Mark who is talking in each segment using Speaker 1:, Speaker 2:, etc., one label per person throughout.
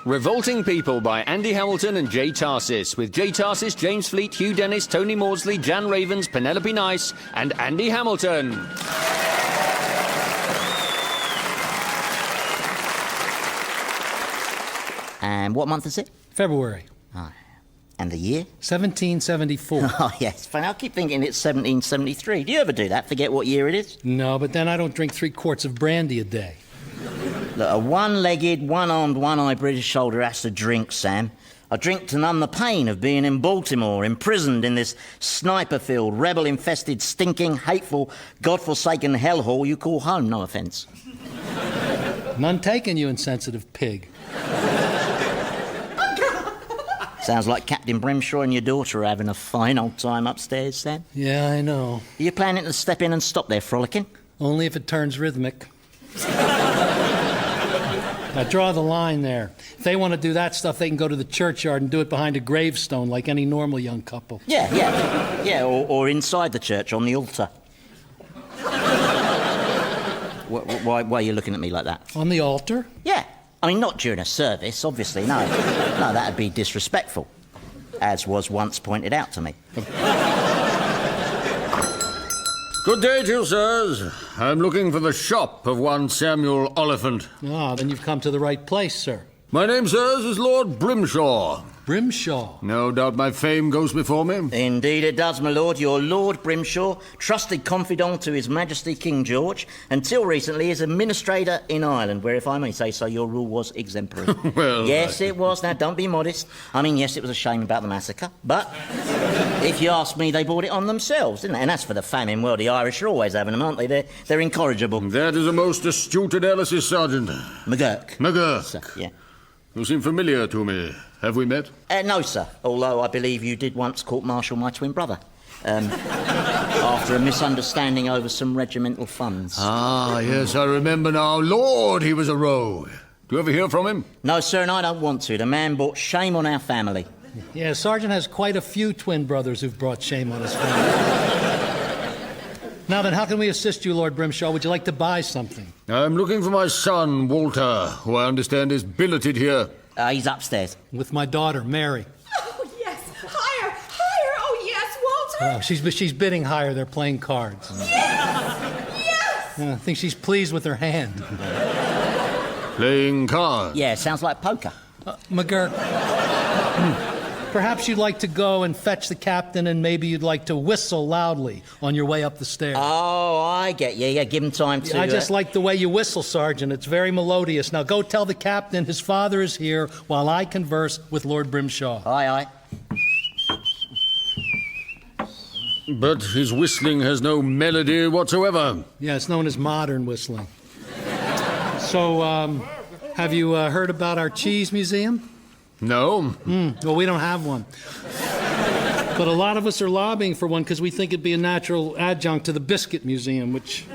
Speaker 1: Revolting People by Andy Hamilton and Jay Tarses, with Jay Tarses, James Fleet, Hugh Dennis, Tony Maudsley, Jan Ravens, Penelope Nice, and Andy Hamilton.
Speaker 2: And what month is it?
Speaker 3: February.
Speaker 2: Oh. And the year?
Speaker 3: 1774.
Speaker 2: Oh, yes. Funny, I keep thinking it's 1773. Do you ever do that? Forget what year it is?
Speaker 3: No, but then I don't drink 3 quarts of brandy a day.
Speaker 2: Look, a one-legged, one-armed, one-eyed British soldier has to drink, Sam. I drink to numb the pain of being in Baltimore, imprisoned in this sniper-filled, rebel-infested, stinking, hateful, godforsaken hellhole you call home, no offence.
Speaker 3: None taken, you insensitive pig.
Speaker 2: Sounds like Captain Brimshaw and your daughter are having a fine old time upstairs, Sam.
Speaker 3: Yeah, I know.
Speaker 2: Are you planning to step in and stop their frolicking?
Speaker 3: Only if it turns rhythmic. I draw the line there. If they want to do that stuff, they can go to the churchyard and do it behind a gravestone like any normal young couple.
Speaker 2: Yeah, or inside the church on the altar. Why are you looking at me like that?
Speaker 3: On the altar?
Speaker 2: Yeah. I mean, not during a service, obviously, no. No, that'd be disrespectful, as was once pointed out to me.
Speaker 4: Good day to you, sirs. I'm looking for the shop of one Samuel Oliphant.
Speaker 3: Ah, then you've come to the right place, sir.
Speaker 4: My name, sirs, is Lord Brimshaw.
Speaker 3: Brimshaw?
Speaker 4: No doubt my fame goes before me.
Speaker 2: Indeed it does, my lord. Your Lord Brimshaw, trusted confidant to His Majesty King George, until recently is administrator in Ireland, where, if I may say so, your rule was exemplary.
Speaker 4: Well...
Speaker 2: Yes, it was. Now, don't be modest. I mean, yes, it was a shame about the massacre, but if you ask me, they brought it on themselves, didn't they? And as for the famine, well, the Irish are always having them, aren't they? They're incorrigible.
Speaker 4: That is a most astute analysis, Sergeant.
Speaker 2: McGurk.
Speaker 4: McGurk.
Speaker 2: Sir, yeah.
Speaker 4: You seem familiar to me. Have we met?
Speaker 2: No, sir, although I believe you did once court-martial my twin brother. After a misunderstanding over some regimental funds.
Speaker 4: Ah, yes, I remember now. Lord, he was a rogue. Do you ever hear from him?
Speaker 2: No, sir, and I don't want to. The man brought shame on our family.
Speaker 3: Yeah, Sergeant has quite a few twin brothers who've brought shame on his family. Now then, how can we assist you, Lord Brimshaw? Would you like to buy something?
Speaker 4: I'm looking for my son, Walter, who I understand is billeted here.
Speaker 2: He's upstairs.
Speaker 3: With my daughter, Mary.
Speaker 5: Oh, yes. Higher. Oh, yes, Walter.
Speaker 3: Oh, she's bidding higher. They're playing cards.
Speaker 5: Yes.
Speaker 3: I think she's pleased with her hand.
Speaker 4: Playing cards?
Speaker 2: Yeah, sounds like poker.
Speaker 3: McGurk, perhaps you'd like to go and fetch the captain, and maybe you'd like to whistle loudly on your way up the stairs.
Speaker 2: Oh, I get you. Yeah, give him time to...
Speaker 3: I just like the way you whistle, Sergeant. It's very melodious. Now go tell the captain his father is here while I converse with Lord Brimshaw.
Speaker 2: Aye.
Speaker 4: But his whistling has no melody whatsoever.
Speaker 3: Yeah, it's known as modern whistling. So, have you heard about our cheese museum?
Speaker 4: No.
Speaker 3: Well, we don't have one. But a lot of us are lobbying for one because we think it'd be a natural adjunct to the Biscuit Museum, which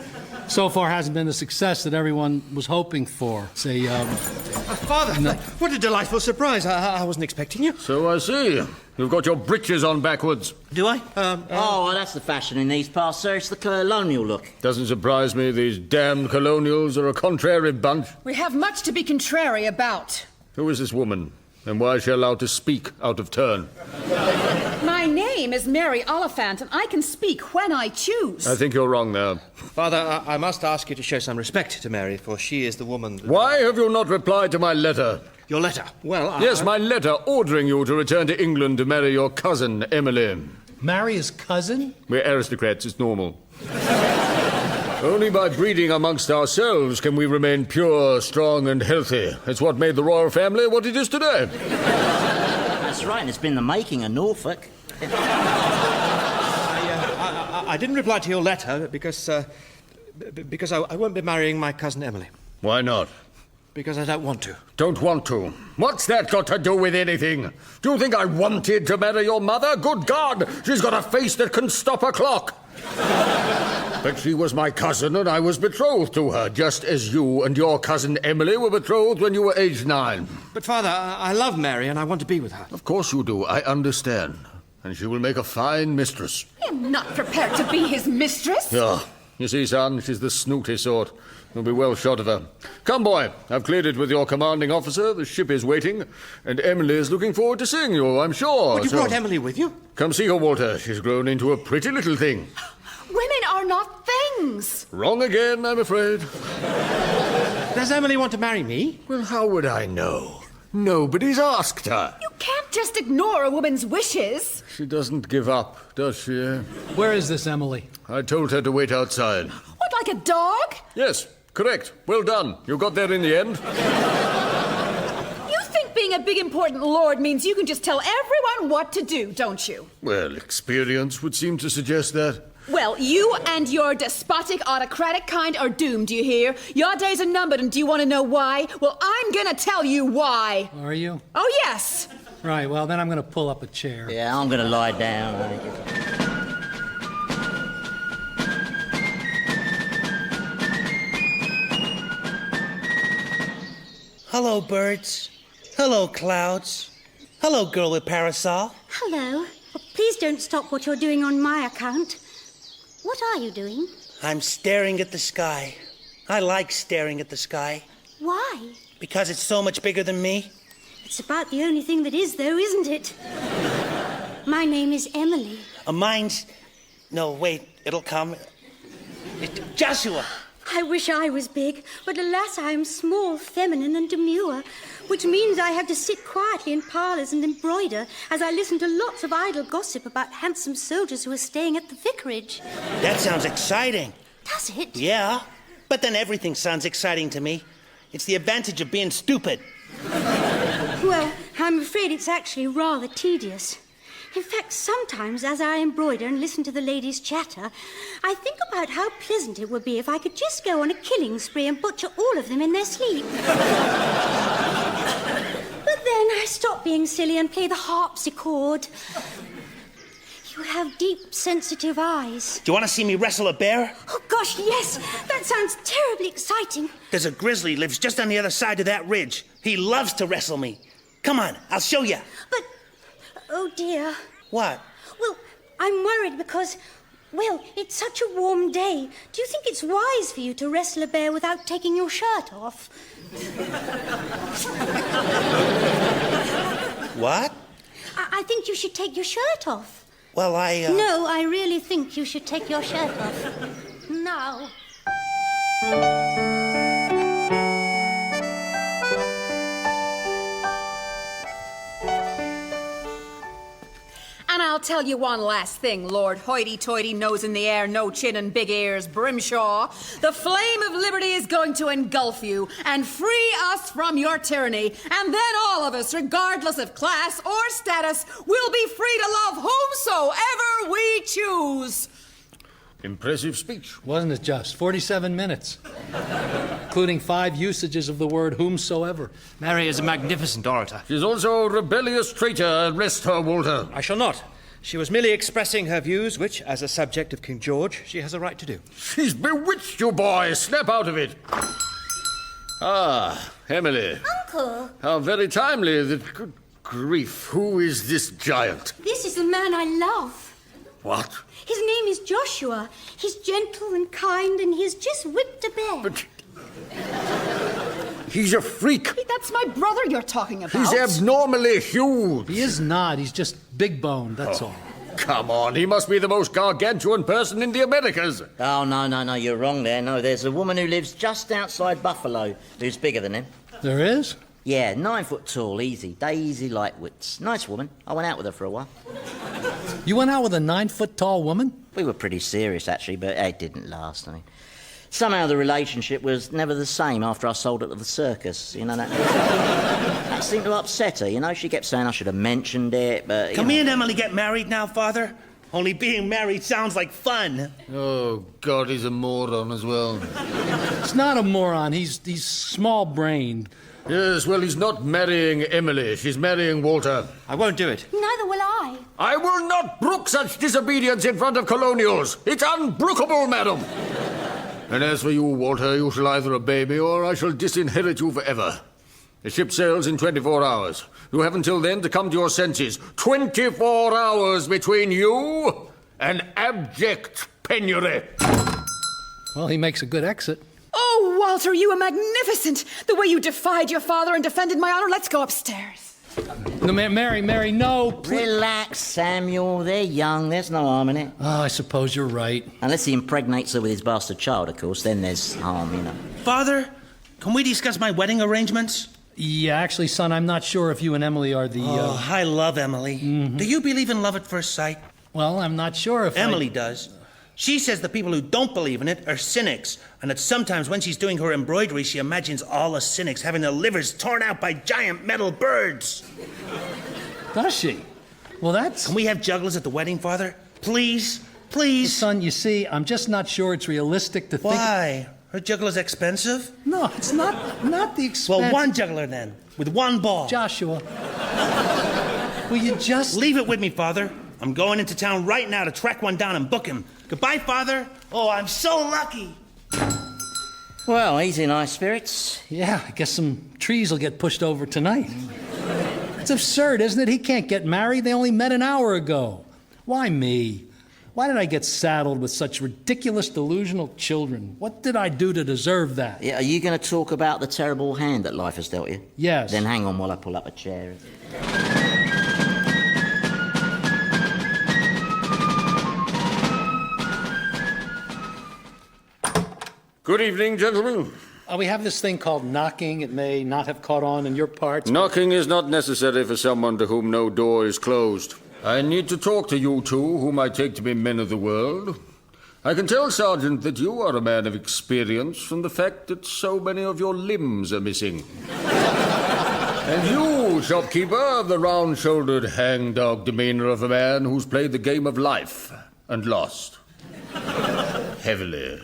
Speaker 3: so far hasn't been the success that everyone was hoping for. Say,
Speaker 6: Father, what a delightful surprise. I wasn't expecting you.
Speaker 4: So I see. You've got your breeches on backwards.
Speaker 6: Do I?
Speaker 2: Oh, well, that's the fashion in these parts, sir. It's the colonial look.
Speaker 4: Doesn't surprise me. These damned colonials are a contrary bunch.
Speaker 5: We have much to be contrary about.
Speaker 4: Who is this woman? And why is she allowed to speak out of turn?
Speaker 5: My name is Mary Oliphant, and I can speak when I choose.
Speaker 4: I think you're wrong there.
Speaker 6: Father, I must ask you to show some respect to Mary, for she is the woman...
Speaker 4: Why have you not replied to my letter?
Speaker 6: Your letter? Well,
Speaker 4: Yes, my letter ordering you to return to England to marry your cousin, Emily.
Speaker 3: marry his cousin?
Speaker 4: We're aristocrats, it's normal. Only by breeding amongst ourselves can we remain pure, strong, and healthy. It's what made the royal family what it is today.
Speaker 2: That's right, and it's been the making of Norfolk.
Speaker 6: I didn't reply to your letter because I won't be marrying my cousin Emily.
Speaker 4: Why not?
Speaker 6: Because I don't want to.
Speaker 4: Don't want to? What's that got to do with anything? Do you think I wanted to marry your mother? Good God, she's got a face that can stop a clock. But she was my cousin and I was betrothed to her, just as you and your cousin Emily were betrothed when you were aged 9.
Speaker 6: But, Father, I love Mary and I want to be with her.
Speaker 4: Of course you do, I understand. And she will make a fine mistress.
Speaker 5: I am not prepared to be his mistress.
Speaker 4: Yeah, You see, son, she's the snooty sort. You'll be well shot of her. Come, boy, I've cleared it with your commanding officer. The ship is waiting, and Emily is looking forward to seeing you, I'm sure.
Speaker 6: But you brought Emily with you?
Speaker 4: Come see her, Walter. She's grown into a pretty little thing.
Speaker 5: Women are not things.
Speaker 4: Wrong again, I'm afraid.
Speaker 6: Does Emily want to marry me?
Speaker 4: Well, how would I know? Nobody's asked her.
Speaker 5: You can't just ignore a woman's wishes.
Speaker 4: She doesn't give up, does she?
Speaker 3: Where is this Emily?
Speaker 4: I told her to wait outside.
Speaker 5: What, like a dog?
Speaker 4: Yes, correct. Well done. You got there in the end.
Speaker 5: You think being a big important lord means you can just tell everyone what to do, don't you?
Speaker 4: Well, experience would seem to suggest that.
Speaker 5: Well, you and your despotic, autocratic kind are doomed, do you hear? Your days are numbered, and do you want to know why? Well, I'm gonna tell you why.
Speaker 3: Are you?
Speaker 5: Oh, yes.
Speaker 3: Right, well, then I'm going to pull up a chair.
Speaker 2: Yeah, I'm going to lie down.
Speaker 7: Hello, birds. Hello, clouds. Hello, girl with parasol.
Speaker 8: Hello. Please don't stop what you're doing on my account. What are you doing?
Speaker 7: I'm staring at the sky. I like staring at the sky.
Speaker 8: Why?
Speaker 7: Because it's so much bigger than me.
Speaker 8: It's about the only thing that is, though, isn't it? My name is Emily.
Speaker 7: Mine's... No, wait, it'll come. Joshua!
Speaker 8: I wish I was big, but alas, I am small, feminine, and demure, which means I have to sit quietly in parlours and embroider as I listen to lots of idle gossip about handsome soldiers who are staying at the vicarage.
Speaker 7: That sounds exciting.
Speaker 8: Does it?
Speaker 7: Yeah, but then everything sounds exciting to me. It's the advantage of being stupid.
Speaker 8: Well, I'm afraid it's actually rather tedious. In fact, sometimes as I embroider and listen to the ladies chatter, I think about how pleasant it would be if I could just go on a killing spree and butcher all of them in their sleep. But then I stop being silly and play the harpsichord. You have deep, sensitive eyes.
Speaker 7: Do you want to see me wrestle a bear?
Speaker 8: Oh, gosh, yes. That sounds terribly exciting.
Speaker 7: There's a grizzly lives just on the other side of that ridge. He loves to wrestle me. Come on, I'll show you.
Speaker 8: But, oh, dear.
Speaker 7: What?
Speaker 8: Well, I'm worried because, well, it's such a warm day. Do you think it's wise for you to wrestle a bear without taking your shirt off?
Speaker 7: What?
Speaker 8: I think you should take your shirt off.
Speaker 7: Well,
Speaker 8: No, I really think you should take your shirt off. Now.
Speaker 5: And I'll tell you one last thing, Lord Hoity-Toity, nose in the air, no chin and big ears, Brimshaw. The flame of liberty is going to engulf you and free us from your tyranny. And then all of us, regardless of class or status, will be free to love whomsoever we choose.
Speaker 4: Impressive speech.
Speaker 3: Wasn't it just? 47 minutes. Including 5 usages of the word whomsoever.
Speaker 6: Mary is a magnificent orator.
Speaker 4: She's also a rebellious traitor. Arrest her, Walter.
Speaker 6: I shall not. She was merely expressing her views, which, as a subject of King George, she has a right to do.
Speaker 4: She's bewitched you, boy. Snap out of it. Ah, Emily.
Speaker 8: Uncle!
Speaker 4: How very timely. Good grief. Who is this giant?
Speaker 8: This is the man I love.
Speaker 4: What?
Speaker 8: His name is Joshua. He's gentle and kind, and he's just whipped a bear.
Speaker 4: But he's a freak.
Speaker 5: That's my brother you're talking about.
Speaker 4: He's abnormally huge.
Speaker 3: He is not. He's just big boned, that's all.
Speaker 4: Come on, he must be the most gargantuan person in the Americas.
Speaker 2: Oh, no, you're wrong there. No, there's a woman who lives just outside Buffalo who's bigger than him.
Speaker 3: There is?
Speaker 2: Yeah, 9 foot tall, easy. Daisy Lightwitz. Nice woman. I went out with her for a while.
Speaker 3: You went out with a 9-foot-tall woman?
Speaker 2: We were pretty serious, actually, but it didn't last. I mean, somehow the relationship was never the same after I sold it to the circus. You know, that seemed to upset her, you know. She kept saying I should have mentioned it, but...
Speaker 7: Can me and Emily get married now, Father? Only being married sounds like fun.
Speaker 4: Oh, God, he's a moron as well.
Speaker 3: He's not a moron. He's small-brained.
Speaker 4: Yes, well, he's not marrying Emily. She's marrying Walter.
Speaker 6: I won't do it.
Speaker 8: Neither will I.
Speaker 4: I will not brook such disobedience in front of colonials. It's unbrookable, madam. And as for you, Walter, you shall either obey me or I shall disinherit you forever. The ship sails in 24 hours. You have until then to come to your senses. 24 hours between you and abject penury.
Speaker 3: Well, he makes a good exit.
Speaker 5: Oh, Walter, you were magnificent. The way you defied your father and defended my honor. Let's go upstairs.
Speaker 3: No, Mary, no. Please.
Speaker 2: Relax, Samuel. They're young. There's no harm in it.
Speaker 3: Oh, I suppose you're right.
Speaker 2: Unless he impregnates her with his bastard child, of course. Then there's harm, you know.
Speaker 7: Father, can we discuss my wedding arrangements?
Speaker 3: Yeah, actually, son, I'm not sure if you and Emily are the...
Speaker 7: Oh, I love Emily.
Speaker 3: Mm-hmm.
Speaker 7: Do you believe in love at first sight?
Speaker 3: Well, I'm not sure if
Speaker 7: Emily does. She says the people who don't believe in it are cynics, and that sometimes when she's doing her embroidery, she imagines all the cynics having their livers torn out by giant metal birds.
Speaker 3: Does she? Well, that's...
Speaker 7: Can we have jugglers at the wedding, Father? Please? Please?
Speaker 3: Well, son, you see, I'm just not sure it's realistic to think...
Speaker 7: Why? Her juggler's expensive?
Speaker 3: No, it's not the expense...
Speaker 7: Well, one juggler then, with one ball.
Speaker 3: Joshua, will you just...
Speaker 7: Leave it with me, Father. I'm going into town right now to track one down and book him. Goodbye, Father. Oh, I'm so lucky.
Speaker 2: Well, he's in high spirits.
Speaker 3: Yeah, I guess some trees will get pushed over tonight. It's absurd, isn't it? He can't get married. They only met an hour ago. Why me? Why did I get saddled with such ridiculous, delusional children? What did I do to deserve that?
Speaker 2: Yeah, are you going to talk about the terrible hand that life has dealt you?
Speaker 3: Yes.
Speaker 2: Then hang on while I pull up a chair.
Speaker 4: Good evening, gentlemen.
Speaker 3: We have this thing called knocking. It may not have caught on in your parts.
Speaker 4: Knocking is not necessary for someone to whom no door is closed. I need to talk to you two, whom I take to be men of the world. I can tell, Sergeant, that you are a man of experience from the fact that so many of your limbs are missing. And you, shopkeeper, have the round-shouldered, hang-dog demeanor of a man who's played the game of life and lost. Heavily.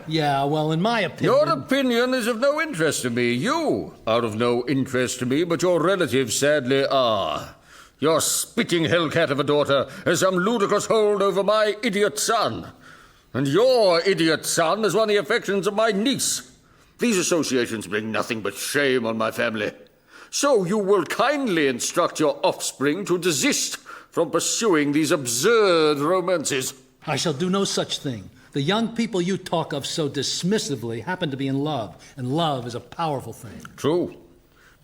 Speaker 3: Yeah, well, in my opinion...
Speaker 4: Your opinion is of no interest to me. You are of no interest to me, but your relatives sadly are. Your spitting hellcat of a daughter has some ludicrous hold over my idiot son. And your idiot son has won the affections of my niece. These associations bring nothing but shame on my family. So you will kindly instruct your offspring to desist from pursuing these absurd romances.
Speaker 3: I shall do no such thing. The young people you talk of so dismissively happen to be in love, and love is a powerful thing.
Speaker 4: True,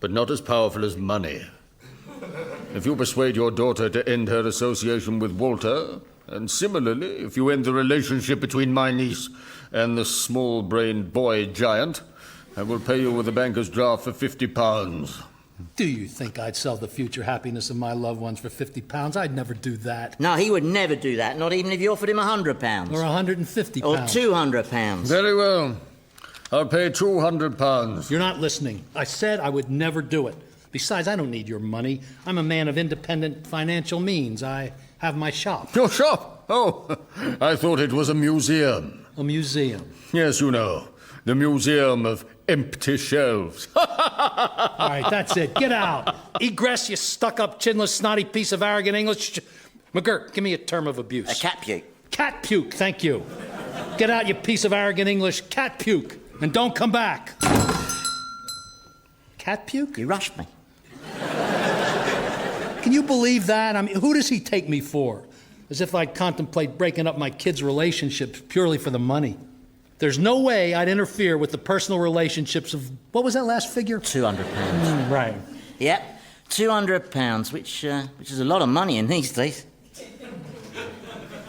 Speaker 4: but not as powerful as money. If you persuade your daughter to end her association with Walter, and similarly, if you end the relationship between my niece and the small-brained boy giant, I will pay you with a banker's draft for £50.
Speaker 3: Do you think I'd sell the future happiness of my loved ones for £50? I'd never do that.
Speaker 2: No, he would never do that, not even if you offered him £100.
Speaker 3: Or £150.
Speaker 2: Or £200.
Speaker 4: Very well. I'll pay £200.
Speaker 3: You're not listening. I said I would never do it. Besides, I don't need your money. I'm a man of independent financial means. I have my shop.
Speaker 4: Your shop? Oh, I thought it was a museum.
Speaker 3: A museum?
Speaker 4: Yes, you know. The museum of empty shelves.
Speaker 3: All right, that's it. Get out. Egress, you stuck-up, chinless, snotty piece of arrogant English. McGurk, give me a term of abuse.
Speaker 2: A cat puke.
Speaker 3: Cat puke, thank you. Get out, you piece of arrogant English. Cat puke. And don't come back. Cat puke?
Speaker 2: You rushed me.
Speaker 3: Can you believe that? I mean, who does he take me for? As if I'd contemplate breaking up my kids' relationships purely for the money. There's no way I'd interfere with the personal relationships of... What was that last figure?
Speaker 2: £200.
Speaker 3: Right.
Speaker 2: Yep, £200, which is a lot of money in these days.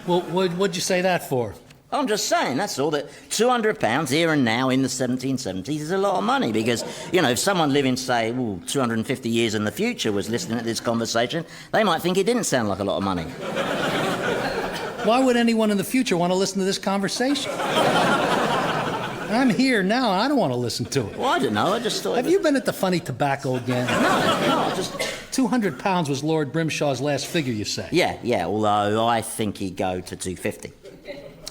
Speaker 3: Well, what'd you say that for?
Speaker 2: I'm just saying, that's all, that £200 here and now in the 1770s is a lot of money because, you know, if someone living, say, 250 years in the future was listening to this conversation, they might think it didn't sound like a lot of money.
Speaker 3: Why would anyone in the future want to listen to this conversation? I'm here now, and I don't want to listen to it.
Speaker 2: Well, I don't know, I just thought...
Speaker 3: Have you been at the funny tobacco again?
Speaker 2: No, just...
Speaker 3: £200 was Lord Brimshaw's last figure, you say?
Speaker 2: Yeah, although I think he'd go to £250.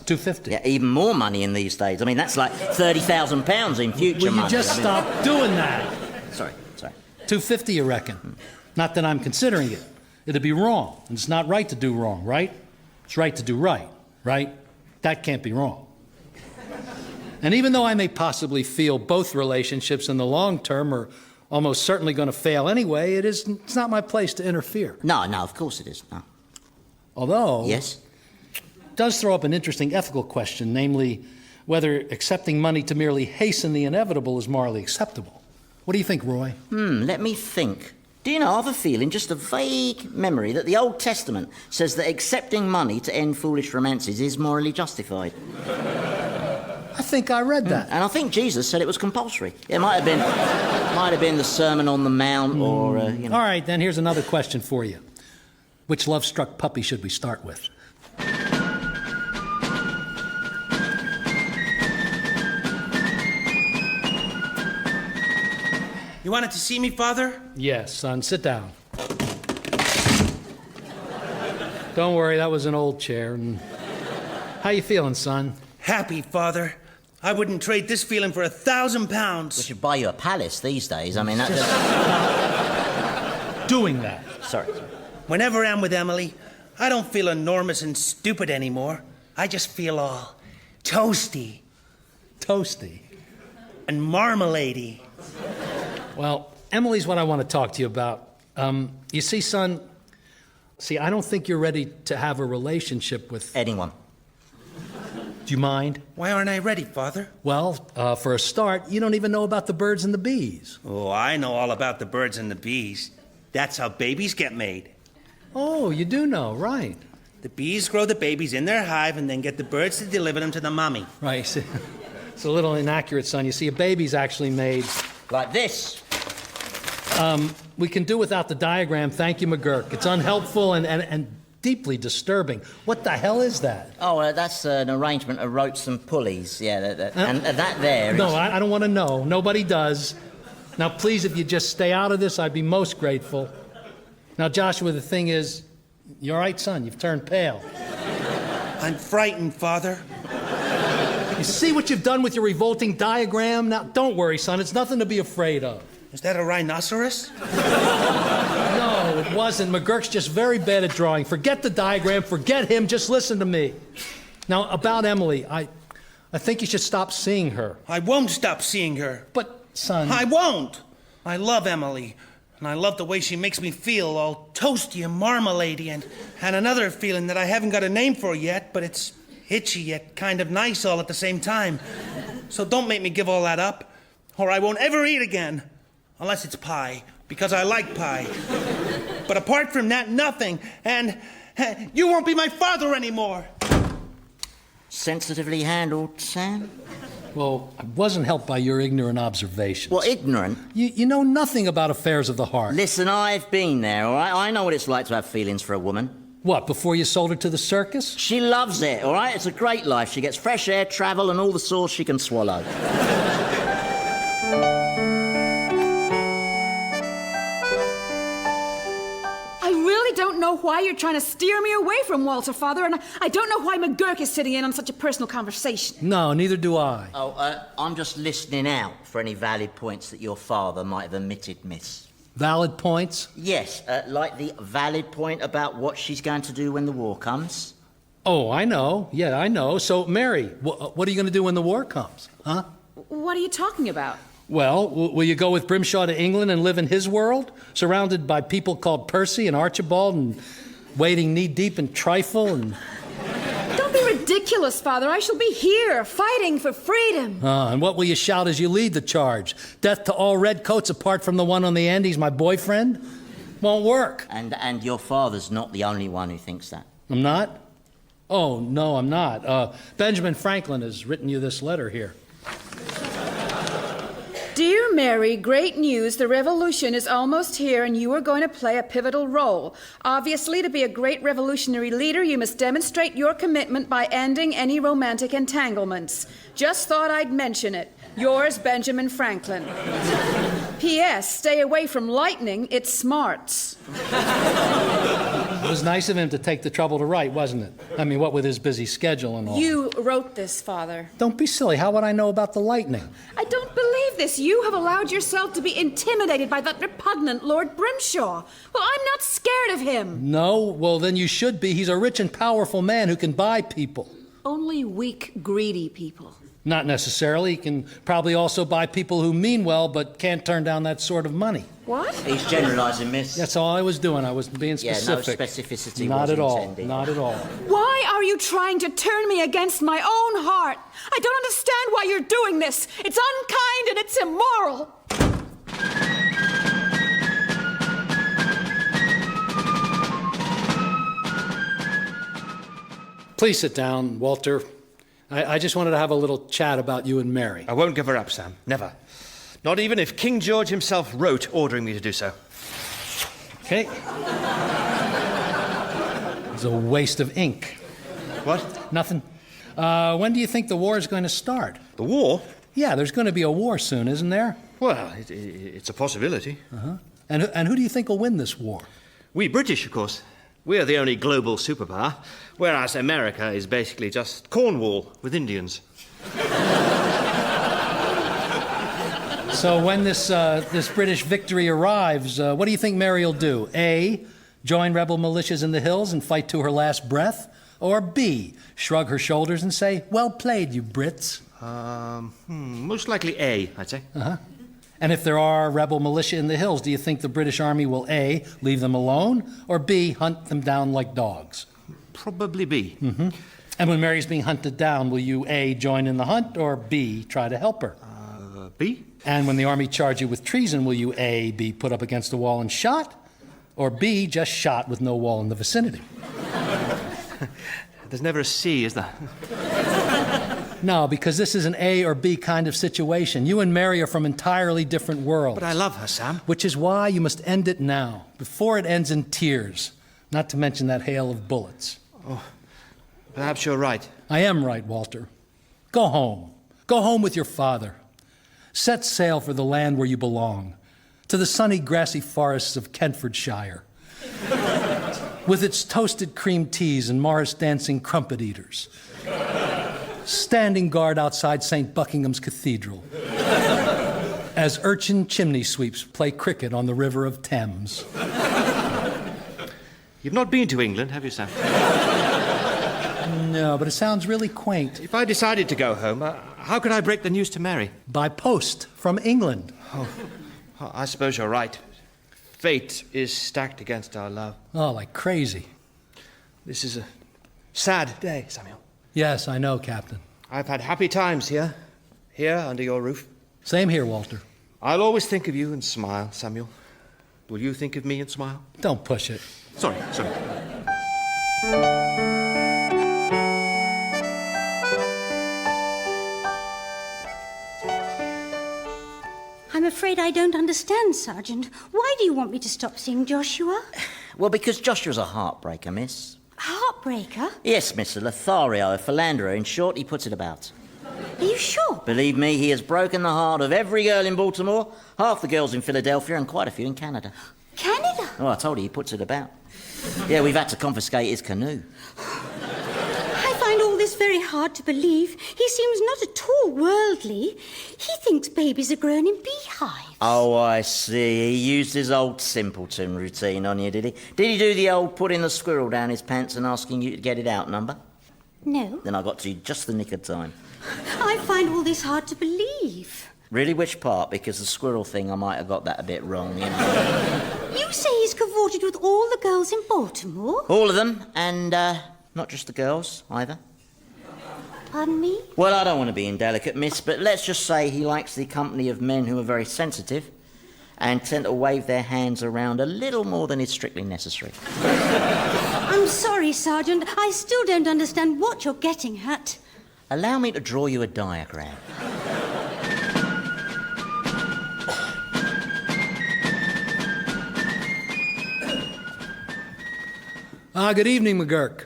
Speaker 3: £250?
Speaker 2: Yeah, even more money in these days. I mean, that's like £30,000 in future money.
Speaker 3: Will you just stop doing that?
Speaker 2: Sorry.
Speaker 3: £250, you reckon? Not that I'm considering it. It'd be wrong, and it's not right to do wrong, right? It's right to do right? That can't be wrong. And even though I may possibly feel both relationships in the long term are almost certainly going to fail anyway, it's not my place to interfere.
Speaker 2: No, of course it is, no.
Speaker 3: Although...
Speaker 2: Yes?
Speaker 3: does throw up an interesting ethical question, namely whether accepting money to merely hasten the inevitable is morally acceptable. What do you think, Roy?
Speaker 2: Let me think. Do you know, I have a feeling, just a vague memory, that the Old Testament says that accepting money to end foolish romances is morally justified.
Speaker 3: I think I read that.
Speaker 2: And I think Jesus said it was compulsory. It might have been the Sermon on the Mount or, you know.
Speaker 3: All right, then here's another question for you. Which love-struck puppy should we start with?
Speaker 7: You wanted to see me, Father?
Speaker 3: Yes, son, sit down. Don't worry, that was an old chair. And how you feeling, son?
Speaker 7: Happy, Father. I wouldn't trade this feeling for £1,000.
Speaker 2: We should buy you a palace these days. I mean, that's
Speaker 3: Doing that.
Speaker 2: Sorry.
Speaker 7: Whenever I'm with Emily, I don't feel enormous and stupid anymore. I just feel all toasty
Speaker 3: Toasty.
Speaker 7: and marmaladey.
Speaker 3: Well, Emily's what I want to talk to you about. You see, son, I don't think you're ready to have a relationship with...
Speaker 2: Anyone.
Speaker 3: Do you mind?
Speaker 7: Why aren't I ready, Father?
Speaker 3: Well, for a start, you don't even know about the birds and the bees.
Speaker 7: Oh, I know all about the birds and the bees. That's how babies get made.
Speaker 3: Oh, you do know, right.
Speaker 7: The bees grow the babies in their hive and then get the birds to deliver them to the mommy.
Speaker 3: Right. It's a little inaccurate, son. You see, a baby's actually made...
Speaker 2: Like this.
Speaker 3: We can do without the diagram, thank you, McGurk. It's unhelpful and deeply disturbing. What the hell is that?
Speaker 2: Oh, that's an arrangement of ropes and pulleys. Yeah, and that there is...
Speaker 3: No, I don't want to know. Nobody does. Now, please, if you just stay out of this, I'd be most grateful. Now, Joshua, the thing is, you all right, son? You've turned pale.
Speaker 7: I'm frightened, Father.
Speaker 3: You see what you've done with your revolting diagram? Now, don't worry, son. It's nothing to be afraid of.
Speaker 7: Is that a rhinoceros?
Speaker 3: No, it wasn't. McGurk's just very bad at drawing. Forget the diagram. Forget him. Just listen to me. Now, about Emily, I think you should stop seeing her.
Speaker 7: I won't stop seeing her.
Speaker 3: But, son...
Speaker 7: I won't. I love Emily. And I love the way she makes me feel all toasty and marmaladey and another feeling that I haven't got a name for yet, but it's itchy yet kind of nice all at the same time. So don't make me give all that up, or I won't ever eat again. Unless it's pie, because I like pie. But apart from that, nothing. And you won't be my father anymore.
Speaker 2: Sensitively handled, Sam?
Speaker 3: Well, I wasn't helped by your ignorant observations.
Speaker 2: Well, ignorant?
Speaker 3: You know nothing about affairs of the heart.
Speaker 2: Listen, I've been there, all right? I know what it's like to have feelings for a woman.
Speaker 3: What, before you sold her to the circus?
Speaker 2: She loves it, all right? It's a great life. She gets fresh air, travel, and all the sauce she can swallow.
Speaker 5: I don't know why you're trying to steer me away from Walter, Father, and I don't know why McGurk is sitting in on such a personal conversation.
Speaker 3: No, neither do I.
Speaker 2: Oh, I'm just listening out for any valid points that your father might have omitted, miss.
Speaker 3: Valid points?
Speaker 2: Yes, like the valid point about what she's going to do when the war comes.
Speaker 3: Oh, I know. Yeah, I know. So, Mary, what are you going to do when the war comes? Huh?
Speaker 5: What are you talking about?
Speaker 3: Well, will you go with Brimshaw to England and live in his world, surrounded by people called Percy and Archibald and wading knee-deep in trifle and...
Speaker 5: Don't be ridiculous, Father. I shall be here, fighting for freedom.
Speaker 3: And what will you shout as you lead the charge? Death to all redcoats apart from the one on the Andes, my boyfriend? Won't work.
Speaker 2: And your father's not the only one who thinks that.
Speaker 3: I'm not? Oh, no, I'm not. Benjamin Franklin has written you this letter here.
Speaker 5: Dear Mary, great news. The revolution is almost here and you are going to play a pivotal role. Obviously, to be a great revolutionary leader, you must demonstrate your commitment by ending any romantic entanglements. Just thought I'd mention it. Yours, Benjamin Franklin. P.S. Stay away from lightning. It smarts.
Speaker 3: It was nice of him to take the trouble to write, wasn't it? I mean, what with his busy schedule and all.
Speaker 5: You wrote this, Father.
Speaker 3: Don't be silly. How would I know about the lightning?
Speaker 5: I don't believe this. You have allowed yourself to be intimidated by that repugnant Lord Brimshaw. Well, I'm not scared of him.
Speaker 3: No? Well, then you should be. He's a rich and powerful man who can buy people.
Speaker 5: Only weak, greedy people.
Speaker 3: Not necessarily. He can probably also buy people who mean well but can't turn down that sort of money.
Speaker 5: What?
Speaker 2: He's generalising, miss.
Speaker 3: That's all I was doing. I was being specific.
Speaker 2: Yeah, no specificity
Speaker 3: Not
Speaker 2: was
Speaker 3: at all.
Speaker 2: intended.
Speaker 3: Not at all.
Speaker 5: Why are you trying to turn me against my own heart? I don't understand why you're doing this. It's unkind and it's immoral.
Speaker 3: Please sit down, Walter. I just wanted to have a little chat about you and Mary.
Speaker 6: I won't give her up, Sam. Never. Not even if King George himself wrote ordering me to do so.
Speaker 3: Okay. It's a waste of ink.
Speaker 6: What?
Speaker 3: Nothing. When do you think the war is going to start?
Speaker 6: The war?
Speaker 3: Yeah, there's going to be a war soon, isn't there?
Speaker 6: Well, it's a possibility.
Speaker 3: Uh-huh. And who do you think will win this war?
Speaker 6: We British, of course. We're the only global superpower, whereas America is basically just Cornwall with Indians.
Speaker 3: So when this British victory arrives, what do you think Mary will do? A, join rebel militias in the hills and fight to her last breath? Or B, shrug her shoulders and say, well played, you Brits?
Speaker 6: Most likely A, I'd say.
Speaker 3: Uh-huh. And if there are rebel militia in the hills, do you think the British Army will A, leave them alone, or B, hunt them down like dogs?
Speaker 6: Probably B.
Speaker 3: Mm-hmm. And when Mary's being hunted down, will you A, join in the hunt, or B, try to help her?
Speaker 6: B?
Speaker 3: And when the army charge you with treason, will you A, be put up against a wall and shot, or B, just shot with no wall in the vicinity?
Speaker 6: There's never a C, is there?
Speaker 3: No, because this is an A or B kind of situation. You and Mary are from entirely different worlds.
Speaker 6: But I love her, Sam.
Speaker 3: Which is why you must end it now, before it ends in tears, not to mention that hail of bullets.
Speaker 6: Oh, perhaps you're right.
Speaker 3: I am right, Walter. Go home. Go home with your father. Set sail for the land where you belong, to the sunny, grassy forests of Kentfordshire, with its toasted cream teas and Morris dancing crumpet eaters, standing guard outside St. Buckingham's Cathedral, as urchin chimney sweeps play cricket on the River of Thames.
Speaker 6: You've not been to England, have you, Sam?
Speaker 3: No, but it sounds really quaint.
Speaker 6: If I decided to go home, how could I break the news to Mary?
Speaker 3: By post from England.
Speaker 6: Oh, I suppose you're right. Fate is stacked against our love.
Speaker 3: Oh, like crazy.
Speaker 6: This is a sad day, Samuel.
Speaker 3: Yes, I know, Captain.
Speaker 6: I've had happy times here under your roof.
Speaker 3: Same here, Walter.
Speaker 6: I'll always think of you and smile, Samuel. Will you think of me and smile?
Speaker 3: Don't push it.
Speaker 6: Sorry.
Speaker 8: I'm afraid I don't understand, Sergeant. Why do you want me to stop seeing Joshua?
Speaker 2: Well, because Joshua's a heartbreaker, miss.
Speaker 8: A heartbreaker?
Speaker 2: Yes, miss, a Lothario, a philanderer. In short, he puts it about.
Speaker 8: Are you sure?
Speaker 2: Believe me, he has broken the heart of every girl in Baltimore, half the girls in Philadelphia, and quite a few in Canada.
Speaker 8: Canada?
Speaker 2: Oh, I told you, he puts it about. Yeah, we've had to confiscate his canoe.
Speaker 8: I find all this very hard to believe. He seems not at all worldly. He thinks babies are grown in beehives.
Speaker 2: Oh, I see. He used his old simpleton routine on you, did he? Did he do the old putting the squirrel down his pants and asking you to get it out number?
Speaker 8: No.
Speaker 2: Then I got to you just the nick of time.
Speaker 8: I find all this hard to believe.
Speaker 2: Really, which part? Because the squirrel thing, I might have got that a bit wrong. You know?
Speaker 8: You say he's cavorted with all the girls in Baltimore?
Speaker 2: All of them, and not just the girls, either.
Speaker 8: Pardon me?
Speaker 2: Well, I don't want to be indelicate, miss, but let's just say he likes the company of men who are very sensitive and tend to wave their hands around a little more than is strictly necessary.
Speaker 8: I'm sorry, Sergeant. I still don't understand what you're getting at.
Speaker 2: Allow me to draw you a diagram.
Speaker 3: Good evening, McGurk.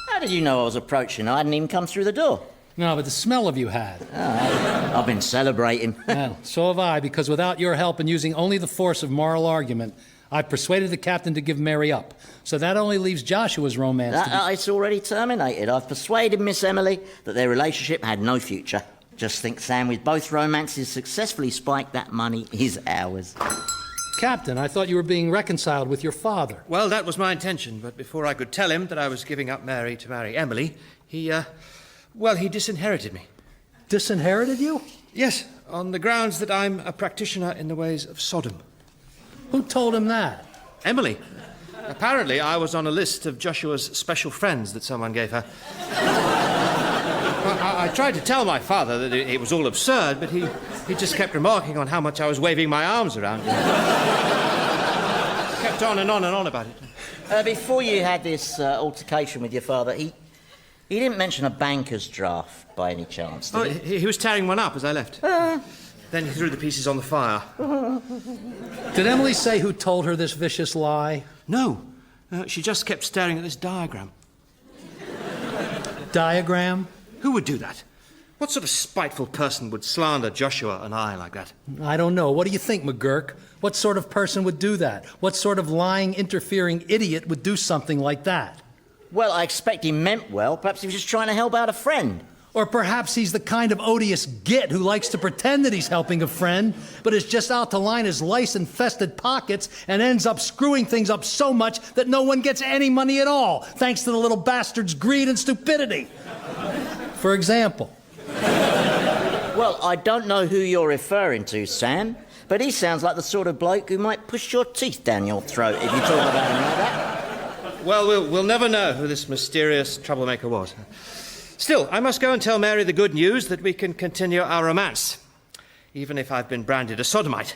Speaker 2: How did you know I was approaching? I hadn't even come through the door.
Speaker 3: No, but the smell of you had.
Speaker 2: I've been celebrating.
Speaker 3: Well, so have I, because without your help and using only the force of moral argument, I've persuaded the captain to give Mary up. So that only leaves Joshua's romance to be...
Speaker 2: It's already terminated. I've persuaded Miss Emily that their relationship had no future. Just think, Sam, with both romances successfully spiked, that money is ours.
Speaker 3: Captain, I thought you were being reconciled with your father.
Speaker 6: Well, that was my intention, but before I could tell him that I was giving up Mary to marry Emily, he disinherited me.
Speaker 3: Disinherited you?
Speaker 6: Yes, on the grounds that I'm a practitioner in the ways of Sodom.
Speaker 3: Who told him that?
Speaker 6: Emily. Apparently, I was on a list of Joshua's special friends that someone gave her. I tried to tell my father that it was all absurd, but he just kept remarking on how much I was waving my arms around. Kept on and on and on about it.
Speaker 2: Before you had this altercation with your father, he didn't mention a banker's draft by any chance, did he?
Speaker 6: He was tearing one up as I left. Then he threw the pieces on the fire.
Speaker 3: Did Emily say who told her this vicious lie?
Speaker 6: No. She just kept staring at this diagram.
Speaker 3: Diagram?
Speaker 6: Who would do that? What sort of spiteful person would slander Joshua and I like that?
Speaker 3: I don't know. What do you think, McGurk? What sort of person would do that? What sort of lying, interfering idiot would do something like that?
Speaker 2: Well, I expect he meant well. Perhaps he was just trying to help out a friend.
Speaker 3: Or perhaps he's the kind of odious git who likes to pretend that he's helping a friend, but is just out to line his lice-infested pockets and ends up screwing things up so much that no one gets any money at all, thanks to the little bastard's greed and stupidity. For example.
Speaker 2: Well, I don't know who you're referring to, Sam, but he sounds like the sort of bloke who might push your teeth down your throat if you talk about him like that.
Speaker 6: Well, we'll never know who this mysterious troublemaker was. Still, I must go and tell Mary the good news that we can continue our romance, even if I've been branded a sodomite,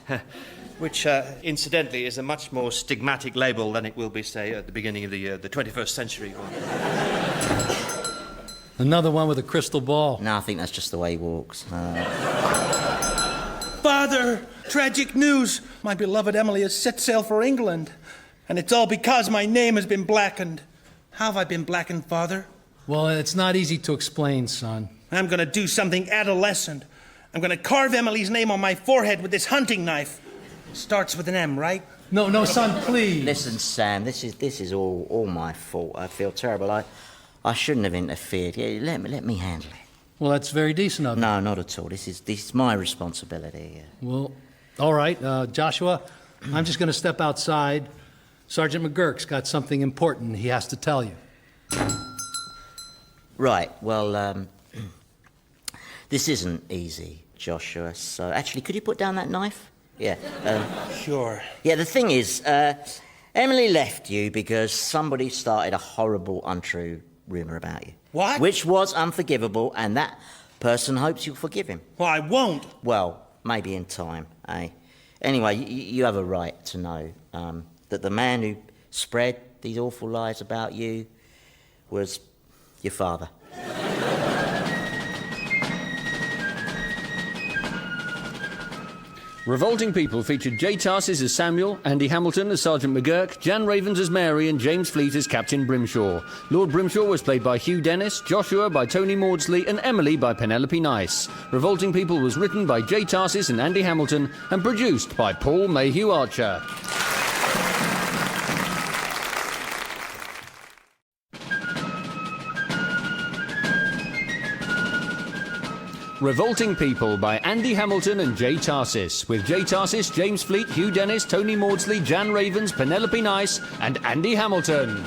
Speaker 6: which, incidentally, is a much more stigmatic label than it will be, say, at the beginning of the 21st century.
Speaker 3: Another one with a crystal ball.
Speaker 2: No, I think that's just the way he walks.
Speaker 7: Father, tragic news. My beloved Emily has set sail for England. And it's all because my name has been blackened. How have I been blackened, Father?
Speaker 3: Well, it's not easy to explain, son.
Speaker 7: I'm going to do something adolescent. I'm going to carve Emily's name on my forehead with this hunting knife. Starts with an M, right?
Speaker 3: No, son, please.
Speaker 2: Listen, Sam, this is all my fault. I feel terrible. I shouldn't have interfered. Yeah, let me handle it.
Speaker 3: Well, that's very decent of you.
Speaker 2: No, not at all. This is my responsibility.
Speaker 3: Well, all right, Joshua, I'm just going to step outside. Sergeant McGurk's got something important he has to tell you.
Speaker 2: Right, well, this isn't easy, Joshua, so... Actually, could you put down that knife? Yeah.
Speaker 7: Sure.
Speaker 2: Yeah, the thing is, Emily left you because somebody started a horrible, untrue rumour about you.
Speaker 7: What?
Speaker 2: Which was unforgivable, and that person hopes you'll forgive him.
Speaker 7: Well, I won't.
Speaker 2: Well, maybe in time, eh? Anyway, you have a right to know that the man who spread these awful lies about you was your father.
Speaker 1: Revolting People featured Jay Tarses as Samuel, Andy Hamilton as Sergeant McGurk, Jan Ravens as Mary, and James Fleet as Captain Brimshaw. Lord Brimshaw was played by Hugh Dennis, Joshua by Tony Maudsley, and Emily by Penelope Nice. Revolting People was written by Jay Tarses and Andy Hamilton and produced by Paul Mayhew-Archer. Revolting People by Andy Hamilton and Jay Tarses, with Jay Tarses, James Fleet, Hugh Dennis, Tony Maudsley, Jan Ravens, Penelope Nice, and Andy Hamilton.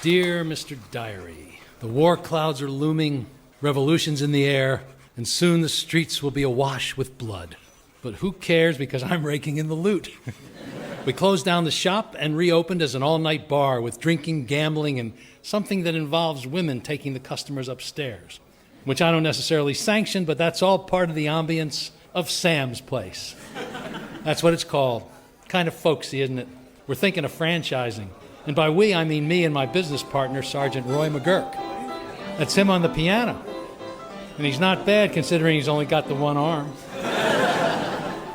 Speaker 3: Dear Mr. Diary, the war clouds are looming, revolution's in the air, and soon the streets will be awash with blood. But who cares, because I'm raking in the loot. We closed down the shop and reopened as an all-night bar with drinking, gambling, and something that involves women taking the customers upstairs, which I don't necessarily sanction, but that's all part of the ambience of Sam's Place. That's what it's called. Kind of folksy, isn't it? We're thinking of franchising. And by we, I mean me and my business partner, Sergeant Roy McGurk. That's him on the piano. And he's not bad considering he's only got the one arm.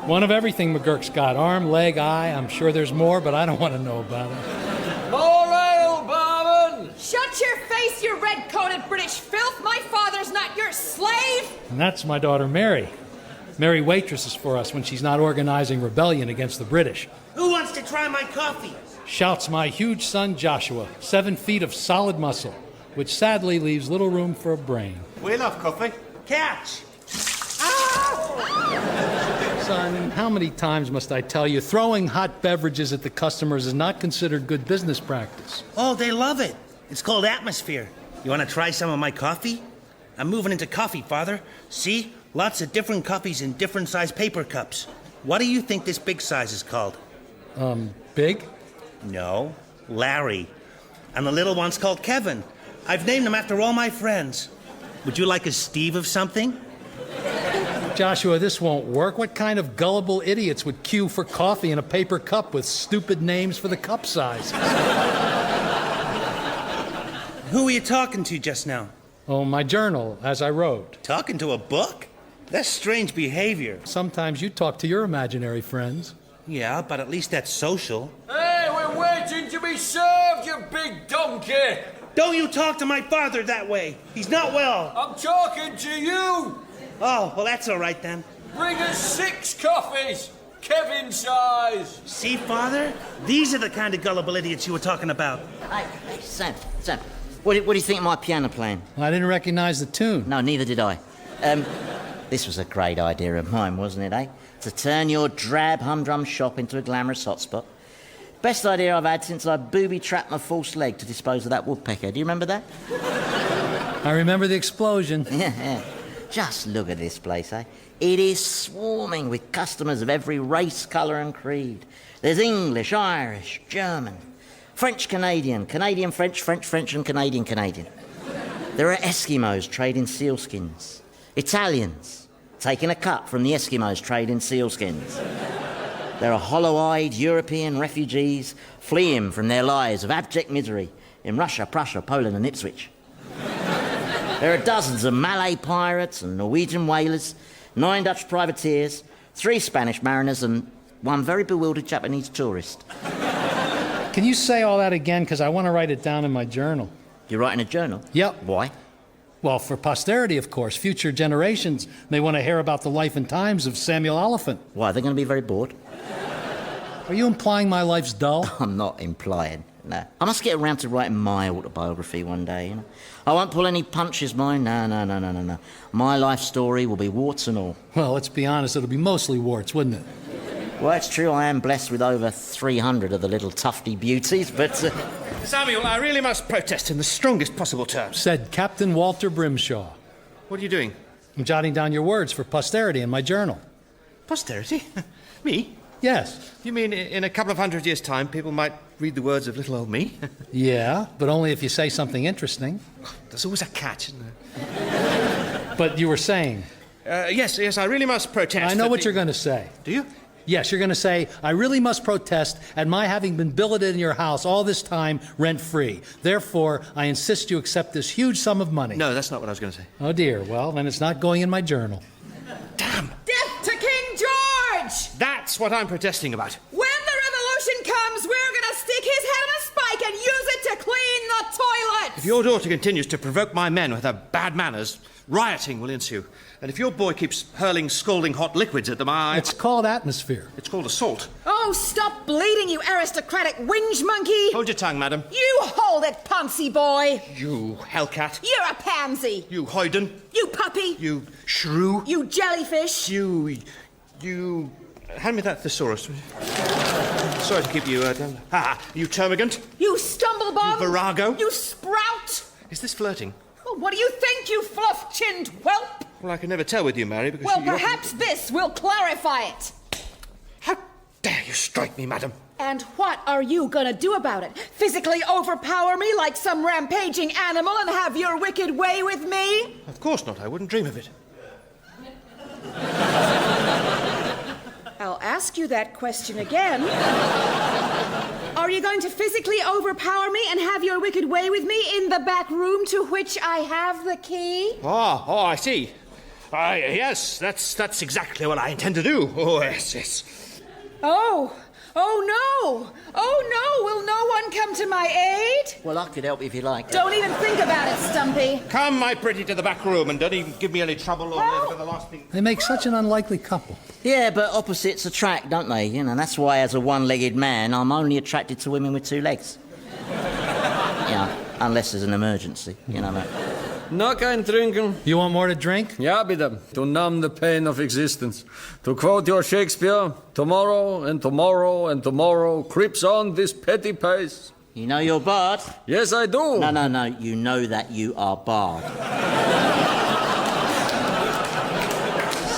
Speaker 3: One of everything McGurk's got. Arm, leg, eye. I'm sure there's more, but I don't want to know about it.
Speaker 4: More ale, barman!
Speaker 5: Shut your face, you red-coated British filth! My father's not your slave!
Speaker 3: And that's my daughter, Mary. Mary waitresses for us when she's not organizing rebellion against the British.
Speaker 7: Who wants to try my coffee?
Speaker 3: Shouts my huge son, Joshua, 7 feet of solid muscle, which sadly leaves little room for a brain.
Speaker 6: We love coffee.
Speaker 7: Catch!
Speaker 3: Son, how many times must I tell you, throwing hot beverages at the customers is not considered good business practice?
Speaker 7: Oh, they love it. It's called atmosphere. You want to try some of my coffee? I'm moving into coffee, Father. See? Lots of different coffees in different size paper cups. What do you think this big size is called?
Speaker 3: Big?
Speaker 7: No, Larry. And the little one's called Kevin. I've named them after all my friends. Would you like a Steve of something?
Speaker 3: Joshua, this won't work. What kind of gullible idiots would queue for coffee in a paper cup with stupid names for the cup size?
Speaker 7: Who were you talking to just now?
Speaker 3: Oh, my journal, as I wrote.
Speaker 7: Talking to a book? That's strange behavior.
Speaker 3: Sometimes you talk to your imaginary friends.
Speaker 7: Yeah, but at least that's social.
Speaker 4: Hey, we're waiting to be served, you big donkey!
Speaker 7: Don't you talk to my father that way. He's not well.
Speaker 4: I'm talking to you!
Speaker 7: Oh, well, that's all right then.
Speaker 4: Bring us 6 coffees, Kevin size.
Speaker 7: See, Father? These are the kind of gullible idiots you were talking about.
Speaker 2: Hey, Sam, what do you think of my piano playing?
Speaker 3: I didn't recognize the tune.
Speaker 2: No, neither did I. This was a great idea of mine, wasn't it, eh? To turn your drab humdrum shop into a glamorous hotspot. Best idea I've had since I booby-trapped my false leg to dispose of that woodpecker. Do you remember that?
Speaker 3: I remember the explosion.
Speaker 2: Yeah. Just look at this place, eh? It is swarming with customers of every race, colour and creed. There's English, Irish, German, French-Canadian, Canadian-French, French-French and Canadian-Canadian. There are Eskimos trading sealskins, Italians taking a cut from the Eskimos trading sealskins. There are hollow-eyed European refugees fleeing from their lives of abject misery in Russia, Prussia, Poland and Ipswich. There are dozens of Malay pirates and Norwegian whalers, 9 Dutch privateers, 3 Spanish mariners and 1 very bewildered Japanese tourist.
Speaker 3: Can you say all that again? Because I want to write it down in my journal.
Speaker 2: You're writing a journal?
Speaker 3: Yep.
Speaker 2: Why?
Speaker 3: Well, for posterity, of course. Future generations may want to hear about the life and times of Samuel Oliphant.
Speaker 2: Why, they're going to be very bored?
Speaker 3: Are you implying my life's dull?
Speaker 2: I'm not implying, no. I must get around to writing my autobiography one day, you know. I won't pull any punches, mine. No. My life story will be warts and all.
Speaker 3: Well, let's be honest, it'll be mostly warts, wouldn't it?
Speaker 2: Well, it's true, I am blessed with over 300 of the little tufty beauties, but...
Speaker 6: Samuel, I really must protest in the strongest possible terms.
Speaker 3: Said Captain Walter Brimshaw.
Speaker 6: What are you doing?
Speaker 3: I'm jotting down your words for posterity in my journal.
Speaker 6: Posterity? Me?
Speaker 3: Yes.
Speaker 6: You mean in a couple of 100 years' time, people might read the words of little old me?
Speaker 3: Yeah, but only if you say something interesting.
Speaker 6: There's always a catch, isn't there?
Speaker 3: But you were saying...
Speaker 6: Yes, I really must protest.
Speaker 3: I know what you're going to say.
Speaker 6: Do you?
Speaker 3: Yes, you're going to say, I really must protest at my having been billeted in your house all this time rent-free. Therefore, I insist you accept this huge sum of money.
Speaker 6: No, that's not what I was going to say.
Speaker 3: Oh, dear. Well, then it's not going in my journal.
Speaker 6: Damn!
Speaker 5: Death to King George!
Speaker 6: That's what I'm protesting about.
Speaker 5: When the revolution comes, we're gonna stick his head on a spike and use it to clean the toilets!
Speaker 6: If your daughter continues to provoke my men with her bad manners, rioting will ensue. And if your boy keeps hurling scalding hot liquids at them,
Speaker 3: It's called atmosphere.
Speaker 6: It's called assault.
Speaker 5: Oh, stop bleeding, you aristocratic whinge monkey!
Speaker 6: Hold your tongue, madam.
Speaker 5: You hold it, Poncy boy!
Speaker 6: You hellcat.
Speaker 5: You're a pansy!
Speaker 6: You hoyden.
Speaker 5: You puppy!
Speaker 6: You shrew.
Speaker 5: You jellyfish!
Speaker 6: You... Hand me that thesaurus. Sorry to keep you... you termagant.
Speaker 5: You stumblebum!
Speaker 6: You virago.
Speaker 5: You sprout!
Speaker 6: Is this flirting?
Speaker 5: Well, what do you think, you fluff-chinned whelp?
Speaker 6: Well, I can never tell with you, Mary, because
Speaker 5: Well,
Speaker 6: you...
Speaker 5: perhaps this will clarify it.
Speaker 6: How dare you strike me, madam?
Speaker 5: And what are you gonna do about it? Physically overpower me like some rampaging animal and have your wicked way with me?
Speaker 6: Of course not. I wouldn't dream of it.
Speaker 5: I'll ask you that question again. Are you going to physically overpower me and have your wicked way with me in the back room to which I have the key?
Speaker 6: Oh, I see. Yes, that's exactly what I intend to do. Oh, yes.
Speaker 5: Oh, no! Will no one come to my aid?
Speaker 2: Well, I could help if you like.
Speaker 5: Don't even think about it, Stumpy.
Speaker 6: Come, my pretty, to the back room and don't even give me any trouble or look at the last thing.
Speaker 3: They make such an unlikely couple.
Speaker 2: Yeah, but opposites attract, don't they? You know, that's why as a one-legged man, I'm only attracted to women with 2 legs. Unless there's an emergency, you know, mate.
Speaker 1: Noch ein Trinken.
Speaker 3: You want more to drink?
Speaker 1: Ja, bitte. To numb the pain of existence. To quote your Shakespeare, tomorrow and tomorrow and tomorrow creeps on this petty pace.
Speaker 2: You know you're barred?
Speaker 1: Yes, I do.
Speaker 2: No. You know that you are barred.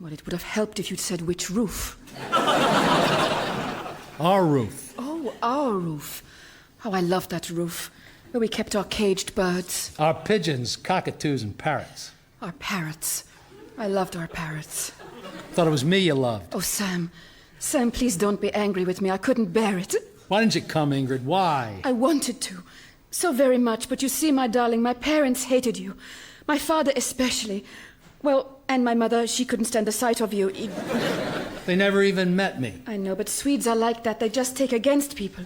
Speaker 5: Well, it would have helped if you'd said which roof.
Speaker 3: Our roof.
Speaker 5: Oh, our roof. Oh, I loved that roof, where we kept our caged birds.
Speaker 3: Our pigeons, cockatoos, and parrots.
Speaker 5: Our parrots. I loved our parrots.
Speaker 3: Thought it was me you loved.
Speaker 5: Oh, Sam. Sam, please don't be angry with me. I couldn't bear it.
Speaker 3: Why didn't you come, Ingrid? Why?
Speaker 5: I wanted to. So very much. But you see, my darling, my parents hated you. My father especially. Well, and my mother, she couldn't stand the sight of you.
Speaker 3: They never even met me.
Speaker 5: I know, but Swedes are like that. They just take against people.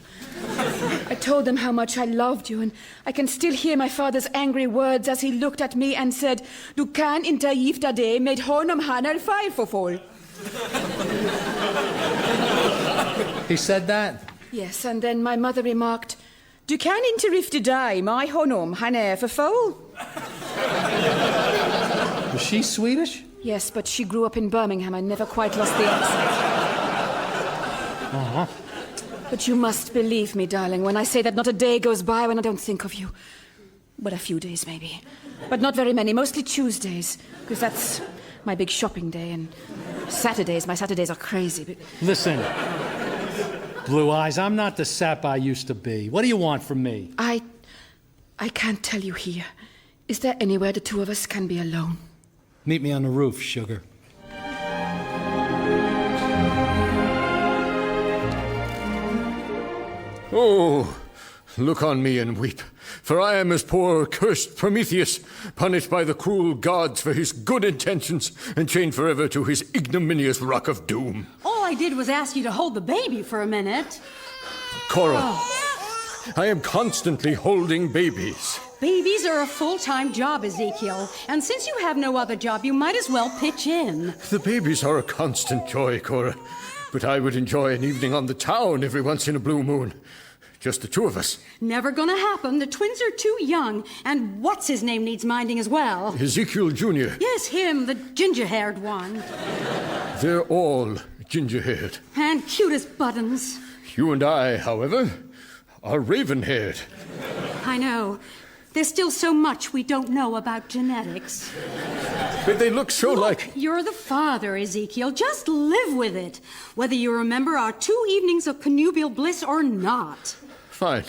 Speaker 5: I told them how much I loved you, and I can still hear my father's angry words as he looked at me and said, "Du kan inte gifta dig med honom, han är farfar."
Speaker 3: He said that?
Speaker 5: Yes, and then my mother remarked, "Du kan inte gifta dig med honom, han är för ful."
Speaker 3: Was she Swedish?
Speaker 5: Yes, but she grew up in Birmingham and never quite lost the accent.
Speaker 3: Uh-huh.
Speaker 5: But you must believe me, darling, when I say that not a day goes by when I don't think of you. Well, a few days, maybe. But not very many, mostly Tuesdays, because that's my big shopping day, and Saturdays, my Saturdays are crazy. But...
Speaker 3: Listen, Blue Eyes, I'm not the sap I used to be. What do you want from me?
Speaker 5: I can't tell you here. Is there anywhere the two of us can be alone?
Speaker 3: Meet me on the roof, sugar.
Speaker 4: Oh, look on me and weep, for I am as poor cursed Prometheus, punished by the cruel gods for his good intentions and chained forever to his ignominious rock of doom.
Speaker 9: All I did was ask you to hold the baby for a minute.
Speaker 4: Cora, I am constantly holding babies.
Speaker 9: Babies are a full-time job, Ezekiel. And since you have no other job, you might as well pitch in.
Speaker 4: The babies are a constant joy, Cora. But I would enjoy an evening on the town every once in a blue moon. Just the two of us.
Speaker 9: Never gonna happen. The twins are too young. And what's-his-name needs minding as well.
Speaker 4: Ezekiel Jr.
Speaker 9: Yes, him, the ginger-haired one.
Speaker 4: They're all ginger-haired.
Speaker 9: And cute as buttons.
Speaker 4: You and I, however, are raven-haired.
Speaker 9: I know. There's still so much we don't know about genetics.
Speaker 4: But they look so like...
Speaker 9: You're the father, Ezekiel. Just live with it. Whether you remember our 2 evenings of connubial bliss or not.
Speaker 4: Fine.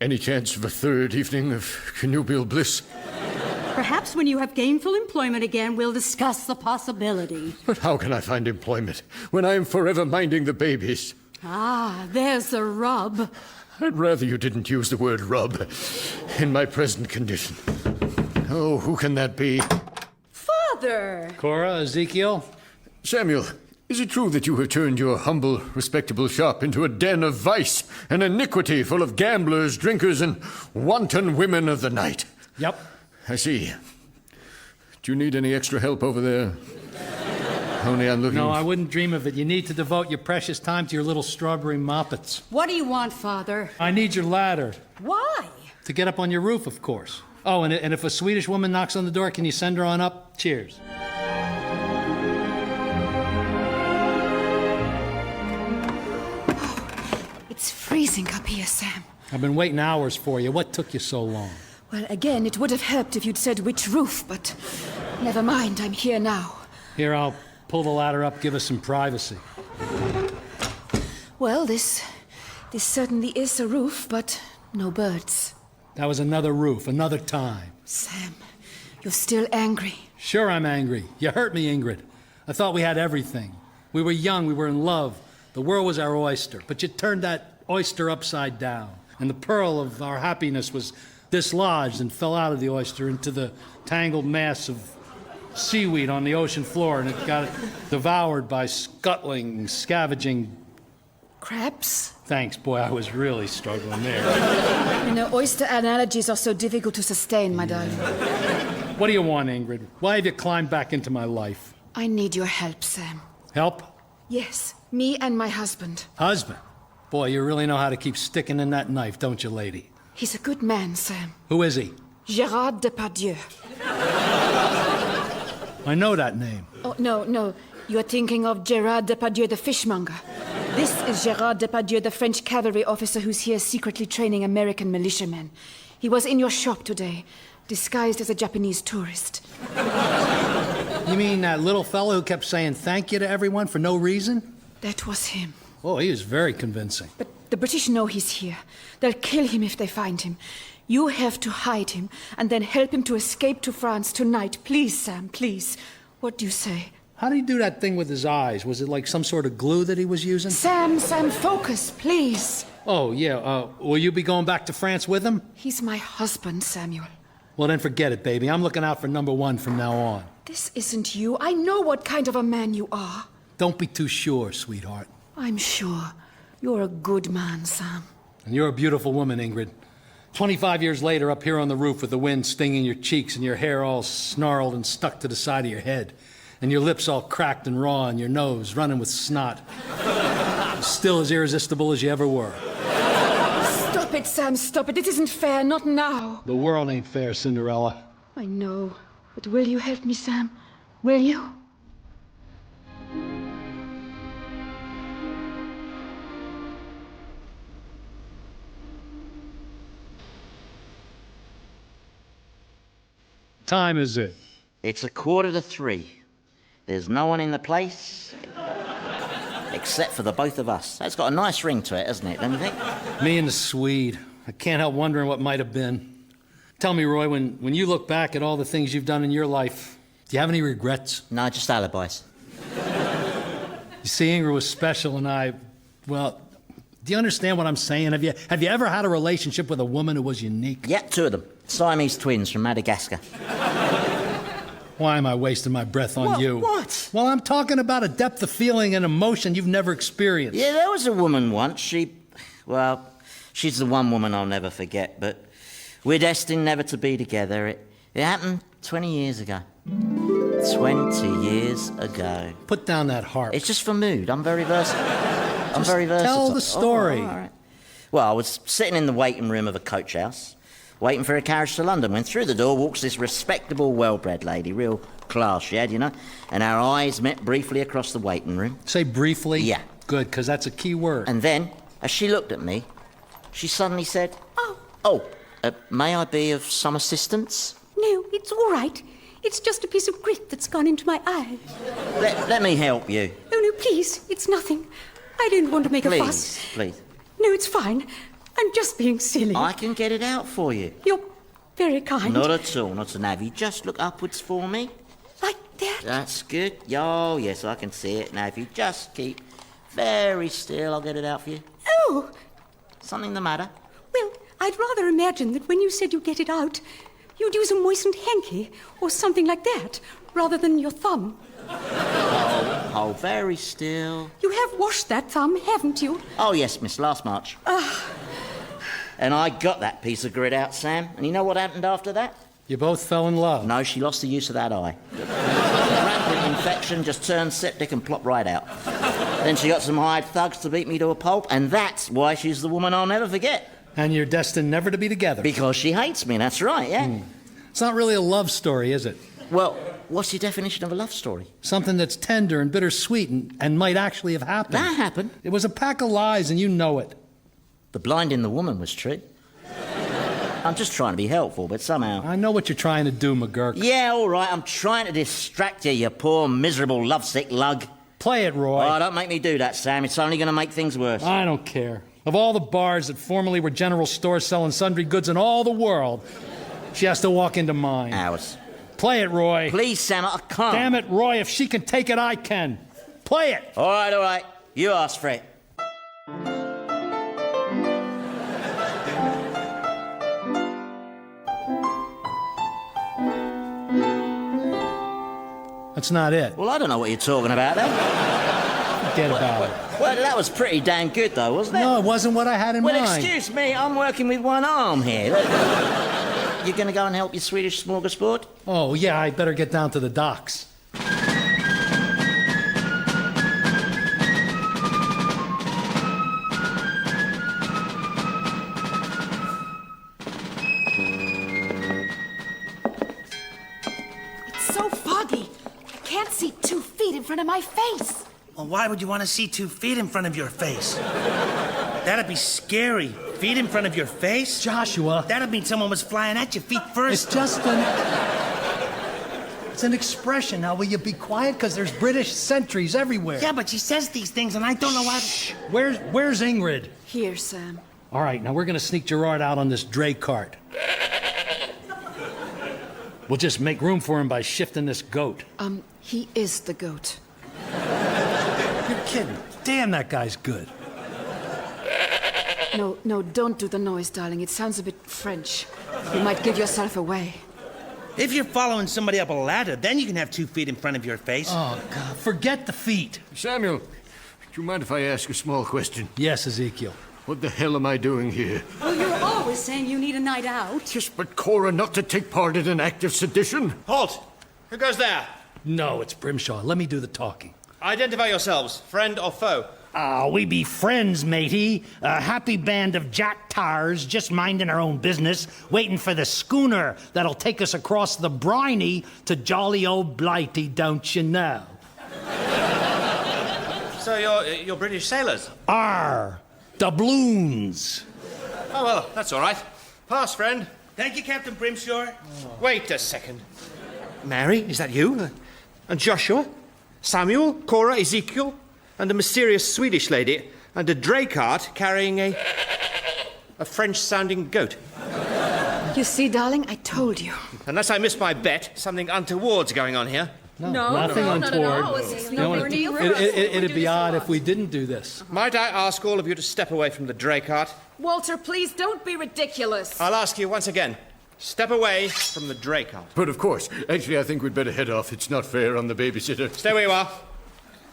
Speaker 4: Any chance of a third evening of connubial bliss?
Speaker 9: Perhaps when you have gainful employment again, we'll discuss the possibility.
Speaker 4: But how can I find employment when I am forever minding the babies?
Speaker 9: Ah, there's the rub.
Speaker 4: I'd rather you didn't use the word rub in my present condition. Oh, who can that be?
Speaker 5: Father!
Speaker 3: Cora, Ezekiel?
Speaker 4: Samuel, is it true that you have turned your humble, respectable shop into a den of vice and iniquity full of gamblers, drinkers, and wanton women of the night?
Speaker 3: Yep.
Speaker 4: I see. Do you need any extra help over there? Only I'm looking...
Speaker 3: No, I wouldn't dream of it. You need to devote your precious time to your little strawberry moppets.
Speaker 9: What do you want, Father?
Speaker 3: I need your ladder.
Speaker 9: Why?
Speaker 3: To get up on your roof, of course. Oh, and if a Swedish woman knocks on the door, can you send her on up? Cheers.
Speaker 5: It's freezing up here, Sam.
Speaker 3: I've been waiting hours for you. What took you so long?
Speaker 5: Well, again, it would have helped if you'd said which roof, but never mind, I'm here now.
Speaker 3: Here, I'll pull the ladder up, give us some privacy.
Speaker 5: Well, this certainly is a roof, but no birds.
Speaker 3: That was another roof, another time.
Speaker 5: Sam, you're still angry.
Speaker 3: Sure, I'm angry. You hurt me, Ingrid. I thought we had everything. We were young, we were in love. The world was our oyster, but you turned that oyster upside down. And the pearl of our happiness was dislodged and fell out of the oyster into the tangled mass of seaweed on the ocean floor, and it got devoured by scuttling, scavenging...
Speaker 5: Crabs?
Speaker 3: Thanks, boy, I was really struggling there.
Speaker 5: You know, oyster analogies are so difficult to sustain, my darling.
Speaker 3: What do you want, Ingrid? Why have you climbed back into my life?
Speaker 5: I need your help, Sam.
Speaker 3: Help?
Speaker 5: Yes, me and my husband.
Speaker 3: Husband? Boy, you really know how to keep sticking in that knife, don't you, lady?
Speaker 5: He's a good man, Sam.
Speaker 3: Who is he?
Speaker 5: Gérard Depardieu.
Speaker 3: I know that name.
Speaker 5: Oh, no. You're thinking of Gérard Depardieu, the fishmonger. This is Gérard Depardieu, the French cavalry officer who's here secretly training American militiamen. He was in your shop today, disguised as a Japanese tourist.
Speaker 3: You mean that little fellow who kept saying thank you to everyone for no reason?
Speaker 5: That was him.
Speaker 3: Oh, he was very convincing.
Speaker 5: But the British know he's here. They'll kill him if they find him. You have to hide him and then help him to escape to France tonight. Please, Sam, please. What do you say?
Speaker 3: How did he do that thing with his eyes? Was it like some sort of glue that he was using?
Speaker 5: Sam, focus, please.
Speaker 3: Oh, yeah. Will you be going back to France with him?
Speaker 5: He's my husband, Samuel.
Speaker 3: Well, then forget it, baby. I'm looking out for number one from now on.
Speaker 5: This isn't you. I know what kind of a man you are.
Speaker 3: Don't be too sure, sweetheart.
Speaker 5: I'm sure. You're a good man, Sam.
Speaker 3: And you're a beautiful woman, Ingrid. 25 years later, up here on the roof with the wind stinging your cheeks and your hair all snarled and stuck to the side of your head, and your lips all cracked and raw and your nose running with snot. Still as irresistible as you ever were.
Speaker 5: Stop it, Sam, stop it. This isn't fair, not now.
Speaker 3: The world ain't fair, Cinderella.
Speaker 5: I know. But will you help me, Sam? Will you?
Speaker 3: Time is it?
Speaker 2: It's 2:45. There's no one in the place except for the both of us. That's got a nice ring to it, hasn't it, don't you think?
Speaker 3: Me and the Swede. I can't help wondering what might have been. Tell me, Roy, when you look back at all the things you've done in your life, do you have any regrets?
Speaker 2: No, just alibis.
Speaker 3: You see, Ingrid was special, and well, do you understand what I'm saying? Have you ever had a relationship with a woman who was unique?
Speaker 2: Yeah, 2 of them. Siamese twins from Madagascar.
Speaker 3: Why am I wasting my breath on you?
Speaker 2: What?
Speaker 3: Well, I'm talking about a depth of feeling and emotion you've never experienced.
Speaker 2: Yeah, there was a woman once. She's the one woman I'll never forget, but we're destined never to be together. It happened 20 years ago. 20 years ago.
Speaker 3: Put down that harp.
Speaker 2: It's just for mood. I'm very versatile.
Speaker 3: Tell the story.
Speaker 2: Oh, all right. Well, I was sitting in the waiting room of a coach house, waiting for a carriage to London, when through the door walks this respectable, well-bred lady, real class she had, you know, and our eyes met briefly across the waiting room.
Speaker 3: Say briefly?
Speaker 2: Yeah.
Speaker 3: Good, because that's a key word.
Speaker 2: And then, as she looked at me, she suddenly said, may I be of some assistance?
Speaker 8: No, it's all right. It's just a piece of grit that's gone into my eye.
Speaker 2: Let me help you.
Speaker 8: Oh, no, please. It's nothing. I don't want to make a fuss.
Speaker 2: Please.
Speaker 8: No, it's fine. I'm just being silly.
Speaker 2: I can get it out for you.
Speaker 8: You're very kind.
Speaker 2: Not at all, not to Navi. Just look upwards for me.
Speaker 8: Like that?
Speaker 2: That's good. Oh, yes, I can see it. Now, if you just keep very still, I'll get it out for you.
Speaker 8: Oh!
Speaker 2: Something the matter?
Speaker 8: Well, I'd rather imagine that when you said you get it out, you'd use a moistened hanky or something like that, rather than your thumb.
Speaker 2: Oh, very still.
Speaker 8: You have washed that thumb, haven't you?
Speaker 2: Oh, yes, miss, last March. And I got that piece of grit out, Sam. And you know what happened after that?
Speaker 3: You both fell in love.
Speaker 2: No, she lost the use of that eye. Rampant infection, just turned septic and plopped right out. Then she got some hired thugs to beat me to a pulp, and that's why she's the woman I'll never forget.
Speaker 3: And you're destined never to be together.
Speaker 2: Because she hates me, that's right, yeah.
Speaker 3: It's not really a love story, is it?
Speaker 2: Well, what's your definition of a love story?
Speaker 3: Something that's tender and bittersweet and might actually have happened.
Speaker 2: That happened.
Speaker 3: It was a pack of lies, and you know it.
Speaker 2: The blinding the woman was true. I'm just trying to be helpful, but somehow...
Speaker 3: I know what you're trying to do, McGurk.
Speaker 2: Yeah, all right, I'm trying to distract you, you poor, miserable, lovesick lug.
Speaker 3: Play it, Roy.
Speaker 2: Oh, don't make me do that, Sam. It's only going to make things worse.
Speaker 3: I don't care. Of all the bars that formerly were general stores selling sundry goods in all the world, she has to walk into mine.
Speaker 2: Ours.
Speaker 3: Play it, Roy.
Speaker 2: Please, Sam, I can't.
Speaker 3: Damn it, Roy. If she can take it, I can. Play it.
Speaker 2: All right. You asked for it.
Speaker 3: That's not it.
Speaker 2: Well, I don't know what you're talking about then.
Speaker 3: Forget about it.
Speaker 2: Well, that was pretty damn good, though, wasn't it?
Speaker 3: No, it wasn't what I had in
Speaker 2: Well,
Speaker 3: mind.
Speaker 2: excuse me, I'm working with one arm here. You going to go and help your Swedish smorgasbord?
Speaker 3: Oh, yeah, I better get down to the docks.
Speaker 5: It's so foggy. I can't see 2 feet in front of my face.
Speaker 7: Well, why would you want to see 2 feet in front of your face? That'd be scary. Feet in front of your face?
Speaker 3: Joshua.
Speaker 7: That'd mean someone was flying at you feet first.
Speaker 3: It's just an It's an expression. Now, will you be quiet? Because there's British sentries everywhere.
Speaker 7: Yeah, but she says these things and I don't know how to...
Speaker 3: Where's Ingrid?
Speaker 5: Here, Sam.
Speaker 3: All right, now we're going to sneak Gerard out on this dray cart. We'll just make room for him by shifting this goat.
Speaker 5: He is the goat.
Speaker 3: You're kidding. Damn, that guy's good.
Speaker 5: No, don't do the noise, darling. It sounds a bit French. You might give yourself away.
Speaker 7: If you're following somebody up a ladder, then you can have 2 feet in front of your face.
Speaker 3: Oh, God, forget the feet.
Speaker 4: Samuel, do you mind if I ask a small question?
Speaker 3: Yes, Ezekiel.
Speaker 4: What the hell am I doing here?
Speaker 9: Well, you're always saying you need a night out.
Speaker 4: Yes, but Cora not to take part in an act of sedition?
Speaker 6: Halt! Who goes there?
Speaker 3: No, it's Brimshaw. Let me do the talking.
Speaker 6: Identify yourselves, friend or foe.
Speaker 10: We be friends, matey. A happy band of jack tars just minding our own business, waiting for the schooner that'll take us across the briny to jolly old Blighty, don't you know?
Speaker 6: So you're British sailors?
Speaker 10: Arr, doubloons.
Speaker 6: Oh, well, that's all right. Pass, friend.
Speaker 7: Thank you, Captain Brimshaw.
Speaker 6: Wait a second. Mary, is that you? And Joshua? Samuel? Cora? Ezekiel? And a mysterious Swedish lady? And a dray cart carrying a French-sounding goat?
Speaker 5: You see, darling, I told you.
Speaker 6: Unless I missed my bet, something untoward's going on here.
Speaker 5: No,
Speaker 3: nothing
Speaker 5: not at all.
Speaker 3: untoward.
Speaker 5: It's no big deal for us.
Speaker 3: It'd be odd if we didn't do this.
Speaker 6: Might I ask all of you to step away from the dray cart?
Speaker 5: Walter, please don't be ridiculous.
Speaker 6: I'll ask you once again. Step away from the dray cart.
Speaker 4: But of course. Actually, I think we'd better head off. It's not fair on the babysitter.
Speaker 6: Stay where you are.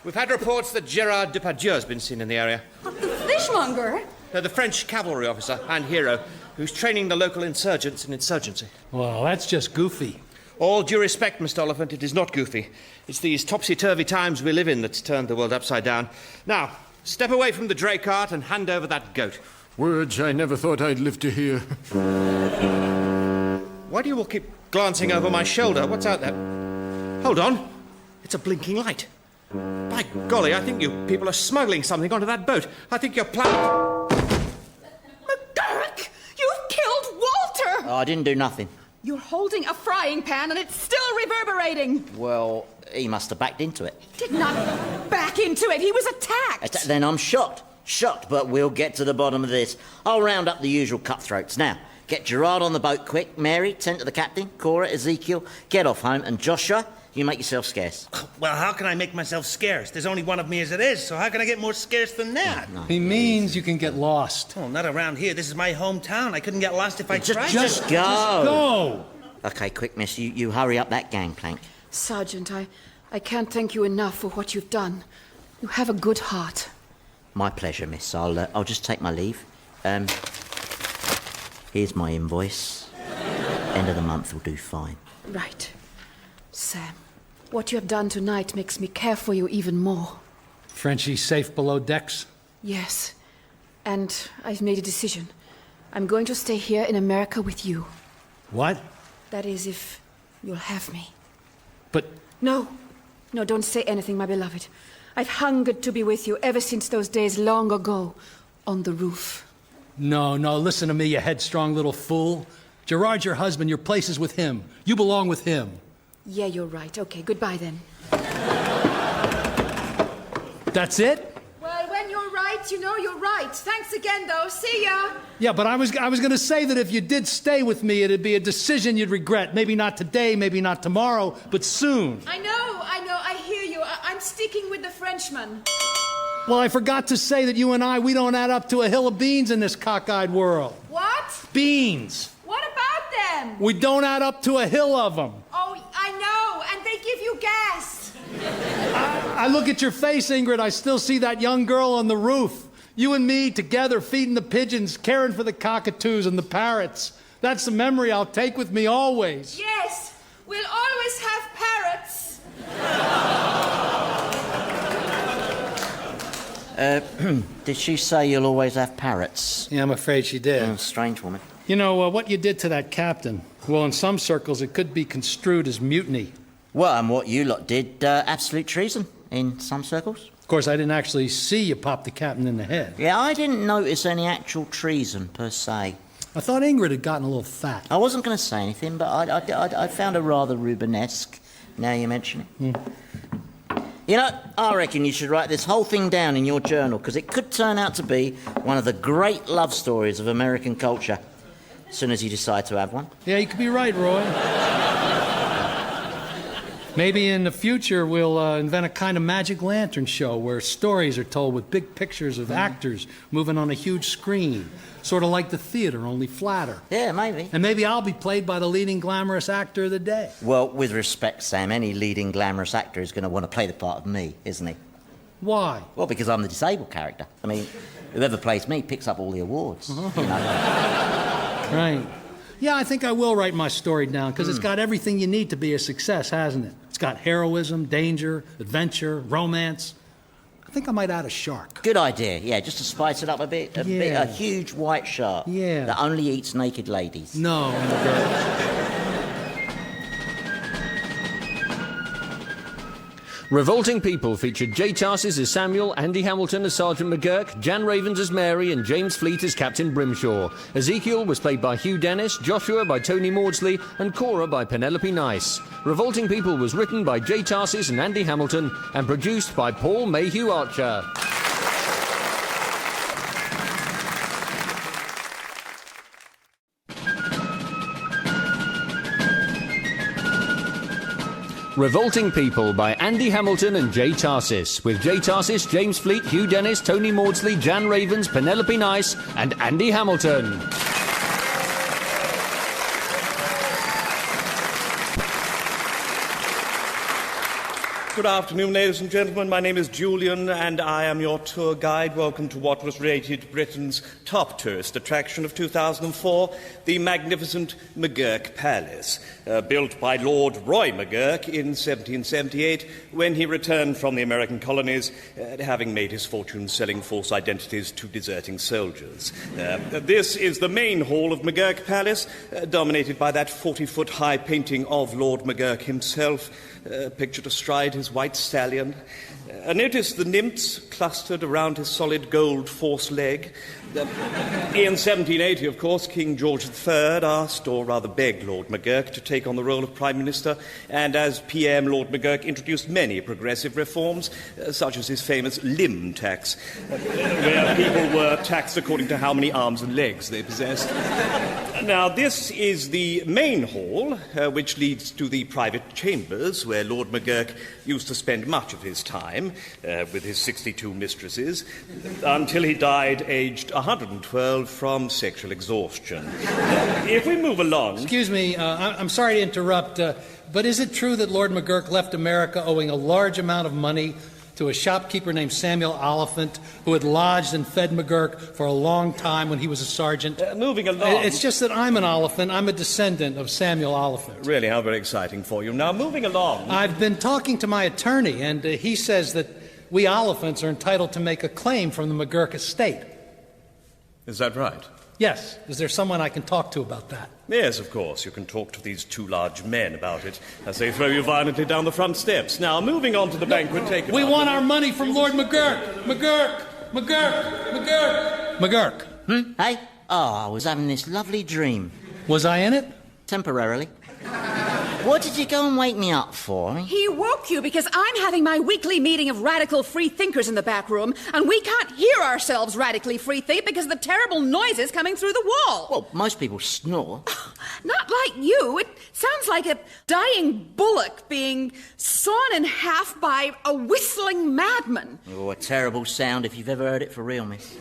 Speaker 6: We've had reports that Gerard Depardieu's been seen in the area.
Speaker 9: The fishmonger?
Speaker 6: The French cavalry officer and hero who's training the local insurgents in insurgency.
Speaker 3: Well, that's just goofy.
Speaker 6: All due respect, Mr. Oliphant, it is not goofy. It's these topsy-turvy times we live in that's turned the world upside down. Now, step away from the dray cart and hand over that goat.
Speaker 4: Words I never thought I'd live to hear.
Speaker 6: Why do you all keep glancing over my shoulder? What's out there? Hold on. It's a blinking light. By golly, I think you people are smuggling something onto that boat. I think you're planning...
Speaker 5: McGurk! You've killed Walter!
Speaker 2: Oh, I didn't do nothing.
Speaker 5: You're holding a frying pan and it's still reverberating.
Speaker 2: Well, he must have backed into it.
Speaker 5: Did not back into it. He was attacked.
Speaker 2: Then I'm shot. Shot, but we'll get to the bottom of this. I'll round up the usual cutthroats. Now, get Gerard on the boat quick. Mary, tend to the captain. Cora, Ezekiel, get off home. And Joshua, you make yourself scarce.
Speaker 7: Well, how can I make myself scarce? There's only one of me as it is, so how can I get more scarce than that?
Speaker 2: No.
Speaker 3: He means you can get lost.
Speaker 7: Oh, not around here. This is my hometown. I couldn't get lost if I tried.
Speaker 2: Just go.
Speaker 3: Just go.
Speaker 2: Okay, quick, miss. You hurry up that gangplank.
Speaker 5: Sergeant, I can't thank you enough for what you've done. You have a good heart.
Speaker 2: My pleasure, miss. I'll just take my leave. Here's my invoice. End of the month will do fine.
Speaker 5: Right. Sam, what you have done tonight makes me care for you even more.
Speaker 3: Frenchie safe below decks?
Speaker 5: Yes. And I've made a decision. I'm going to stay here in America with you.
Speaker 3: What?
Speaker 5: That is, if you'll have me.
Speaker 3: But...
Speaker 5: No, don't say anything, my beloved. I've hungered to be with you ever since those days long ago on the roof.
Speaker 3: No, listen to me, you headstrong little fool. Gerard's your husband. Your place is with him. You belong with him.
Speaker 5: Yeah, you're right. Okay, goodbye then.
Speaker 3: That's it?
Speaker 5: Well, when you're right, you know you're right. Thanks again, though. See ya.
Speaker 3: Yeah, but I was going to say that if you did stay with me, it'd be a decision you'd regret. Maybe not today, maybe not tomorrow, but soon.
Speaker 5: I know. I hear you. I'm sticking with the Frenchman.
Speaker 3: Well, I forgot to say that you and we don't add up to a hill of beans in this cockeyed world.
Speaker 5: What?
Speaker 3: Beans.
Speaker 5: What about them?
Speaker 3: We don't add up to a hill of them.
Speaker 5: Oh, I know. And they give you gas.
Speaker 3: I look at your face, Ingrid. I still see that young girl on the roof. You and me together feeding the pigeons, caring for the cockatoos and the parrots. That's the memory I'll take with me always.
Speaker 5: Yes, we'll always have parrots.
Speaker 2: Did she say you'll always have parrots?
Speaker 3: Yeah, I'm afraid she did.
Speaker 2: Strange woman.
Speaker 3: You know, what you did to that captain, well, in some circles it could be construed as mutiny.
Speaker 2: Well, and what you lot did, absolute treason in some circles.
Speaker 3: Of course, I didn't actually see you pop the captain in the head.
Speaker 2: Yeah, I didn't notice any actual treason, per se.
Speaker 3: I thought Ingrid had gotten a little fat.
Speaker 2: I wasn't going to say anything, but I found her rather Rubenesque. now you mention it. You know, I reckon you should write this whole thing down in your journal, because it could turn out to be one of the great love stories of American culture, as soon as you decide to have one.
Speaker 3: Yeah, you could be right, Roy. Maybe in the future we'll invent a kind of magic lantern show where stories are told with big pictures of actors moving on a huge screen, sort of like the theater, only flatter.
Speaker 2: Yeah, maybe.
Speaker 3: And maybe I'll be played by the leading glamorous actor of the day.
Speaker 2: Well, with respect, Sam, any leading glamorous actor is going to want to play the part of me, isn't he?
Speaker 3: Why?
Speaker 2: Well, because I'm the disabled character. I mean, whoever plays me picks up all the awards. You know.
Speaker 3: Right. Yeah, I think I will write my story down, because it's got everything you need to be a success, hasn't it? It's got heroism, danger, adventure, romance. I think I might add a shark.
Speaker 2: Good idea, yeah, just to spice it up a bit. A huge white shark.
Speaker 3: Yeah.
Speaker 2: That only eats naked ladies.
Speaker 3: No, McGurk.
Speaker 1: Revolting People featured Jay Tarses as Samuel, Andy Hamilton as Sergeant McGurk, Jan Ravens as Mary, and James Fleet as Captain Brimshaw. Ezekiel was played by Hugh Dennis, Joshua by Tony Maudsley, and Cora by Penelope Nice. Revolting People was written by Jay Tarses and Andy Hamilton and produced by Paul Mayhew-Archer. Revolting People by Andy Hamilton and Jay Tarses, with Jay Tarses, James Fleet, Hugh Dennis, Tony Maudsley, Jan Ravens, Penelope Nice, and Andy Hamilton.
Speaker 11: Good afternoon, ladies and gentlemen. My name is Julian, and I am your tour guide. Welcome to what was rated Britain's top tourist attraction of 2004, the magnificent McGurk Palace, built by Lord Roy McGurk in 1778 when he returned from the American colonies, having made his fortune selling false identities to deserting soldiers. This is the main hall of McGurk Palace, dominated by that 40-foot-high painting of Lord McGurk himself, pictured astride his white stallion. Notice the nymphs clustered around his solid gold force leg. In 1780, of course, King George III asked, or rather begged, Lord McGurk to take on the role of Prime Minister, and as PM, Lord McGurk introduced many progressive reforms, such as his famous limb tax, where people were taxed according to how many arms and legs they possessed. Now, this is the main hall, which leads to the private chambers, where Lord McGurk used to spend much of his time with his 62 mistresses, until he died aged 112 from sexual exhaustion. If we move along...
Speaker 3: Excuse me, I'm sorry to interrupt, but is it true that Lord McGurk left America owing a large amount of money to a shopkeeper named Samuel Oliphant, who had lodged and fed McGurk for a long time when he was a sergeant?
Speaker 11: Moving along...
Speaker 3: It's just that I'm an Oliphant. I'm a descendant of Samuel Oliphant.
Speaker 11: Really, how very exciting for you. Now, moving along...
Speaker 3: I've been talking to my attorney, and he says that we Oliphants are entitled to make a claim from the McGurk estate.
Speaker 11: Is that right?
Speaker 3: Yes. Is there someone I can talk to about that?
Speaker 11: Yes, of course. You can talk to these two large men about it as they throw you violently down the front steps. Now, moving on to the banquet table.
Speaker 3: We want our money from Lord McGurk. McGurk! McGurk! McGurk! McGurk!
Speaker 2: Hey? Oh, I was having this lovely dream.
Speaker 3: Was I in it?
Speaker 2: Temporarily. What did you go and wake me up for?
Speaker 5: He woke you because I'm having my weekly meeting of radical free thinkers in the back room, and we can't hear ourselves radically free think because of the terrible noises coming through the wall.
Speaker 2: Well, most people snore.
Speaker 5: Not like you. It sounds like a dying bullock being sawn in half by a whistling madman.
Speaker 2: Oh, a terrible sound if you've ever heard it for real, miss.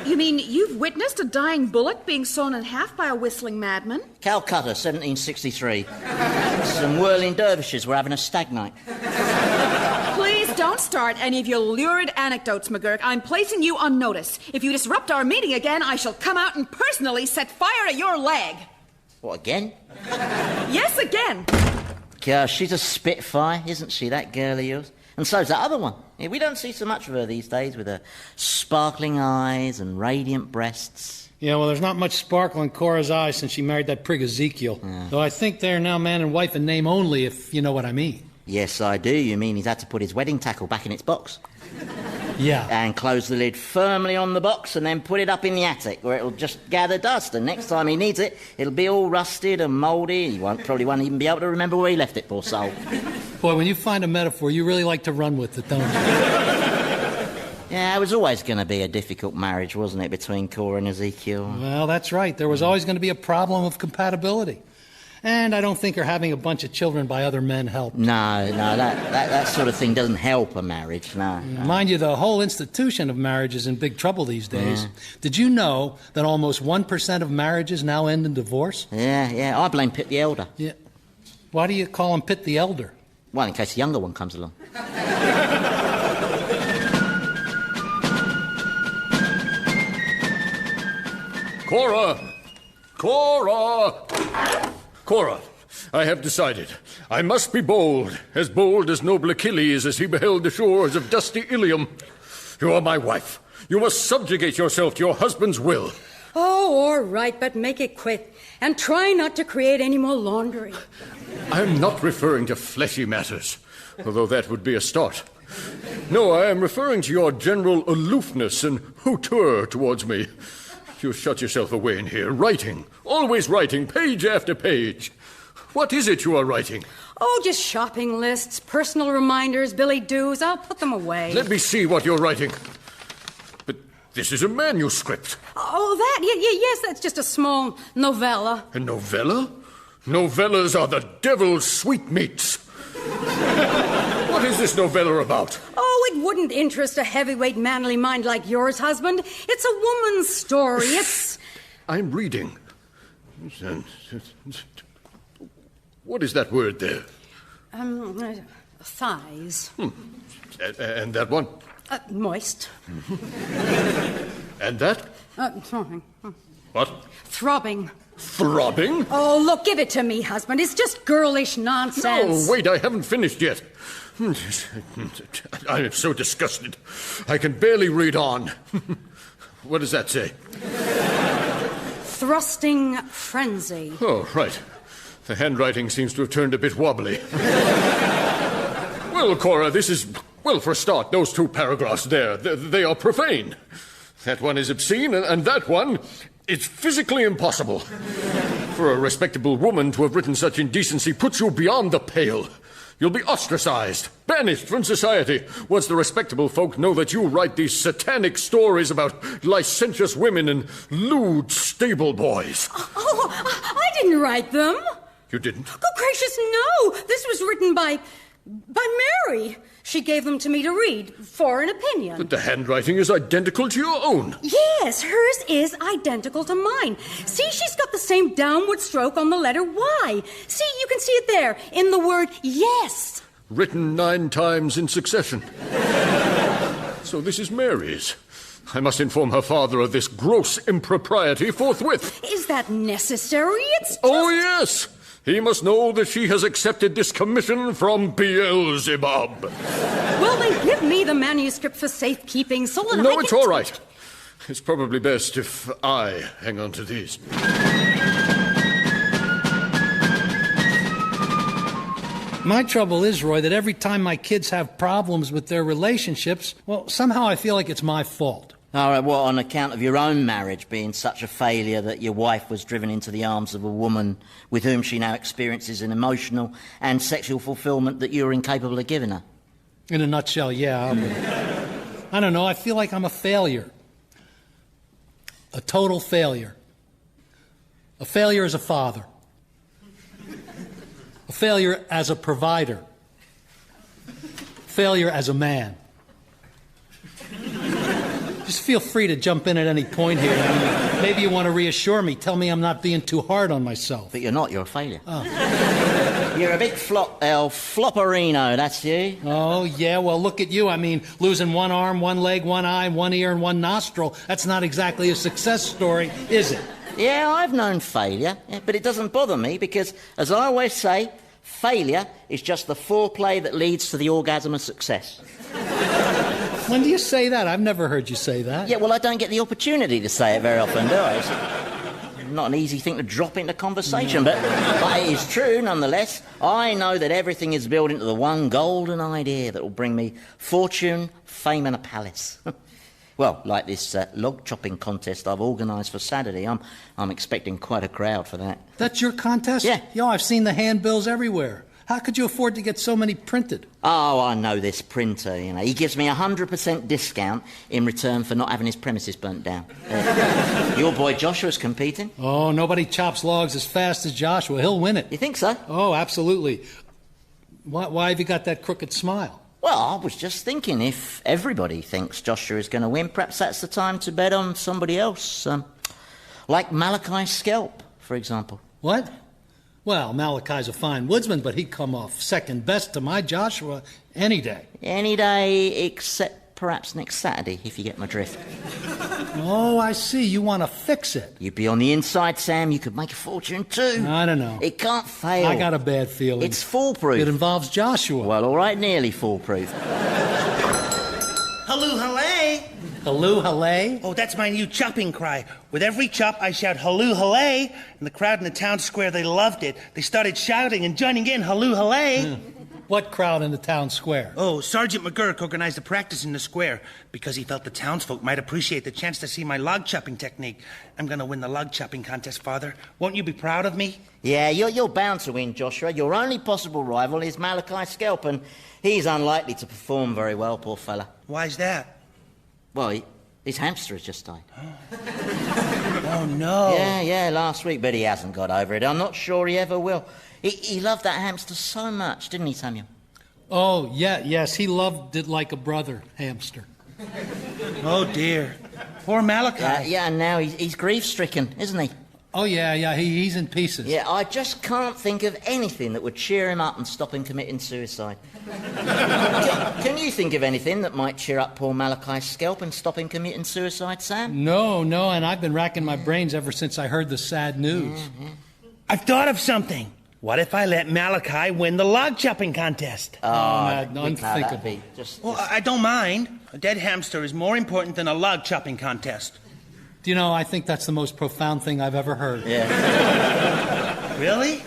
Speaker 5: You mean you've witnessed a dying bullock being sawn in half by a whistling madman?
Speaker 2: Calcutta, 1763. Some whirling dervishes were having a stag night.
Speaker 5: Please don't start any of your lurid anecdotes, McGurk. I'm placing you on notice. If you disrupt our meeting again, I shall come out and personally set fire to your leg.
Speaker 2: What, again?
Speaker 5: Yes, again.
Speaker 2: Yeah, she's a spitfire, isn't she, that girl of yours? And so's that other one. Yeah, we don't see so much of her these days, with her sparkling eyes and radiant breasts.
Speaker 3: Yeah, well, there's not much sparkle in Cora's eyes since she married that prig Ezekiel.
Speaker 2: Yeah.
Speaker 3: Though I think they're now man and wife in name only, if you know what I mean.
Speaker 2: Yes, I do. You mean he's had to put his wedding tackle back in its box?
Speaker 3: Yeah.
Speaker 2: And close the lid firmly on the box and then put it up in the attic where it'll just gather dust. And next time he needs it, it'll be all rusted and mouldy. He probably won't even be able to remember where he left it, poor soul.
Speaker 3: Boy, when you find a metaphor, you really like to run with it, don't you?
Speaker 2: Yeah, it was always going to be a difficult marriage, wasn't it, between Cora and Ezekiel?
Speaker 3: Well, that's right. There was always going to be a problem of compatibility. And I don't think her having a bunch of children by other men helped.
Speaker 2: No, that sort of thing doesn't help a marriage, no.
Speaker 3: Mind you, the whole institution of marriage is in big trouble these days. Did you know that almost 1% of marriages now end in divorce?
Speaker 2: Yeah, I blame Pitt the Elder.
Speaker 3: Yeah. Why do you call him Pitt the Elder?
Speaker 2: Well, in case the younger one comes along.
Speaker 4: Cora, I have decided. I must be bold as noble Achilles as he beheld the shores of dusty Ilium. You are my wife. You must subjugate yourself to your husband's will.
Speaker 9: Oh, all right, but make it quick. And try not to create any more laundry.
Speaker 4: I'm not referring to fleshy matters, although that would be a start. No, I am referring to your general aloofness and hauteur towards me. You shut yourself away in here, writing, always writing, page after page. What is it you are writing?
Speaker 9: Oh, just shopping lists, personal reminders, billy doos. I'll put them away.
Speaker 4: Let me see what you're writing. But this is a manuscript.
Speaker 9: Oh, that? Yes, that's just a small novella.
Speaker 4: A novella? Novellas are the devil's sweetmeats. What is this novella about?
Speaker 9: Oh, it wouldn't interest a heavyweight manly mind like yours, husband. It's a woman's story. It's...
Speaker 4: I'm reading. What is that word there?
Speaker 9: Thighs.
Speaker 4: And that one?
Speaker 9: Moist.
Speaker 4: And that?
Speaker 9: Throbbing.
Speaker 4: What?
Speaker 9: Throbbing.
Speaker 4: Throbbing?
Speaker 9: Oh, look, give it to me, husband. It's just girlish nonsense.
Speaker 4: No, wait, I haven't finished yet. I am so disgusted. I can barely read on. What does that say?
Speaker 9: Thrusting frenzy.
Speaker 4: Oh, right. The handwriting seems to have turned a bit wobbly. Well, Cora, this is... Well, for a start, those two paragraphs there, they are profane. That one is obscene, and that one... It's physically impossible. For a respectable woman to have written such indecency puts you beyond the pale. You'll be ostracized, banished from society, once the respectable folk know that you write these satanic stories about licentious women and lewd stable boys.
Speaker 9: Oh, I didn't write them.
Speaker 4: You didn't?
Speaker 9: Good gracious, no. This was written by Mary. She gave them to me to read for an opinion.
Speaker 4: But the handwriting is identical to your own.
Speaker 9: Yes, hers is identical to mine. See, she's got the same downward stroke on the letter Y. See, you can see it there, in the word yes.
Speaker 4: Written 9 times in succession. So this is Mary's. I must inform her father of this gross impropriety forthwith.
Speaker 9: Is that necessary? It's just...
Speaker 4: Oh, yes. He must know that she has accepted this commission from Beelzebub.
Speaker 9: Well, then give me the manuscript for safekeeping so that
Speaker 4: No, it's all right. It's probably best if I hang on to these.
Speaker 3: My trouble is, Roy, that every time my kids have problems with their relationships, well, somehow I feel like it's my fault.
Speaker 2: All right, well, on account of your own marriage being such a failure that your wife was driven into the arms of a woman with whom she now experiences an emotional and sexual fulfillment that you're incapable of giving her?
Speaker 3: In a nutshell, yeah. I don't know, I feel like I'm a failure. A total failure. A failure as a father. A failure as a provider. Failure as a man. Just feel free to jump in at any point here. I mean, maybe you want to reassure me. Tell me I'm not being too hard on myself.
Speaker 2: But you're not. You're a failure.
Speaker 3: Oh.
Speaker 2: You're a big flopperino, that's you.
Speaker 3: Oh, yeah, well, look at you. I mean, losing one arm, one leg, one eye, one ear, and one nostril. That's not exactly a success story, is it?
Speaker 2: Yeah, I've known failure, but it doesn't bother me because, as I always say, failure is just the foreplay that leads to the orgasm of success.
Speaker 3: When do you say that? I've never heard you say that.
Speaker 2: Yeah, well, I don't get the opportunity to say it very often, do I? not an easy thing to drop into conversation, but it is true nonetheless. I know that everything is built into the one golden idea that will bring me fortune, fame and a palace. Well, like this log chopping contest I've organised for Saturday. I'm expecting quite a crowd for that.
Speaker 3: That's your contest?
Speaker 2: Yeah.
Speaker 3: Yo, I've seen the handbills everywhere. How could you afford to get so many printed?
Speaker 2: Oh, I know this printer, you know. He gives me 100% discount in return for not having his premises burnt down. Your boy Joshua's competing.
Speaker 3: Oh, nobody chops logs as fast as Joshua. He'll win it.
Speaker 2: You think so?
Speaker 3: Oh, absolutely. Why have you got that crooked smile?
Speaker 2: Well, I was just thinking, if everybody thinks Joshua is going to win, perhaps that's the time to bet on somebody else. Like Malachi Scalp, for example.
Speaker 3: What? Well, Malachi's a fine woodsman, but he'd come off second best to my Joshua any day.
Speaker 2: Any day except perhaps next Saturday, if you get my drift.
Speaker 3: Oh, I see. You want to fix it.
Speaker 2: You'd be on the inside, Sam. You could make a fortune too.
Speaker 3: I don't know.
Speaker 2: It can't fail.
Speaker 3: I got a bad feeling.
Speaker 2: It's foolproof.
Speaker 3: It involves Joshua.
Speaker 2: Well, all right, nearly foolproof.
Speaker 7: Halloo, hallay!
Speaker 3: Halloo, hallay?
Speaker 7: Oh, that's my new chopping cry. With every chop, I shout halloo, hallay, and the crowd in the town square, they loved it. They started shouting and joining in, halloo, hallay.
Speaker 3: What crowd in the town square?
Speaker 7: Oh, Sergeant McGurk organized a practice in the square because he felt the townsfolk might appreciate the chance to see my log chopping technique. I'm going to win the log chopping contest, Father. Won't you be proud of me?
Speaker 2: Yeah, you're bound to win, Joshua. Your only possible rival is Malachi Scalp, and he's unlikely to perform very well, poor fella.
Speaker 7: Why's that?
Speaker 2: Well, his hamster has just died.
Speaker 7: Oh, no.
Speaker 2: Yeah, last week, but he hasn't got over it. I'm not sure he ever will. He loved that hamster so much, didn't he, Samuel?
Speaker 3: Oh, yes, he loved it like a brother hamster.
Speaker 7: Oh, dear. Poor Malachi.
Speaker 2: Yeah, and now he's grief-stricken, isn't he?
Speaker 3: Oh, yeah, he's in pieces.
Speaker 2: Yeah, I just can't think of anything that would cheer him up and stop him committing suicide. Can you think of anything that might cheer up poor Malachi's Scalp and stop him committing suicide, Sam?
Speaker 3: No, and I've been racking my brains ever since I heard the sad news.
Speaker 2: Yeah.
Speaker 7: I've thought of something. What if I let Malachi win the log chopping contest?
Speaker 3: Unthinkable.
Speaker 7: Well, I don't mind. A dead hamster is more important than a log chopping contest.
Speaker 3: Do you know, I think that's the most profound thing I've ever heard.
Speaker 2: Yeah.
Speaker 7: Really?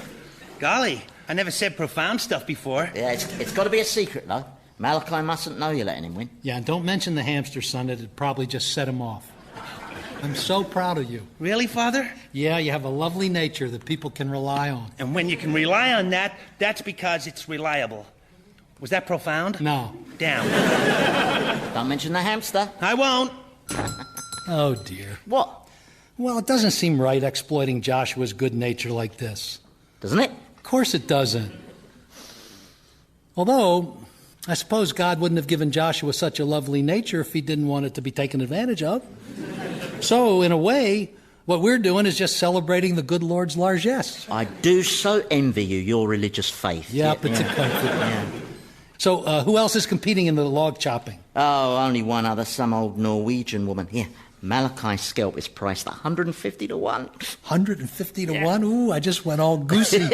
Speaker 7: Golly, I never said profound stuff before.
Speaker 2: Yeah, it's got to be a secret, though. Malachi mustn't know you're letting him win.
Speaker 3: Yeah, and don't mention the hamster, son. It'd probably just set him off. I'm so proud of you.
Speaker 7: Really, Father?
Speaker 3: Yeah, you have a lovely nature that people can rely on.
Speaker 7: And when you can rely on that, that's because it's reliable. Was that profound?
Speaker 3: No.
Speaker 7: Damn.
Speaker 2: Don't mention the hamster.
Speaker 7: I won't.
Speaker 3: Oh, dear.
Speaker 2: What?
Speaker 3: Well, it doesn't seem right exploiting Joshua's good nature like this.
Speaker 2: Doesn't it?
Speaker 3: Of course it doesn't. Although, I suppose God wouldn't have given Joshua such a lovely nature if he didn't want it to be taken advantage of. So, in a way, what we're doing is just celebrating the good Lord's largesse.
Speaker 2: I do so envy you, your religious faith.
Speaker 3: Yep, it's a comfort. Yeah. So, who else is competing in the log chopping?
Speaker 2: Oh, only one other, some old Norwegian woman. Here, Malachi Scalp is priced 150 to 1.
Speaker 3: 150 to 1? Ooh, I just went all goosey.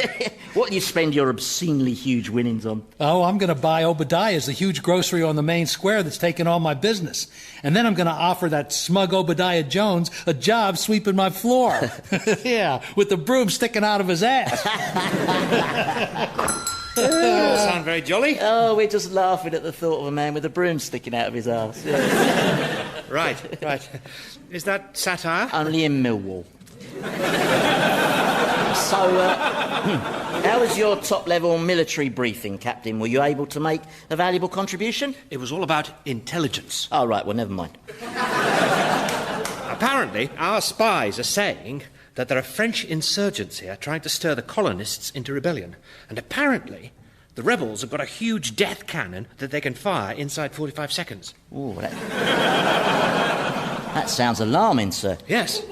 Speaker 2: What do you spend your obscenely huge winnings on?
Speaker 3: Oh, I'm going to buy Obadiah's, the huge grocery on the main square that's taken all my business. And then I'm going to offer that smug Obadiah Jones a job sweeping my floor. Yeah, with the broom sticking out of his ass.
Speaker 6: Sound very jolly.
Speaker 2: Oh, we're just laughing at the thought of a man with a broom sticking out of his ass. Yeah.
Speaker 6: Right. Is that satire?
Speaker 2: Only in Millwall. So, how was your top-level military briefing, Captain? Were you able to make a valuable contribution?
Speaker 6: It was all about intelligence.
Speaker 2: Oh, right, well, never mind.
Speaker 6: Apparently, our spies are saying that there are French insurgents here trying to stir the colonists into rebellion. And apparently, the rebels have got a huge death cannon that they can fire inside 45 seconds.
Speaker 2: Ooh, that sounds alarming, sir.
Speaker 6: Yes.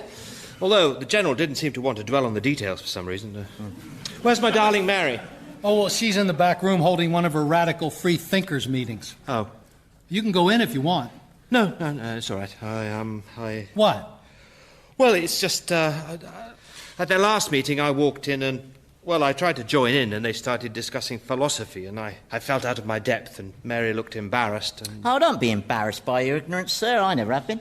Speaker 6: Although the General didn't seem to want to dwell on the details for some reason. Where's my darling Mary?
Speaker 3: Oh, well, she's in the back room holding one of her radical free thinkers meetings.
Speaker 6: Oh.
Speaker 3: You can go in if you want.
Speaker 6: No, it's all right.
Speaker 3: What?
Speaker 6: Well, it's just, at their last meeting I walked in and, well, I tried to join in and they started discussing philosophy and I felt out of my depth and Mary looked embarrassed and...
Speaker 2: Oh, don't be embarrassed by your ignorance, sir. I never have been.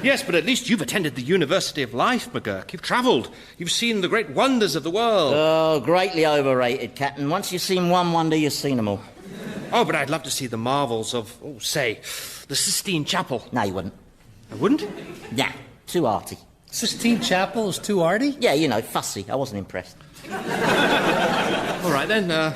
Speaker 6: Yes, but at least you've attended the University of Life, McGurk. You've travelled. You've seen the great wonders of the world.
Speaker 2: Oh, greatly overrated, Captain. Once you've seen one wonder, you've seen them all.
Speaker 6: Oh, but I'd love to see the marvels of, say, the Sistine Chapel.
Speaker 2: No, you wouldn't.
Speaker 6: I wouldn't?
Speaker 2: Nah, too arty.
Speaker 3: Sistine Chapel is too arty?
Speaker 2: Yeah, you know, fussy. I wasn't impressed.
Speaker 6: All right, then,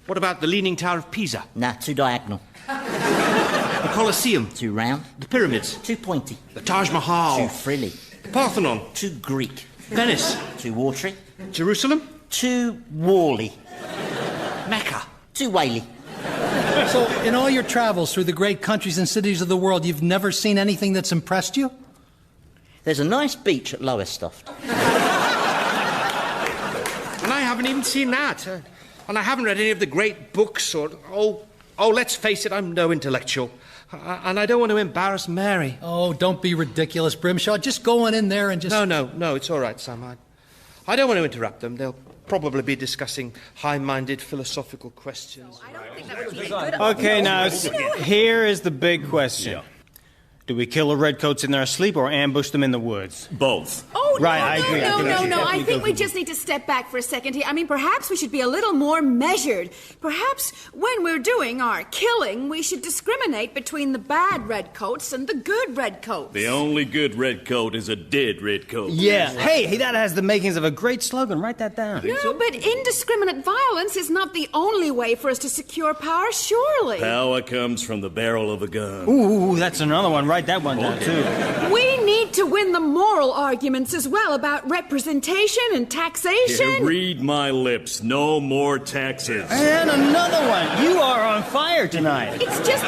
Speaker 6: what about the Leaning Tower of Pisa?
Speaker 2: Nah, too diagonal.
Speaker 6: The Colosseum?
Speaker 2: Too round.
Speaker 6: The Pyramids?
Speaker 2: Too pointy.
Speaker 6: The Taj Mahal?
Speaker 2: Too frilly.
Speaker 6: The Parthenon?
Speaker 2: Too Greek.
Speaker 6: Venice?
Speaker 2: Too watery.
Speaker 6: Jerusalem?
Speaker 2: Too wally.
Speaker 6: Mecca?
Speaker 2: Too whaley.
Speaker 3: So, in all your travels through the great countries and cities of the world, you've never seen anything that's impressed you?
Speaker 2: There's a nice beach at Lowestoft.
Speaker 6: And I haven't even seen that. And I haven't read any of the great books or... Oh, let's face it, I'm no intellectual. And I don't want to embarrass Mary.
Speaker 3: Oh, don't be ridiculous, Brimshaw. Just go on in there and just...
Speaker 6: No, it's all right, Sam. I don't want to interrupt them. They'll probably be discussing high-minded philosophical questions.
Speaker 12: Okay, now, here is the big question. Do we kill the redcoats in their sleep or ambush them in the woods?
Speaker 13: Both.
Speaker 5: Oh,
Speaker 12: right,
Speaker 5: no,
Speaker 12: I agree.
Speaker 5: No. I think we just need to step back for a second here. I mean, perhaps we should be a little more measured. Perhaps when we're doing our killing, we should discriminate between the bad redcoats and the good redcoats.
Speaker 13: The only good redcoat is a dead redcoat.
Speaker 12: Yeah. Hey, that has the makings of a great slogan. Write that down.
Speaker 5: No, but indiscriminate violence is not the only way for us to secure power, surely.
Speaker 13: Power comes from the barrel of a gun.
Speaker 12: Ooh, that's another one. Write that one down, too.
Speaker 5: We need to win the moral arguments as well about representation and taxation.
Speaker 13: Read my lips. No more taxes.
Speaker 12: And another one. You are on fire tonight.
Speaker 5: It's just,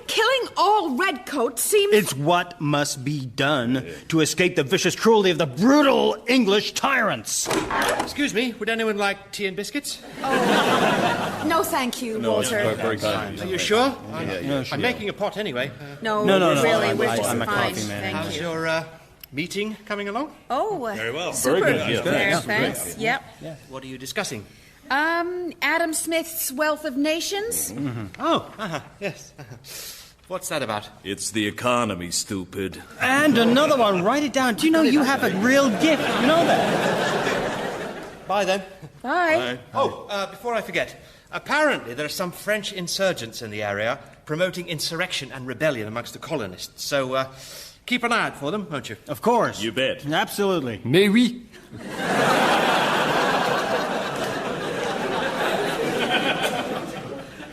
Speaker 5: killing all redcoats seems...
Speaker 12: It's what must be done to escape the vicious cruelty of the brutal English tyrants.
Speaker 6: Excuse me, would anyone like tea and biscuits?
Speaker 5: Oh, no, thank you, Walter.
Speaker 6: Very kind. Are you sure? I'm making a pot anyway.
Speaker 5: No, really, we're just
Speaker 12: I'm a
Speaker 5: fine.
Speaker 12: coffee man.
Speaker 5: Thank
Speaker 6: How's
Speaker 5: you.
Speaker 6: your meeting coming along?
Speaker 5: Oh,
Speaker 13: Very well.
Speaker 5: Super.
Speaker 13: Very good. Yeah,
Speaker 5: There,
Speaker 13: thanks.
Speaker 5: thanks. Yep.
Speaker 12: Yeah.
Speaker 6: What are you discussing?
Speaker 5: Adam Smith's Wealth of Nations.
Speaker 6: Mm-hmm. Oh, yes. What's that about?
Speaker 13: It's the economy, stupid.
Speaker 12: And another one. Write it down. Do you know you have a real gift? You know that?
Speaker 6: Bye, then.
Speaker 5: Bye.
Speaker 6: Oh, before I forget, apparently there are some French insurgents in the area promoting insurrection and rebellion amongst the colonists. So, keep an eye out for them, won't you?
Speaker 12: Of course.
Speaker 13: You bet.
Speaker 12: Absolutely.
Speaker 1: Mais oui.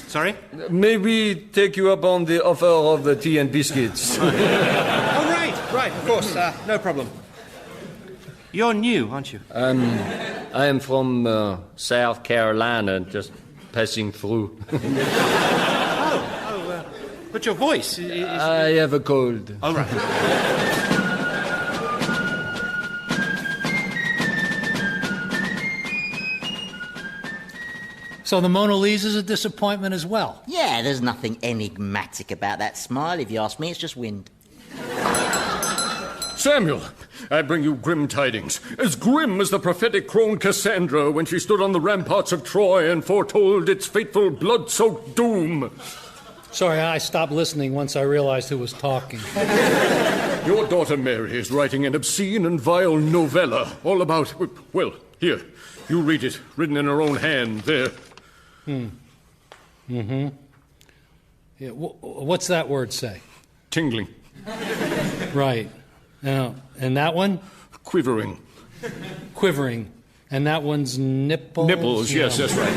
Speaker 6: Sorry?
Speaker 1: Maybe take you up on the offer of the tea and biscuits.
Speaker 6: Oh, right, of course, no problem. You're new, aren't you?
Speaker 1: I am from South Carolina, just passing through.
Speaker 6: But your voice is...
Speaker 1: I have a cold.
Speaker 6: Oh, right.
Speaker 3: So the Mona Lisa's a disappointment as well.
Speaker 2: Yeah, there's nothing enigmatic about that smile. If you ask me, it's just wind.
Speaker 4: Samuel, I bring you grim tidings. As grim as the prophetic crone Cassandra when she stood on the ramparts of Troy and foretold its fateful blood-soaked doom.
Speaker 3: Sorry, I stopped listening once I realized who was talking.
Speaker 4: Your daughter Mary is writing an obscene and vile novella all about... Well, here, you read it, written in her own hand, there.
Speaker 3: Yeah, what's that word say?
Speaker 4: Tingling.
Speaker 3: Right. And that one?
Speaker 4: Quivering.
Speaker 3: Quivering. And that one's nipples?
Speaker 4: Nipples, yes, that's right.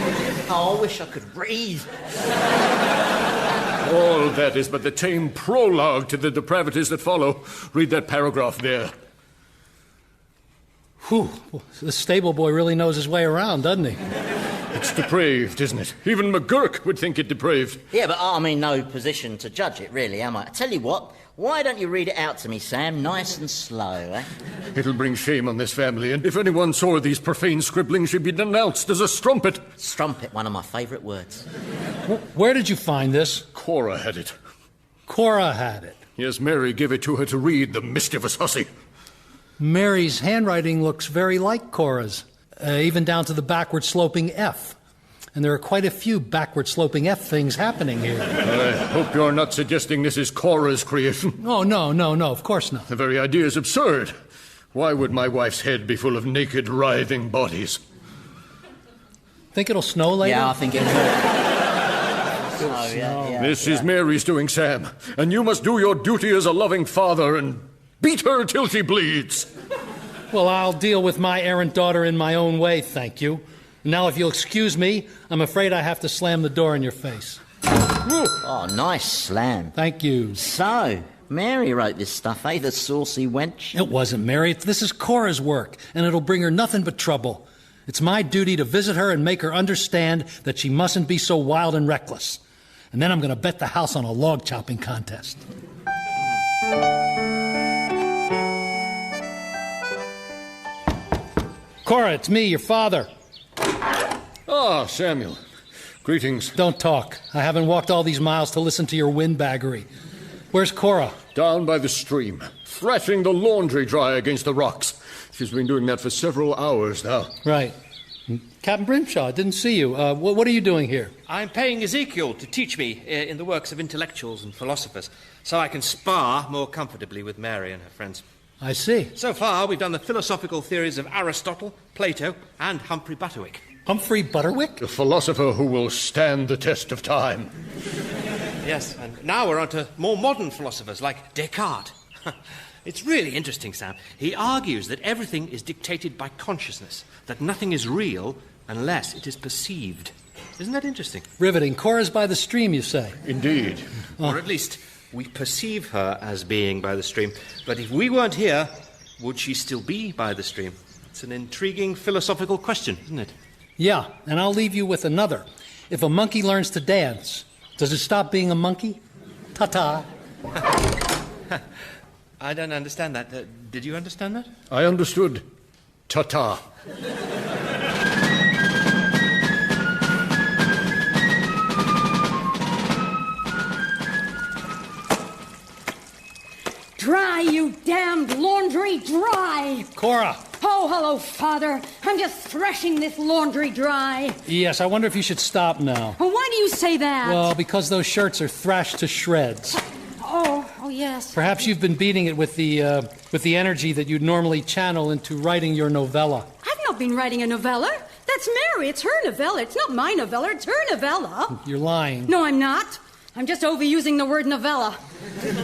Speaker 2: Oh, I wish I could read.
Speaker 4: All that is but the tame prologue to the depravities that follow. Read that paragraph there.
Speaker 3: Whew. The stable boy really knows his way around, doesn't he?
Speaker 4: It's depraved, isn't it? Even McGurk would think it depraved.
Speaker 2: Yeah, but I'm in no position to judge it, really, am I? I tell you what, why don't you read it out to me, Sam, nice and slow, eh?
Speaker 4: It'll bring shame on this family, and if anyone saw these profane scribblings, she'd be denounced as a strumpet.
Speaker 2: Strumpet, one of my favourite words.
Speaker 3: Where did you find this?
Speaker 4: Cora had it.
Speaker 3: Cora had it.
Speaker 4: Yes, Mary gave it to her to read, the mischievous hussy.
Speaker 3: Mary's handwriting looks very like Cora's, even down to the backward sloping F. And there are quite a few backward-sloping F things happening here.
Speaker 4: I hope you're not suggesting this is Cora's creation.
Speaker 3: Oh, no, of course not.
Speaker 4: The very idea is absurd. Why would my wife's head be full of naked, writhing bodies?
Speaker 3: Think it'll snow later?
Speaker 2: Yeah, I think it will.
Speaker 4: This is Mary's doing, Sam. And you must do your duty as a loving father and beat her till she bleeds.
Speaker 3: Well, I'll deal with my errant daughter in my own way, thank you. Now, if you'll excuse me, I'm afraid I have to slam the door in your face.
Speaker 2: Oh, nice slam.
Speaker 3: Thank you.
Speaker 2: So, Mary wrote this stuff, eh, the saucy wench?
Speaker 3: It wasn't Mary. This is Cora's work, and it'll bring her nothing but trouble. It's my duty to visit her and make her understand that she mustn't be so wild and reckless. And then I'm going to bet the house on a log chopping contest. Cora, it's me, your father.
Speaker 4: Ah, Samuel. Greetings.
Speaker 3: Don't talk. I haven't walked all these miles to listen to your windbaggery. Where's Cora?
Speaker 4: Down by the stream, thrashing the laundry dry against the rocks. She's been doing that for several hours now.
Speaker 3: Right. Captain Brimshaw, I didn't see you. What are you doing here?
Speaker 6: I'm paying Ezekiel to teach me in the works of intellectuals and philosophers, so I can spar more comfortably with Mary and her friends.
Speaker 3: I see.
Speaker 6: So far, we've done the philosophical theories of Aristotle, Plato, and Humphrey Butterwick.
Speaker 3: Humphrey Butterwick?
Speaker 4: The philosopher who will stand the test of time.
Speaker 6: Yes, and now we're on to more modern philosophers like Descartes. It's really interesting, Sam. He argues that everything is dictated by consciousness, that nothing is real unless it is perceived. Isn't that interesting?
Speaker 3: Riveting. Cora's by the stream, you say?
Speaker 4: Indeed.
Speaker 6: Or at least we perceive her as being by the stream. But if we weren't here, would she still be by the stream? It's an intriguing philosophical question, isn't it?
Speaker 3: Yeah, and I'll leave you with another. If a monkey learns to dance, does it stop being a monkey? Ta-ta.
Speaker 6: I don't understand that. Did you understand that?
Speaker 4: I understood. Ta-ta.
Speaker 9: Dry, you damned laundry, dry!
Speaker 3: Cora!
Speaker 9: Oh, hello, Father. I'm just threshing this laundry dry.
Speaker 3: Yes, I wonder if you should stop now.
Speaker 9: Well, why do you say that?
Speaker 3: Well, because those shirts are thrashed to shreds.
Speaker 9: Oh, yes.
Speaker 3: Perhaps you've been beating it with the energy that you'd normally channel into writing your novella.
Speaker 9: I've not been writing a novella. That's Mary. It's her novella. It's not my novella. It's her novella.
Speaker 3: You're lying.
Speaker 9: No, I'm not. I'm just overusing the word novella.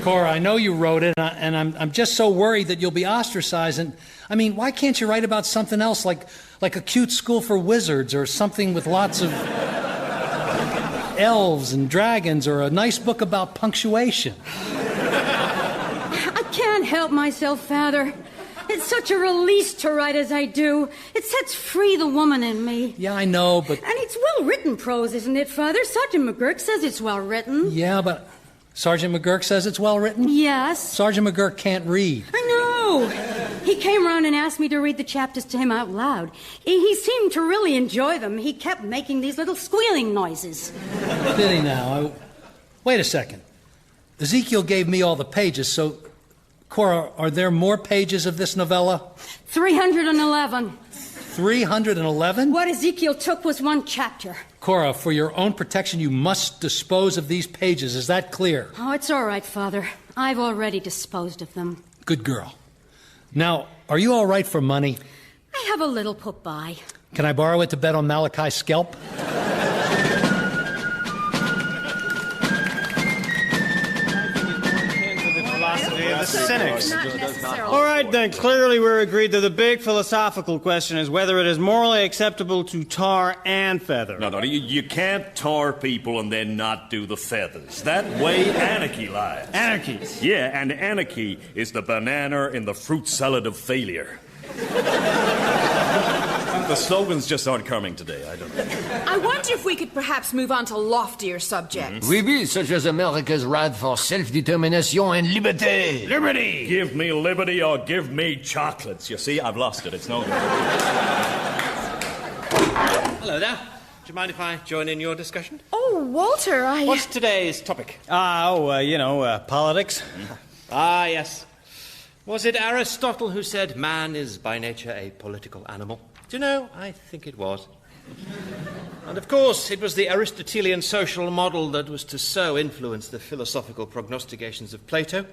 Speaker 3: Cora, I know you wrote it, and I'm just so worried that you'll be ostracized. And I mean, why can't you write about something else, like a cute school for wizards, or something with lots of elves and dragons, or a nice book about punctuation?
Speaker 9: I can't help myself, Father. It's such a release to write as I do. It sets free the woman in me.
Speaker 3: Yeah, I know, but...
Speaker 9: And it's well-written prose, isn't it, Father? Sergeant McGurk says it's well-written.
Speaker 3: Yeah, but Sergeant McGurk says it's well-written?
Speaker 9: Yes.
Speaker 3: Sergeant McGurk can't read.
Speaker 9: I know. He came round and asked me to read the chapters to him out loud. He seemed to really enjoy them. He kept making these little squealing noises.
Speaker 3: Did he now? Wait a second. Ezekiel gave me all the pages, so... Cora, are there more pages of this novella?
Speaker 9: 311.
Speaker 3: 311?
Speaker 9: What Ezekiel took was one chapter.
Speaker 3: Cora, for your own protection, you must dispose of these pages. Is that clear?
Speaker 9: Oh, it's all right, Father. I've already disposed of them.
Speaker 3: Good girl. Now, are you all right for money?
Speaker 9: I have a little put by.
Speaker 3: Can I borrow it to bet on Malachi's scalp?
Speaker 12: The cynics. All right, then. Clearly, we're agreed that the big philosophical question is whether it is morally acceptable to tar and feather.
Speaker 13: No, you can't tar people and then not do the feathers. That way anarchy lies.
Speaker 12: Anarchy?
Speaker 13: Yeah, and anarchy is the banana in the fruit salad of failure. The slogans just aren't coming today, I don't know.
Speaker 5: I wonder if we could perhaps move on to loftier subjects.
Speaker 1: Oui, such as America's right for self-determination and liberté.
Speaker 13: Liberty! Give me liberty or give me chocolates. You see, I've lost it. It's no good.
Speaker 6: Hello there. Do you mind if I join in your discussion?
Speaker 5: Oh, Walter,
Speaker 6: What's today's topic?
Speaker 12: Politics.
Speaker 6: Ah, yes. Was it Aristotle who said man is by nature a political animal? Do you know, I think it was. And of course, it was the Aristotelian social model that was to so influence the philosophical prognostications of Plato,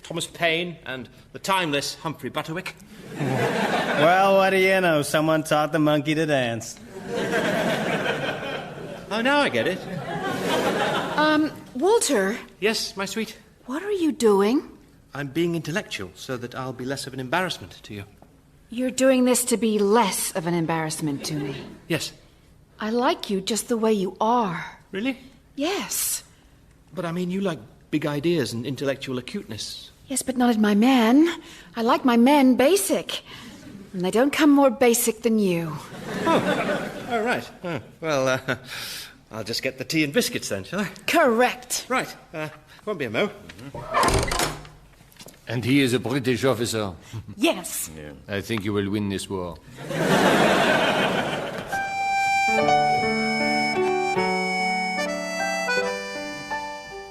Speaker 6: Thomas Paine, and the timeless Humphrey Butterwick.
Speaker 12: Well, what do you know? Someone taught the monkey to dance.
Speaker 6: Oh, now I get it.
Speaker 5: Walter,
Speaker 6: Yes, my sweet?
Speaker 5: what are you doing?
Speaker 6: I'm being intellectual so that I'll be less of an embarrassment to you.
Speaker 5: You're doing this to be less of an embarrassment to me.
Speaker 6: Yes.
Speaker 5: I like you just the way you are.
Speaker 6: Really?
Speaker 5: Yes.
Speaker 6: But I mean, you like big ideas and intellectual acuteness.
Speaker 5: Yes, but not in my men. I like my men basic. And they don't come more basic than you.
Speaker 6: Oh, right. Oh, well, I'll just get the tea and biscuits then, shall I?
Speaker 5: Correct.
Speaker 6: Right. Won't be a mo.
Speaker 1: And he is a British officer.
Speaker 5: Yes.
Speaker 1: I think you will win this war.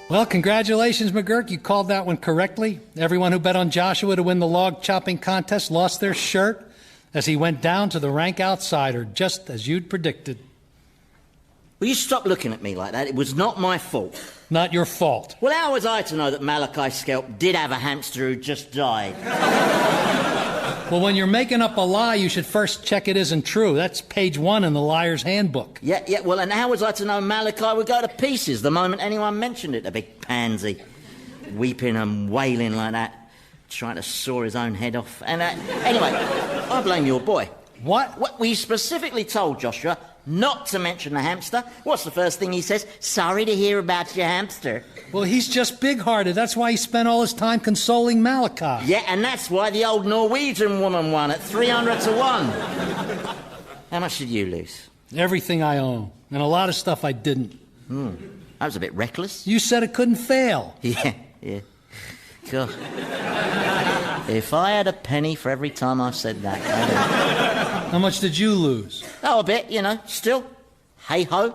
Speaker 3: Well, congratulations, McGurk. You called that one correctly. Everyone who bet on Joshua to win the log chopping contest lost their shirt as he went down to the rank outsider, just as you'd predicted.
Speaker 2: Will you stop looking at me like that? It was not my fault.
Speaker 3: Not your fault.
Speaker 2: Well, how was I to know that Malachi Skelp did have a hamster who just died?
Speaker 3: Well, when you're making up a lie, you should first check it isn't true. That's page 1 in the liar's handbook.
Speaker 2: Yeah, well, and how was I to know Malachi would go to pieces the moment anyone mentioned it, the big pansy? Weeping and wailing like that, trying to saw his own head off. And anyway, I blame your boy.
Speaker 3: What?
Speaker 2: We specifically told Joshua not to mention the hamster. What's the first thing he says? Sorry to hear about your hamster.
Speaker 3: Well, he's just big-hearted. That's why he spent all his time consoling Malachi.
Speaker 2: Yeah, and that's why the old Norwegian woman won at 300 to 1. How much did you lose?
Speaker 3: Everything I own. And a lot of stuff I didn't.
Speaker 2: That was a bit reckless.
Speaker 3: You said it couldn't fail.
Speaker 2: Yeah. God. If I had a penny for every time I've said that.
Speaker 3: How much did you lose?
Speaker 2: Oh, a bit, still. Hey-ho.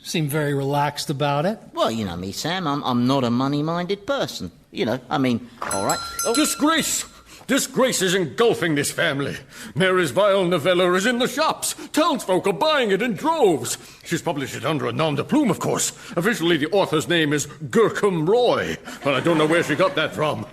Speaker 3: Seem very relaxed about it.
Speaker 2: Well, you know me, Sam. I'm not a money-minded person. All right. Oh.
Speaker 4: Disgrace! Disgrace is engulfing this family. Mary's vile novella is in the shops. Townsfolk are buying it in droves. She's published it under a nom de plume, of course. Officially, the author's name is Gercom Roy, but I don't know where she got that from.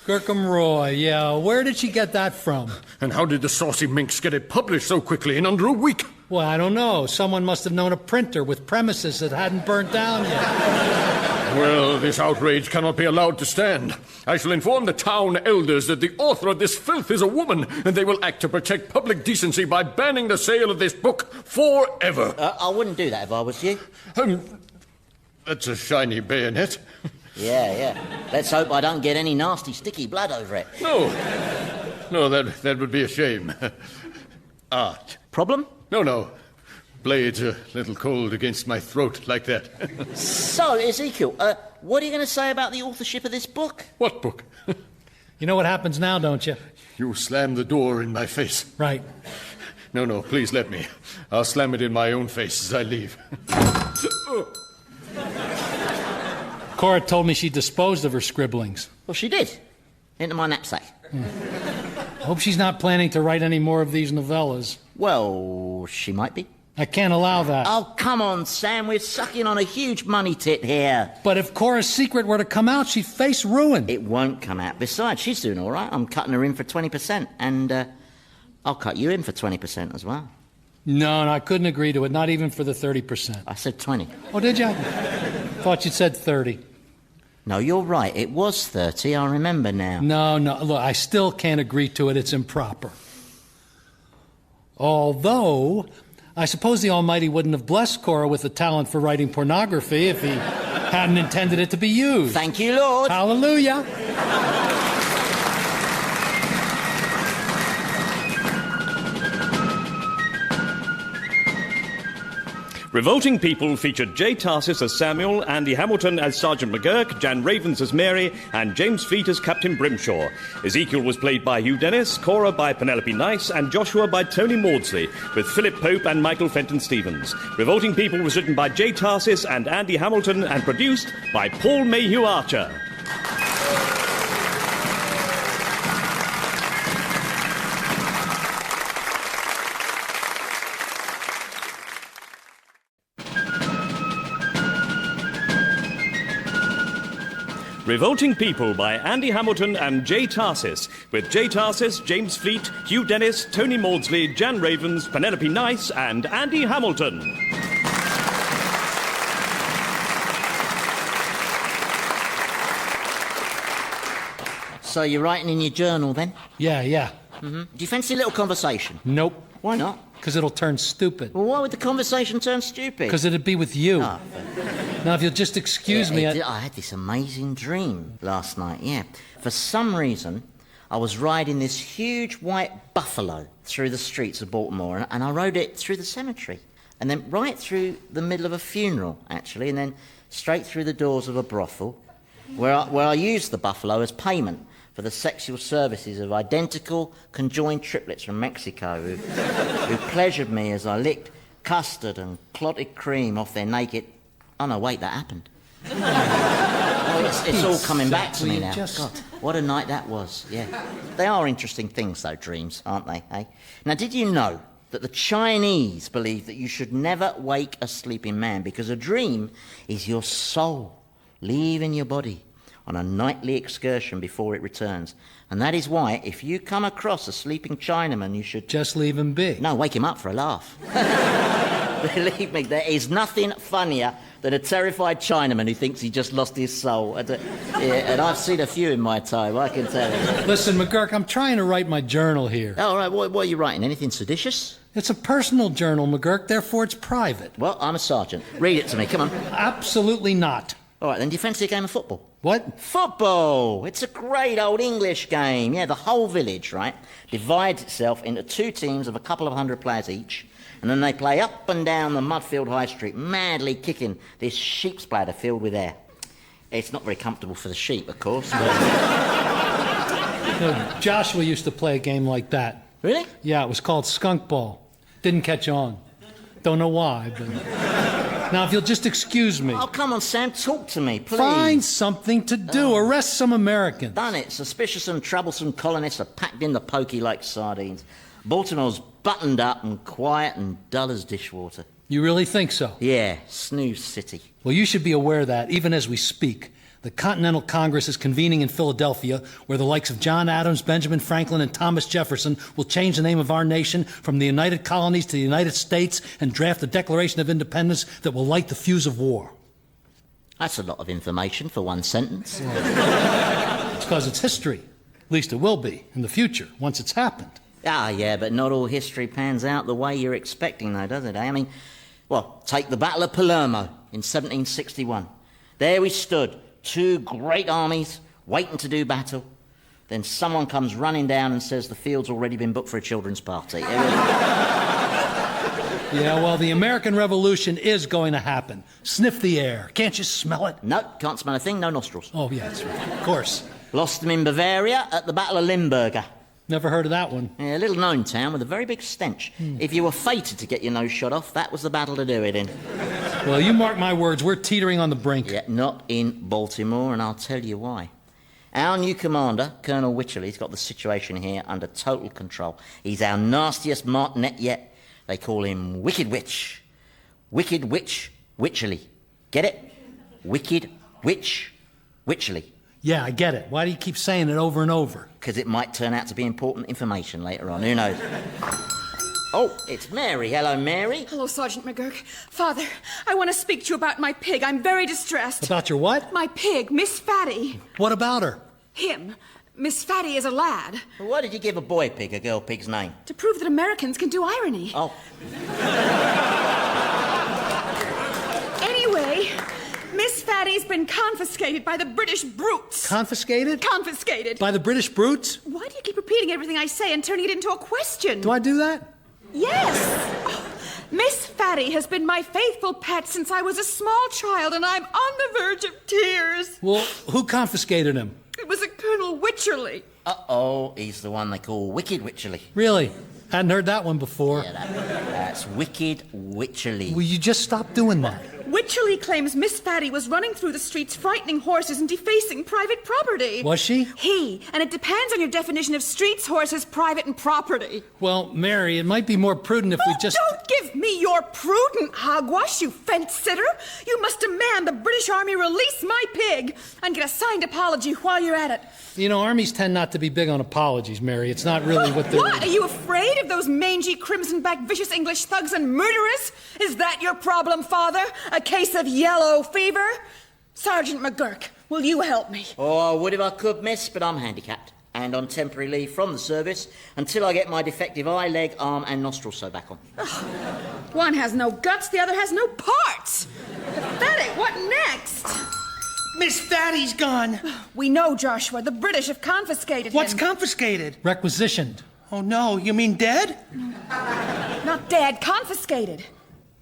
Speaker 3: Gercom Roy, yeah. Where did she get that from?
Speaker 4: And how did the saucy minx get it published so quickly in under a week?
Speaker 3: Well, I don't know. Someone must have known a printer with premises that hadn't burnt down yet.
Speaker 4: Well, this outrage cannot be allowed to stand. I shall inform the town elders that the author of this filth is a woman, and they will act to protect public decency by banning the sale of this book forever.
Speaker 2: I wouldn't do that if I was you.
Speaker 4: That's a shiny bayonet.
Speaker 2: Yeah. Let's hope I don't get any nasty, sticky blood over it.
Speaker 4: No, that would be a shame.
Speaker 2: Problem?
Speaker 4: No. Blade's a little cold against my throat like that.
Speaker 2: So, Ezekiel, what are you going to say about the authorship of this book?
Speaker 4: What book?
Speaker 3: You know what happens now, don't you?
Speaker 4: You slam the door in my face.
Speaker 3: Right.
Speaker 4: No, please let me. I'll slam it in my own face as I leave.
Speaker 3: Cora told me she disposed of her scribblings.
Speaker 2: Well, she did. Into my knapsack.
Speaker 3: Hope she's not planning to write any more of these novellas.
Speaker 2: Well, she might be.
Speaker 3: I can't allow that.
Speaker 2: Oh, come on, Sam. We're sucking on a huge money tit here.
Speaker 3: But if Cora's secret were to come out, she'd face ruin.
Speaker 2: It won't come out. Besides, she's doing all right. I'm cutting her in for 20%. And I'll cut you in for 20% as well.
Speaker 3: No, I couldn't agree to it. Not even for the 30%.
Speaker 2: I said 20.
Speaker 3: Oh, did you? Thought you'd said 30.
Speaker 2: No, you're right. It was 30. I remember now.
Speaker 3: No. Look, I still can't agree to it. It's improper. Although, I suppose the Almighty wouldn't have blessed Cora with the talent for writing pornography if he hadn't intended it to be used.
Speaker 2: Thank you, Lord.
Speaker 3: Hallelujah.
Speaker 11: Revolting People featured Jay Tarses as Samuel, Andy Hamilton as Sergeant McGurk, Jan Ravens as Mary, and James Fleet as Captain Brimshaw. Ezekiel was played by Hugh Dennis, Cora by Penelope Nice, and Joshua by Tony Maudsley, with Philip Pope and Michael Fenton-Stevens. Revolting People was written by Jay Tarses and Andy Hamilton and produced by Paul Mayhew-Archer. Revolting People by Andy Hamilton and Jay Tarses, with Jay Tarses, James Fleet, Hugh Dennis, Tony Maudsley, Jan Ravens, Penelope Nice, and Andy Hamilton.
Speaker 2: So you're writing in your journal then?
Speaker 3: Yeah.
Speaker 2: Do you fancy a little conversation?
Speaker 3: Nope.
Speaker 2: Why not?
Speaker 3: Because it'll turn stupid.
Speaker 2: Well, why would the conversation turn stupid?
Speaker 3: Because it'd be with you.
Speaker 2: Oh,
Speaker 3: now, if you'll just excuse me...
Speaker 2: I had this amazing dream last night, yeah. For some reason, I was riding this huge white buffalo through the streets of Baltimore, and I rode it through the cemetery, and then right through the middle of a funeral, actually, and then straight through the doors of a brothel, where I used the buffalo as payment for the sexual services of identical conjoined triplets from Mexico who pleasured me as I licked custard and clotted cream off their naked... Oh, no, wait, that happened. It's all coming back to me now. God, what a night that was, yeah. They are interesting things, though, dreams, aren't they, eh? Now, did you know that the Chinese believe that you should never wake a sleeping man because a dream is your soul leaving your body on a nightly excursion before it returns. And that is why, if you come across a sleeping Chinaman, you should...
Speaker 3: Just leave him be.
Speaker 2: No, wake him up for a laugh. Believe me, there is nothing funnier than a terrified Chinaman who thinks he just lost his soul. And I've seen a few in my time, I can tell you.
Speaker 3: Listen, McGurk, I'm trying to write my journal here.
Speaker 2: Oh, all right, what are you writing? Anything seditious?
Speaker 3: It's a personal journal, McGurk, therefore it's private.
Speaker 2: Well, I'm a sergeant. Read it to me, come on.
Speaker 3: Absolutely not.
Speaker 2: All right, then, do you fancy a game of football?
Speaker 3: What?
Speaker 2: Football! It's a great old English game. Yeah, the whole village, right, divides itself into two teams of a couple of hundred players each, and then they play up and down the mud-filled high street, madly kicking this sheep's bladder filled with air. It's not very comfortable for the sheep, of course, but...
Speaker 3: Joshua used to play a game like that.
Speaker 2: Really?
Speaker 3: Yeah, it was called Skunk Ball. Didn't catch on. Don't know why, but... Now, if you'll just excuse me...
Speaker 2: Oh, come on, Sam, talk to me, please.
Speaker 3: Find something to do. Arrest some Americans.
Speaker 2: Done it. Suspicious and troublesome colonists are packed in the pokey like sardines. Baltimore's buttoned up and quiet and dull as dishwater.
Speaker 3: You really think so?
Speaker 2: Yeah, snooze city.
Speaker 3: Well, you should be aware that, even as we speak, the Continental Congress is convening in Philadelphia, where the likes of John Adams, Benjamin Franklin, and Thomas Jefferson will change the name of our nation from the United Colonies to the United States and draft a Declaration of Independence that will light the fuse of war.
Speaker 2: That's a lot of information for one sentence.
Speaker 3: It's because it's history. At least it will be in the future, once it's happened.
Speaker 2: Ah, yeah, but not all history pans out the way you're expecting, though, does it, eh? I mean, well, take the Battle of Palermo in 1761. There we stood, two great armies waiting to do battle. Then someone comes running down and says the field's already been booked for a children's party.
Speaker 3: Yeah, well, the American Revolution is going to happen. Sniff the air. Can't you smell it?
Speaker 2: No, can't smell a thing, no nostrils.
Speaker 3: Oh, yeah, that's right. Of course.
Speaker 2: Lost them in Bavaria at the Battle of Limburger.
Speaker 3: Never heard of that one.
Speaker 2: Yeah, a little-known town with a very big stench. If you were fated to get your nose shot off, that was the battle to do it in.
Speaker 3: Well, you mark my words, we're teetering on the brink.
Speaker 2: Yeah, not in Baltimore, and I'll tell you why. Our new commander, Colonel Wycherley's got the situation here under total control. He's our nastiest martinet yet. They call him Wicked Witch. Wicked Witch Wycherley. Get it? Wicked Witch Wycherley.
Speaker 3: Yeah, I get it. Why do you keep saying it over and over?
Speaker 2: Because it might turn out to be important information later on. Who knows? Oh, it's Mary. Hello, Mary.
Speaker 5: Hello, Sergeant McGurk. Father, I want to speak to you about my pig. I'm very distressed.
Speaker 3: About your what?
Speaker 5: My pig, Miss Fatty.
Speaker 3: What about her?
Speaker 5: Him. Miss Fatty is a lad.
Speaker 2: Well, why did you give a boy pig a girl pig's name?
Speaker 5: To prove that Americans can do irony.
Speaker 2: Oh.
Speaker 5: Anyway, Miss Fatty's been confiscated by the British brutes.
Speaker 3: Confiscated?
Speaker 5: Confiscated.
Speaker 3: By the British brutes?
Speaker 5: Why do you keep repeating everything I say and turning it into a question?
Speaker 3: Do I do that?
Speaker 5: Yes. Oh, Miss Fatty has been my faithful pet since I was a small child, and I'm on the verge of tears.
Speaker 3: Well, who confiscated him?
Speaker 5: It was a Colonel Wycherley.
Speaker 2: Uh-oh, he's the one they call Wicked Wycherley.
Speaker 3: Really? Hadn't heard that one before.
Speaker 2: Yeah, that's Wicked Wycherley.
Speaker 3: Will you just stop doing that?
Speaker 5: Which Wycherley claims Miss Fatty was running through the streets frightening horses and defacing private property.
Speaker 3: Was she?
Speaker 5: And it depends on your definition of streets, horses, private, and property.
Speaker 3: Well, Mary, it might be more prudent if we just...
Speaker 5: Don't give me your prudent hogwash, you fence-sitter. You must demand the British Army release my pig and get a signed apology while you're at it.
Speaker 3: You know, armies tend not to be big on apologies, Mary. It's not really what they're...
Speaker 5: What? Are you afraid of those mangy, crimson-backed, vicious English thugs and murderers? Is that your problem, Father? A case of yellow fever? Sergeant McGurk, will you help me?
Speaker 2: Oh, I would if I could, miss, but I'm handicapped and on temporary leave from the service until I get my defective eye, leg, arm and nostril sew back on.
Speaker 5: One has no guts, the other has no parts. Pathetic. What next?
Speaker 7: Miss Fatty's gone.
Speaker 5: We know, Joshua. The British have confiscated
Speaker 7: What's
Speaker 5: him.
Speaker 7: confiscated?
Speaker 3: Requisitioned.
Speaker 7: Oh, no. You mean dead?
Speaker 5: Not dead, confiscated.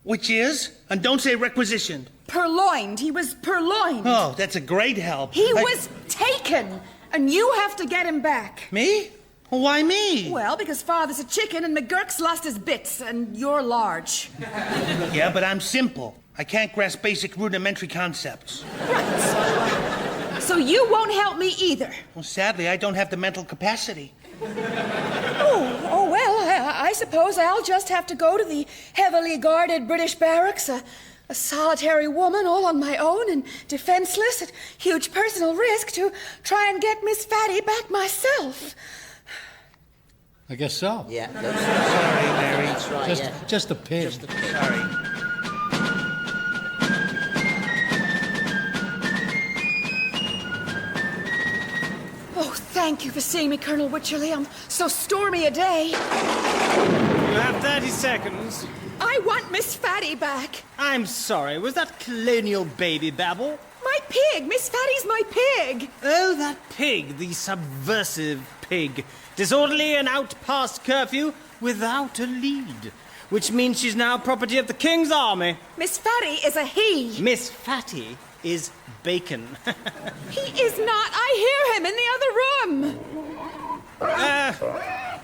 Speaker 7: Which is? And don't say requisitioned.
Speaker 5: Purloined. He was purloined.
Speaker 7: Oh, that's a great help.
Speaker 5: He was taken, and you have to get him back.
Speaker 7: Me? Well, why me?
Speaker 5: Well, because Father's a chicken and McGurk's lost his bits, and you're large.
Speaker 7: Yeah, but I'm simple. I can't grasp basic rudimentary concepts.
Speaker 5: Right, so you won't help me either.
Speaker 7: Well, sadly, I don't have the mental capacity.
Speaker 5: Oh, well, I suppose I'll just have to go to the heavily guarded British barracks, a solitary woman all on my own and defenseless at huge personal risk to try and get Miss Fatty back myself.
Speaker 3: I guess so.
Speaker 2: Yeah.
Speaker 7: Sorry, Mary.
Speaker 2: That's right,
Speaker 3: Just a pig.
Speaker 7: Sorry.
Speaker 5: Oh, thank you for seeing me, Colonel Wycherley. I'm so stormy a day.
Speaker 12: You have 30 seconds.
Speaker 5: I want Miss Fatty back.
Speaker 12: I'm sorry, was that colonial baby babble?
Speaker 5: My pig! Miss Fatty's my pig!
Speaker 12: Oh, that pig, the subversive pig. Disorderly and out past curfew without a lead. Which means she's now property of the King's Army.
Speaker 5: Miss Fatty is a he.
Speaker 12: Miss Fatty is bacon.
Speaker 5: He is not. I hear him in the other room.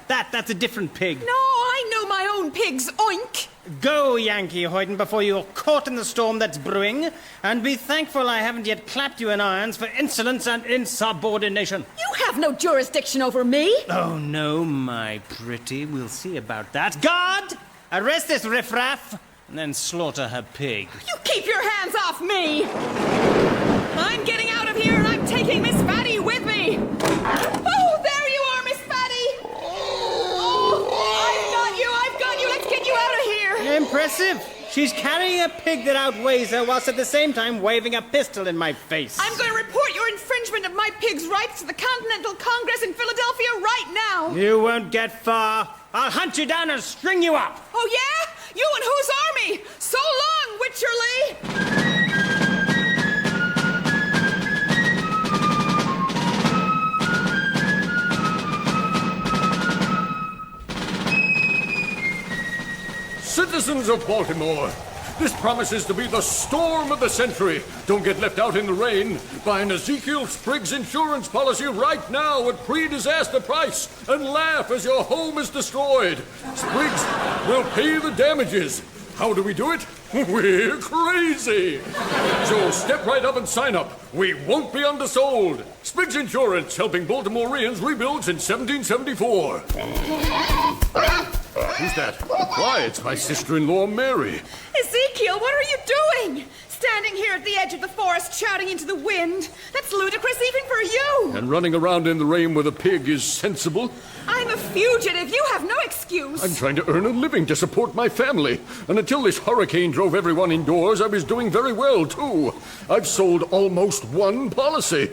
Speaker 12: That's a different pig.
Speaker 5: No, I know my own pigs, oink.
Speaker 12: Go, Yankee Hoyden, before you're caught in the storm that's brewing, and be thankful I haven't yet clapped you in irons for insolence and insubordination.
Speaker 5: You have no jurisdiction over me.
Speaker 12: Oh, no, my pretty. We'll see about that. Guard! Arrest this riffraff, and then slaughter her pig.
Speaker 5: You keep your hands off me. I'm getting out of here, and I'm taking Miss Fatty with me. Oh, there you are, Miss Fatty. Oh, I've got you. Let's get you out of here.
Speaker 12: Impressive. She's carrying a pig that outweighs her whilst at the same time waving a pistol in my face.
Speaker 5: I'm going to report your infringement of my pig's rights to the Continental Congress in Philadelphia right now.
Speaker 12: You won't get far. I'll hunt you down and string you up.
Speaker 5: Oh, yeah? You and whose army? So long, Wycherley.
Speaker 4: Citizens of Baltimore, this promises to be the storm of the century. Don't get left out in the rain. Buy an Ezekiel Spriggs insurance policy right now at pre-disaster price and laugh as your home is destroyed. Spriggs will pay the damages. How do we do it? We're crazy. So step right up and sign up. We won't be undersold. Spriggs Insurance, helping Baltimoreans rebuild since 1774. Who's that? Why, it's my sister-in-law, Mary.
Speaker 5: Ezekiel, what are you doing? Standing here at the edge of the forest shouting into the wind. That's ludicrous even for you.
Speaker 4: And running around in the rain with a pig is sensible.
Speaker 5: I'm a fugitive. You have no excuse.
Speaker 4: I'm trying to earn a living to support my family. And until this hurricane drove everyone indoors, I was doing very well, too. I've sold almost one policy.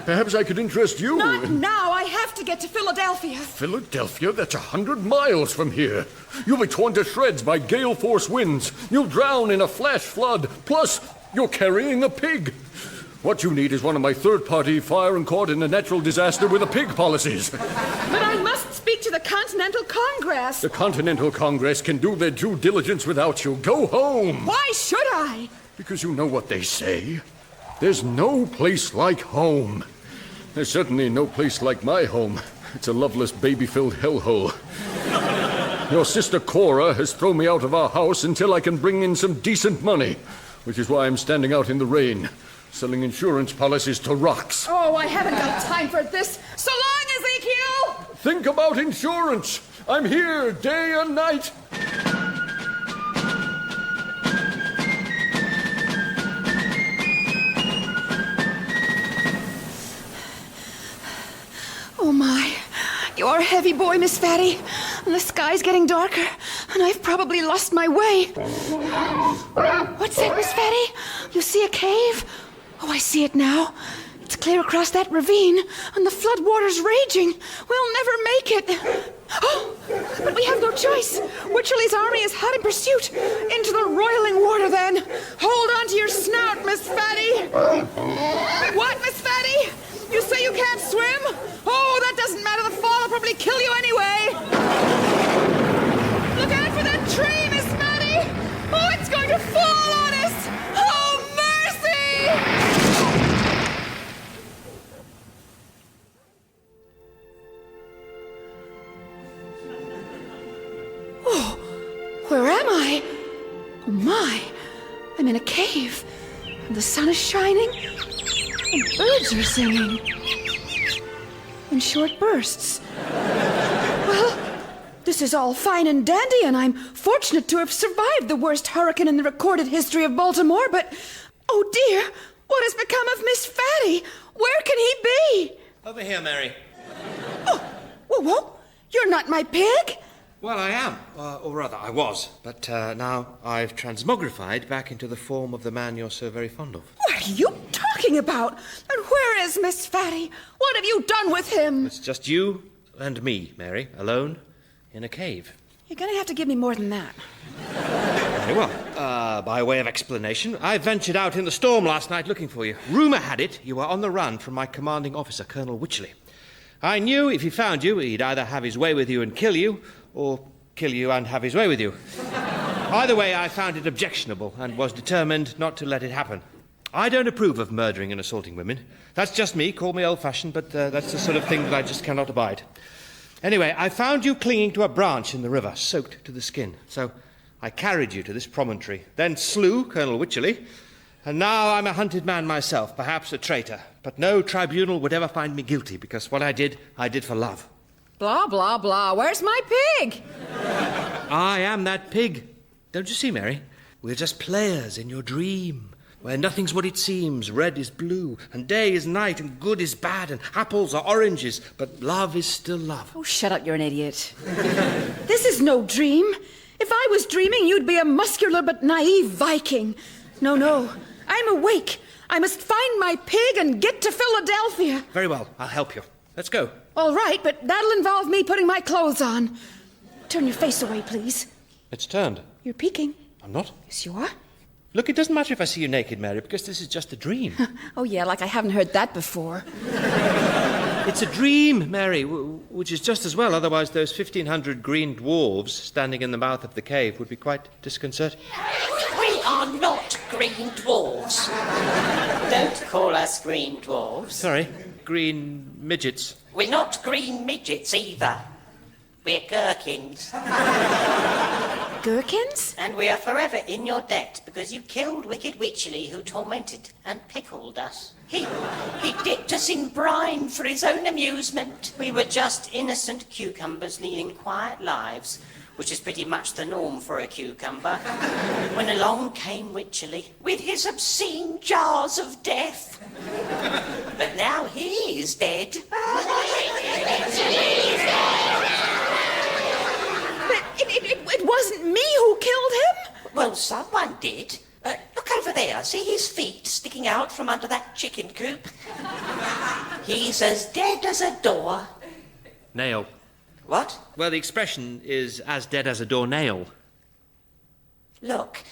Speaker 4: Perhaps I could interest you.
Speaker 5: Not now. I have to get to Philadelphia.
Speaker 4: Philadelphia? That's 100 miles from here. You'll be torn to shreds by gale force winds. You'll drown in a flash flood. Plus, you're carrying a pig. What you need is one of my third-party fire and caught in a natural disaster with a pig policies.
Speaker 5: But I must speak to the Continental Congress.
Speaker 4: The Continental Congress can do their due diligence without you. Go home.
Speaker 5: Why should I?
Speaker 4: Because you know what they say. There's no place like home. There's certainly no place like my home. It's a loveless, baby-filled hellhole. Your sister Cora has thrown me out of our house until I can bring in some decent money. which is why I'm standing out in the rain, selling insurance policies to rocks.
Speaker 5: Oh, I haven't got time for this. So long, Ezekiel!
Speaker 4: Think about insurance. I'm here day and night.
Speaker 5: Oh, my. You're a heavy boy, Miss Fatty. And the sky's getting darker, and I've probably lost my way. What's that, Miss Fatty? You see a cave? Oh, I see it now. It's clear across that ravine, and the floodwater's raging. We'll never make it. Oh, but we have no choice. Wycherley's army is hot in pursuit. Into the roiling water, then. Hold on to your snout, Miss Fatty. What, Miss Fatty? You say you can't swim? Oh, that doesn't matter. The fall will probably kill you anyway. Look out for that tree, Miss Fatty. Oh, it's going to fall on us. Oh, mercy! Oh, where am I? Oh, my. I'm in a cave. And the sun is shining. And birds are singing. In short bursts. Well, this is all fine and dandy, and I'm fortunate to have survived the worst hurricane in the recorded history of Baltimore, but, oh dear, what has become of Miss Fatty? Where can he be?
Speaker 6: Over here, Mary.
Speaker 5: Oh, whoa, you're not my pig?
Speaker 6: Well, I am. Or rather, I was. But now I've transmogrified back into the form of the man you're so very fond of.
Speaker 5: What are you talking about? And where is Miss Fatty? What have you done with him?
Speaker 6: It's just you and me, Mary, alone in a cave.
Speaker 5: You're going to have to give me more than that.
Speaker 6: Very well. By way of explanation, I ventured out in the storm last night looking for you. Rumour had it you were on the run from my commanding officer, Colonel Wycherley. I knew if he found you, he'd either have his way with you and kill you, or kill you and have his way with you. Either way, I found it objectionable and was determined not to let it happen. I don't approve of murdering and assaulting women. That's just me. Call me old-fashioned, but that's the sort of thing that I just cannot abide. Anyway, I found you clinging to a branch in the river, soaked to the skin. So I carried you to this promontory, then slew Colonel Wycherley, and now I'm a hunted man myself, perhaps a traitor. But no tribunal would ever find me guilty, because what I did for love.
Speaker 5: Blah, blah, blah. Where's my pig?
Speaker 6: I am that pig. Don't you see, Mary? We're just players in your dream, where nothing's what it seems. Red is blue, and day is night, and good is bad, and apples are oranges, but love is still love.
Speaker 5: Oh, shut up, you're an idiot. This is no dream. If I was dreaming, you'd be a muscular but naive Viking. No, I'm awake. I must find my pig and get to Philadelphia.
Speaker 6: Very well, I'll help you. Let's go.
Speaker 5: All right, but that'll involve me putting my clothes on. Turn your face away, please.
Speaker 6: It's turned.
Speaker 5: You're peeking.
Speaker 6: I'm not.
Speaker 5: Yes, you are.
Speaker 6: Look, it doesn't matter if I see you naked, Mary, because this is just a dream.
Speaker 5: Oh, yeah, like I haven't heard that before.
Speaker 6: It's a dream, Mary, which is just as well. Otherwise, those 1,500 green dwarves standing in the mouth of the cave would be quite disconcerting.
Speaker 14: We are not green dwarves. Don't call us green dwarves.
Speaker 6: Sorry, green midgets.
Speaker 14: We're not green midgets either. We're gherkins.
Speaker 5: Gherkins?
Speaker 14: And we are forever in your debt because you killed wicked Wycherley, who tormented and pickled us. He dipped us in brine for his own amusement. We were just innocent cucumbers leading quiet lives, which is pretty much the norm for a cucumber, when along came Wycherley with his obscene jars of death. But now he is dead.
Speaker 5: It wasn't me who killed him.
Speaker 14: Well, someone did. Look over there. See his feet sticking out from under that chicken coop? He's as dead as a door.
Speaker 6: Nail.
Speaker 14: What?
Speaker 6: Well, the expression is as dead as a doornail.
Speaker 14: Look,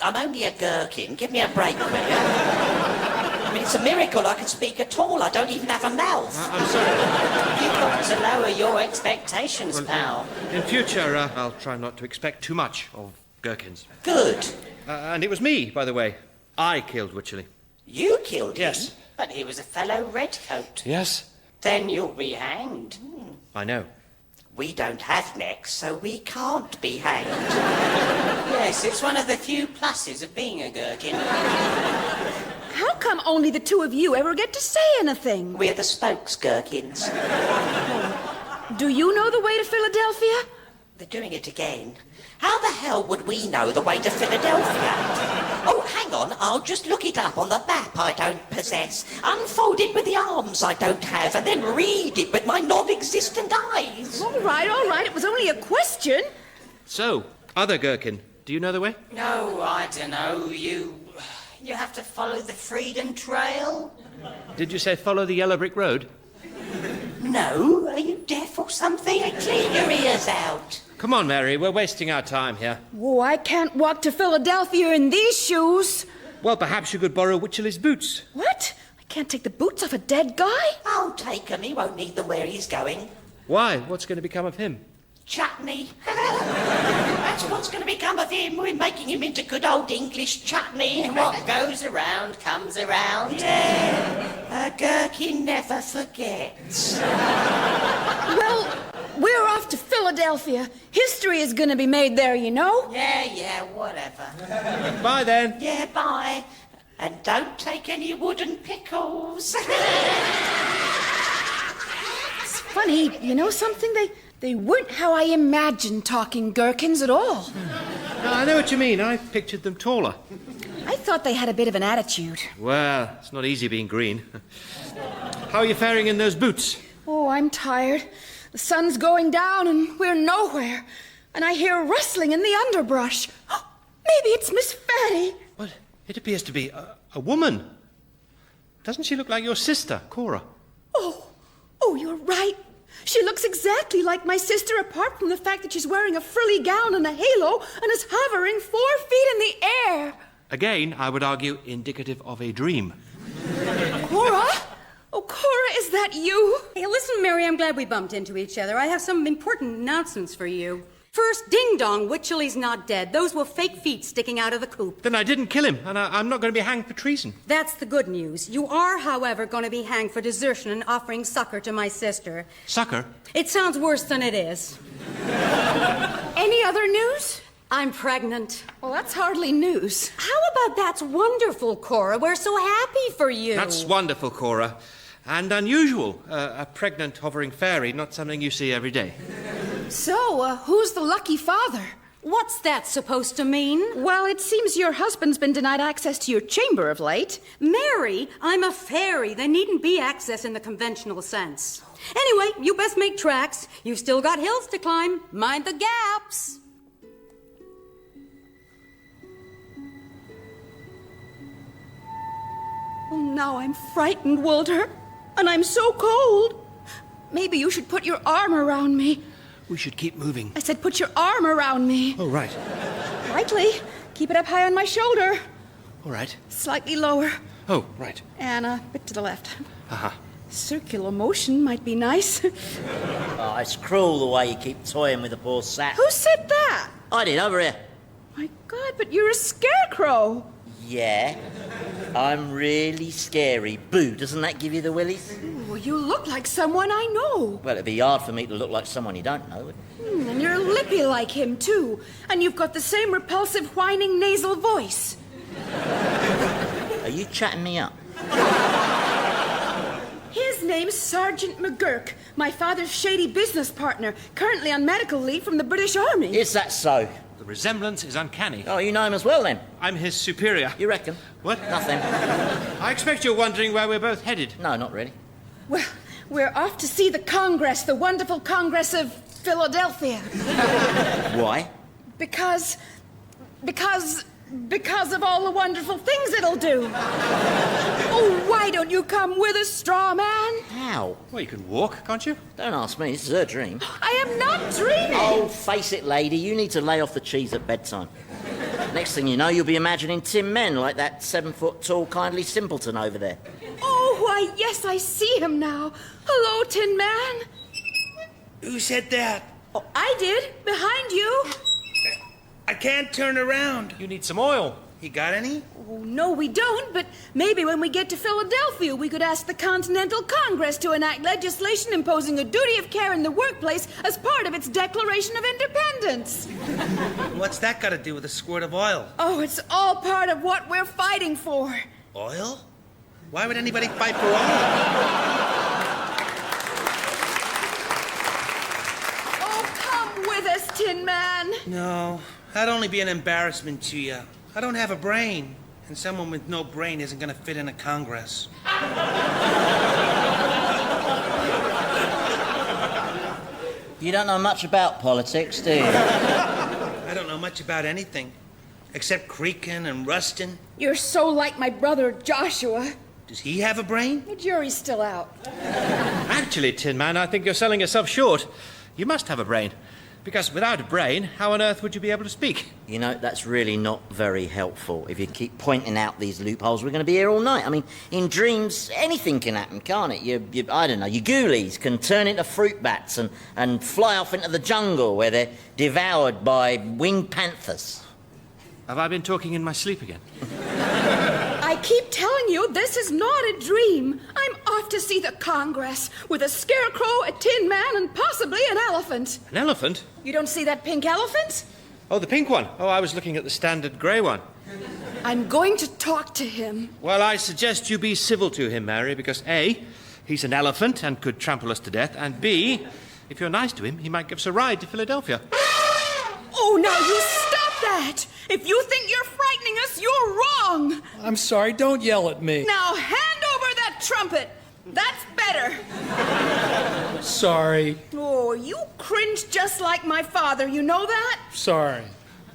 Speaker 14: I'm only a gherkin. Give me a break, will you? I mean, it's a miracle I can speak at all. I don't even have a mouth.
Speaker 6: I'm sorry.
Speaker 14: You've got to lower your expectations, pal.
Speaker 6: In future, I'll try not to expect too much of gherkins.
Speaker 14: Good.
Speaker 6: And it was me, by the way. I killed Wycherley.
Speaker 14: You killed him?
Speaker 6: Yes.
Speaker 14: But he was a fellow redcoat.
Speaker 6: Yes?
Speaker 14: Then you'll be hanged.
Speaker 6: I know.
Speaker 14: We don't have necks, so we can't be hanged. Yes, it's one of the few pluses of being a gherkin.
Speaker 5: How come only the two of you ever get to say anything?
Speaker 14: We're the spokes gherkins.
Speaker 5: Do you know the way to Philadelphia?
Speaker 14: They're doing it again. How the hell would we know the way to Philadelphia? Oh, hang on, I'll just look it up on the map I don't possess, unfold it with the arms I don't have, and then read it with my non-existent eyes.
Speaker 5: All right, it was only a question.
Speaker 6: So, other gherkin, do you know the way?
Speaker 14: No, I don't know. You have to follow the Freedom Trail?
Speaker 6: Did you say follow the yellow brick road?
Speaker 14: No, are you deaf or something? Clean your ears out.
Speaker 6: Come on, Mary, we're wasting our time here.
Speaker 5: Oh, I can't walk to Philadelphia in these shoes.
Speaker 6: Well, perhaps you could borrow Wycherley's boots.
Speaker 5: What? I can't take the boots off a dead guy?
Speaker 14: I'll take him. He won't need them where he's going.
Speaker 6: Why? What's going to become of him?
Speaker 14: Chutney. That's what's going to become of him. We're making him into good old English chutney. And what goes around comes around. Yeah. A gherkin never forgets.
Speaker 5: Well, we're off to Philadelphia. History is going to be made there, you know.
Speaker 14: Yeah, whatever.
Speaker 6: Bye, then.
Speaker 14: Yeah, bye. And don't take any wooden pickles.
Speaker 5: It's funny, you know something? They weren't how I imagined talking gherkins at all.
Speaker 6: No, I know what you mean. I pictured them taller.
Speaker 5: I thought they had a bit of an attitude.
Speaker 6: Well, it's not easy being green. How are you faring in those boots?
Speaker 5: Oh, I'm tired. The sun's going down and we're nowhere. And I hear rustling in the underbrush. Maybe it's Miss Fanny.
Speaker 6: Well, it appears to be a woman. Doesn't she look like your sister, Cora?
Speaker 5: Oh, you're right. She looks exactly like my sister, apart from the fact that she's wearing a frilly gown and a halo and is hovering 4 feet in the air.
Speaker 6: Again, I would argue indicative of a dream.
Speaker 5: Cora? Oh, Cora, is that you?
Speaker 9: Hey, listen, Mary, I'm glad we bumped into each other. I have some important announcements for you. First, ding-dong, Wycherley's not dead. Those were fake feet sticking out of the coop.
Speaker 6: Then I didn't kill him, and I'm not going to be hanged for treason.
Speaker 9: That's the good news. You are, however, going to be hanged for desertion and offering succor to my sister.
Speaker 6: Succor?
Speaker 9: It sounds worse than it is.
Speaker 5: Any other news?
Speaker 9: I'm pregnant.
Speaker 5: Well, that's hardly news.
Speaker 9: How about that's wonderful, Cora? We're so happy for you.
Speaker 6: That's wonderful, Cora. And unusual. A pregnant hovering fairy, not something you see every day.
Speaker 5: So, who's the lucky father?
Speaker 9: What's that supposed to mean?
Speaker 5: Well, it seems your husband's been denied access to your chamber of late.
Speaker 9: Mary, I'm a fairy. There needn't be access in the conventional sense. Anyway, you best make tracks. You've still got hills to climb. Mind the gaps.
Speaker 5: Oh, now I'm frightened, Walter. And I'm so cold. Maybe you should put your arm around me.
Speaker 6: We should keep moving.
Speaker 5: I said put your arm around me.
Speaker 6: Oh, right.
Speaker 5: Lightly. Keep it up high on my shoulder.
Speaker 6: All right.
Speaker 5: Slightly lower.
Speaker 6: Oh, right.
Speaker 5: And a bit to the left.
Speaker 6: Uh-huh.
Speaker 5: Circular motion might be nice.
Speaker 2: Oh, it's cruel the way you keep toying with the poor sap.
Speaker 5: Who said that?
Speaker 2: I did, over here.
Speaker 5: My God, but you're a scarecrow.
Speaker 2: Yeah, I'm really scary. Boo, doesn't that give you the willies?
Speaker 5: Well, you look like someone I know.
Speaker 2: Well, it'd be hard for me to look like someone you don't know.
Speaker 5: And you're lippy like him, too. And you've got the same repulsive, whining, nasal voice.
Speaker 2: Are you chatting me up?
Speaker 5: His name's Sergeant McGurk, my father's shady business partner, currently on medical leave from the British Army.
Speaker 2: Is that so?
Speaker 6: The resemblance is uncanny.
Speaker 2: Oh, you know him as well, then?
Speaker 6: I'm his superior.
Speaker 2: You reckon?
Speaker 6: What?
Speaker 2: Nothing.
Speaker 6: I expect you're wondering where we're both headed.
Speaker 2: No, not really.
Speaker 5: Well, we're off to see the Congress, the wonderful Congress of Philadelphia.
Speaker 2: Why?
Speaker 5: Because of all the wonderful things it'll do. Oh, why don't you come with us, straw man?
Speaker 2: How?
Speaker 6: Well, you can walk, can't you?
Speaker 2: Don't ask me. This is her dream.
Speaker 5: I am not dreaming.
Speaker 2: Oh, face it, lady. You need to lay off the cheese at bedtime. Next thing you know, you'll be imagining Tin Men like that 7-foot-tall, kindly simpleton over there.
Speaker 5: Oh, why, yes, I see him now. Hello, Tin Man.
Speaker 7: Who said that?
Speaker 5: Oh, I did. Behind you.
Speaker 7: I can't turn around.
Speaker 6: You need some oil.
Speaker 7: You got any?
Speaker 5: Oh, no, we don't, but maybe when we get to Philadelphia, we could ask the Continental Congress to enact legislation imposing a duty of care in the workplace as part of its Declaration of Independence.
Speaker 7: What's that got to do with a squirt of oil?
Speaker 5: Oh, it's all part of what we're fighting for.
Speaker 7: Oil? Why would anybody fight for oil?
Speaker 5: Oh, come with us, Tin Man.
Speaker 7: No, that'd only be an embarrassment to you. I don't have a brain, and someone with no brain isn't going to fit in a Congress.
Speaker 2: You don't know much about politics, do you?
Speaker 7: I don't know much about anything, except creaking and rusting.
Speaker 5: You're so like my brother Joshua.
Speaker 7: Does he have a brain?
Speaker 5: The jury's still out.
Speaker 6: Actually, Tin Man, I think you're selling yourself short. You must have a brain. Because without a brain, how on earth would you be able to speak?
Speaker 2: You know, that's really not very helpful. If you keep pointing out these loopholes, we're going to be here all night. I mean, in dreams, anything can happen, can't it? I don't know, your ghoulies can turn into fruit bats and fly off into the jungle where they're devoured by winged panthers.
Speaker 6: Have I been talking in my sleep again?
Speaker 5: I keep telling you, this is not a dream. I'm off to see the Congress with a scarecrow, a tin man, and possibly an elephant.
Speaker 6: An elephant?
Speaker 5: You don't see that pink elephant?
Speaker 6: Oh, the pink one. Oh, I was looking at the standard grey one.
Speaker 5: I'm going to talk to him.
Speaker 6: Well, I suggest you be civil to him, Mary, because A, he's an elephant and could trample us to death, and B, if you're nice to him, he might give us a ride to Philadelphia.
Speaker 5: Oh, now you stop that! If you think you're frightening us, you're wrong!
Speaker 3: I'm sorry, don't yell at me.
Speaker 5: Now hand over that trumpet! That's better!
Speaker 3: Sorry.
Speaker 5: Oh, you cringe just like my father, you know that?
Speaker 3: Sorry.